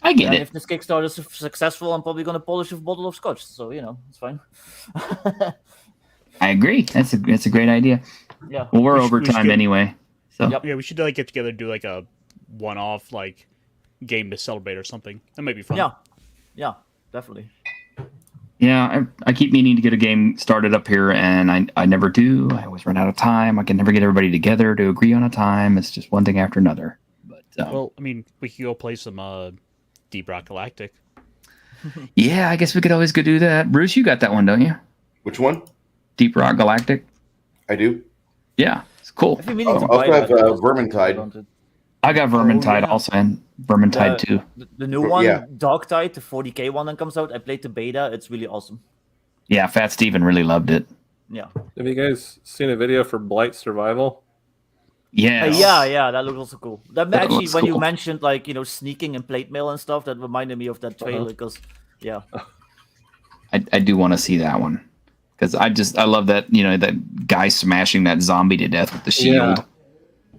I get it. If this Kickstarter is successful, I'm probably gonna polish a bottle of scotch. So it's fine. I agree. That's a great idea. Yeah. Well, we're We should overtime get- anyway. So Yeah, we should like get together and do like a one-off like game to celebrate or something. That might be fun. Yeah, definitely. Yeah, I keep meaning to get a game started up here, and I never do. I always run out of time. I can never get everybody together to agree on a time. It's just one thing after another. But well, I mean, we could go play some Deep Rock Galactic. Yeah, I guess we could always go do that. Bruce, you got that one, don't you? Which one? Deep Rock Galactic. I do. Yeah, it's cool. I also have Vermintide. I got Vermintide also, and Vermintide too. The new one, Yeah. Dogtide, the 40k one that comes out. I played the beta. It's really awesome. Yeah, Fat Steven really loved it. Yeah. Have you guys seen a video for Blight Survival? Yes. Yeah, that looks also cool. That actually, looks when you cool. mentioned like sneaking and plate mail and stuff, that reminded me of that trailer because I do want to see that one because I love that that guy smashing that zombie to death with the shield.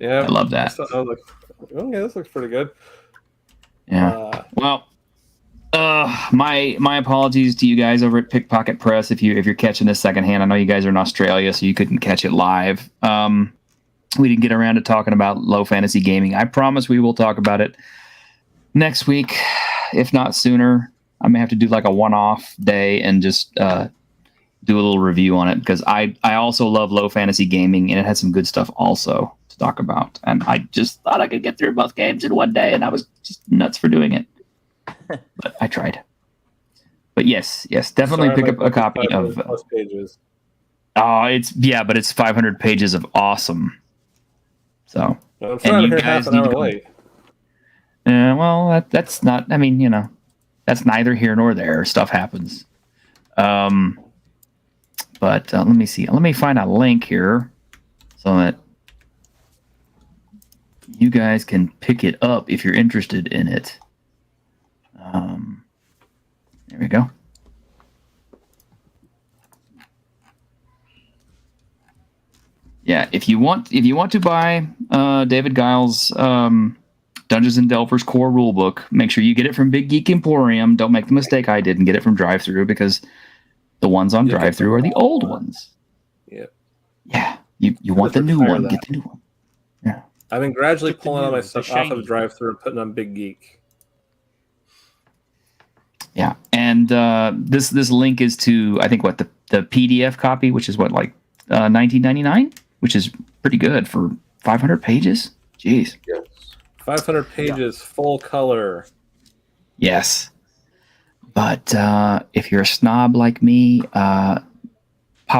Yeah, I love that. I was like, oh yeah, this looks pretty good. Yeah. Well, my apologies to you guys over at Pickpocket Press if you're catching this secondhand. I know you guys are in Australia, so you couldn't catch it live. We didn't get around to talking about low fantasy gaming. I promise we will talk about it next week, if not sooner. I may have to do like a one-off day and just do a little review on it because I also love low fantasy gaming and it had some good stuff also to talk about. And I just thought I could get through both games in one day, and I was just nuts for doing it. But I tried. But yes, definitely Sorry, pick up a copy of. plus pages. Oh, but it's 500 pages of awesome. So, I'm trying to hear half an hour late. Well, that's not. I mean, that's neither here nor there. Stuff happens. But let me see. Let me find a link here so that you guys can pick it up if you're interested in it. There we go. Yeah, if you want to buy David Guyll's Dungeons and Delvers core rulebook, make sure you get it from Big Geek Emporium. Don't make the mistake I did and get it from Drive-Thru because the ones on Drive-Thru are the old ones. Yeah. Yeah, you want the new one. Get the new one. Yeah. I've been gradually pulling all my stuff off of Drive-Thru and putting on Big Geek. Yeah, and this link is to I think the PDF copy, which is $19.99, which is pretty good for 500 pages. Jeez. Yes. 500 pages, full color. Yes. But if you're a snob like me, pop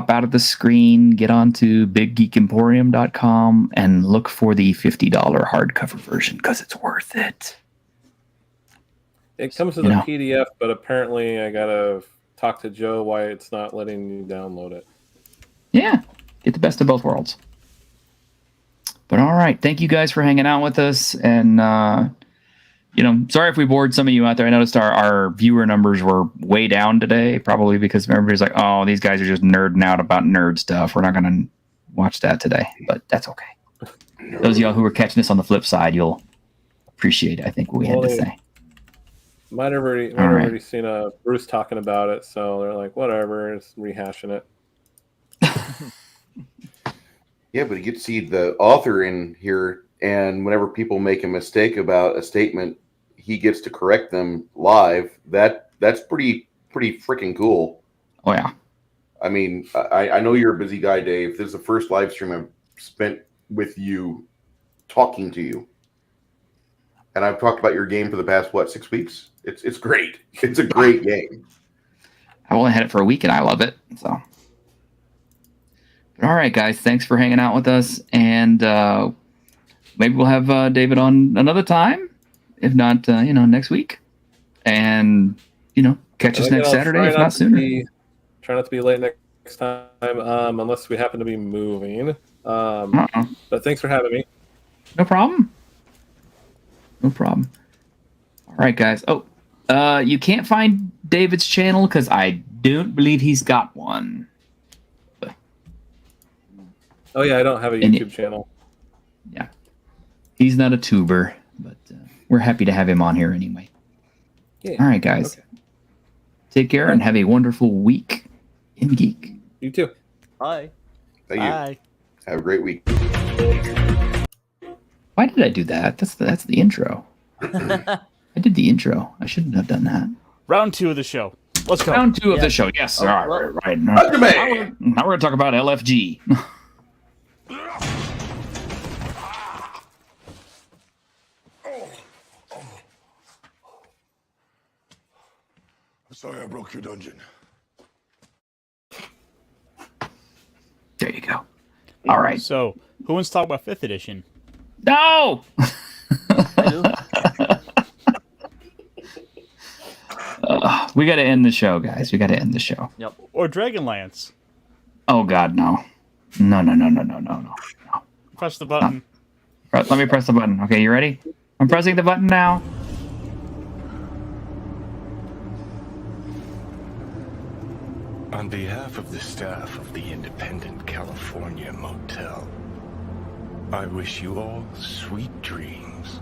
out of the screen, get onto biggeekemporium.com, and look for the $50 hardcover version because it's worth it. It comes with a PDF, but apparently I gotta talk to Joe why it's not letting you download it. Yeah, get the best of both worlds. But all right, thank you guys for hanging out with us, and sorry if we bored some of you out there. I noticed our viewer numbers were way down today, probably because everybody's like, "Oh, these guys are just nerding out about nerd stuff. We're not gonna watch that today," but that's okay. Those of y'all who are catching this on the flip side, you'll appreciate, I think, what we had to say. Might have already seen Bruce talking about it, so they're like, whatever, it's rehashing it. Yeah, but you get to see the author in here, and whenever people make a mistake about a statement, he gets to correct them live. That's pretty freaking cool. Oh yeah. I mean, I know you're a busy guy, Dave. This is the first live stream I've spent with you, talking to you, and I've talked about your game for the past 6 weeks. It's great. It's a great game. I've only had it for a week and I love it. So, but all right, guys, thanks for hanging out with us, and maybe we'll have David on another time, if not, next week, and catch us next Saturday, if not sooner. Try not to be late next time, unless we happen to be moving. But thanks for having me. No problem. No problem. All right, guys. Oh, you can't find David's channel because I don't believe he's got one. But, oh yeah, I don't have a YouTube channel. Yeah, he's not a tuber, but we're happy to have him on here anyway. Yeah. All right, guys. Okay. Take care and have a wonderful week in Geek. You too. Bye. Thank you. Bye. Have a great week. Why did I do that? That's the intro. I did the intro. I shouldn't have done that. Round 2 of the show. Let's go. Round 2 of the show. Yes, Oh, all well. right. Now we're going to talk about LFG. Sorry I broke your dungeon. There you go. All right. So, who wants to talk about 5th edition? No! We got to end the show, guys. We got to end the show. Yep. Or Dragonlance? Oh, God, no. No. Press the button. Let me press the button. Okay, you ready? I'm pressing the button now. On behalf of the staff of the Independent California Motel, I wish you all sweet dreams.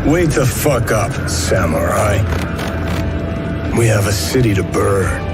Wake the fuck up, samurai. We have a city to burn.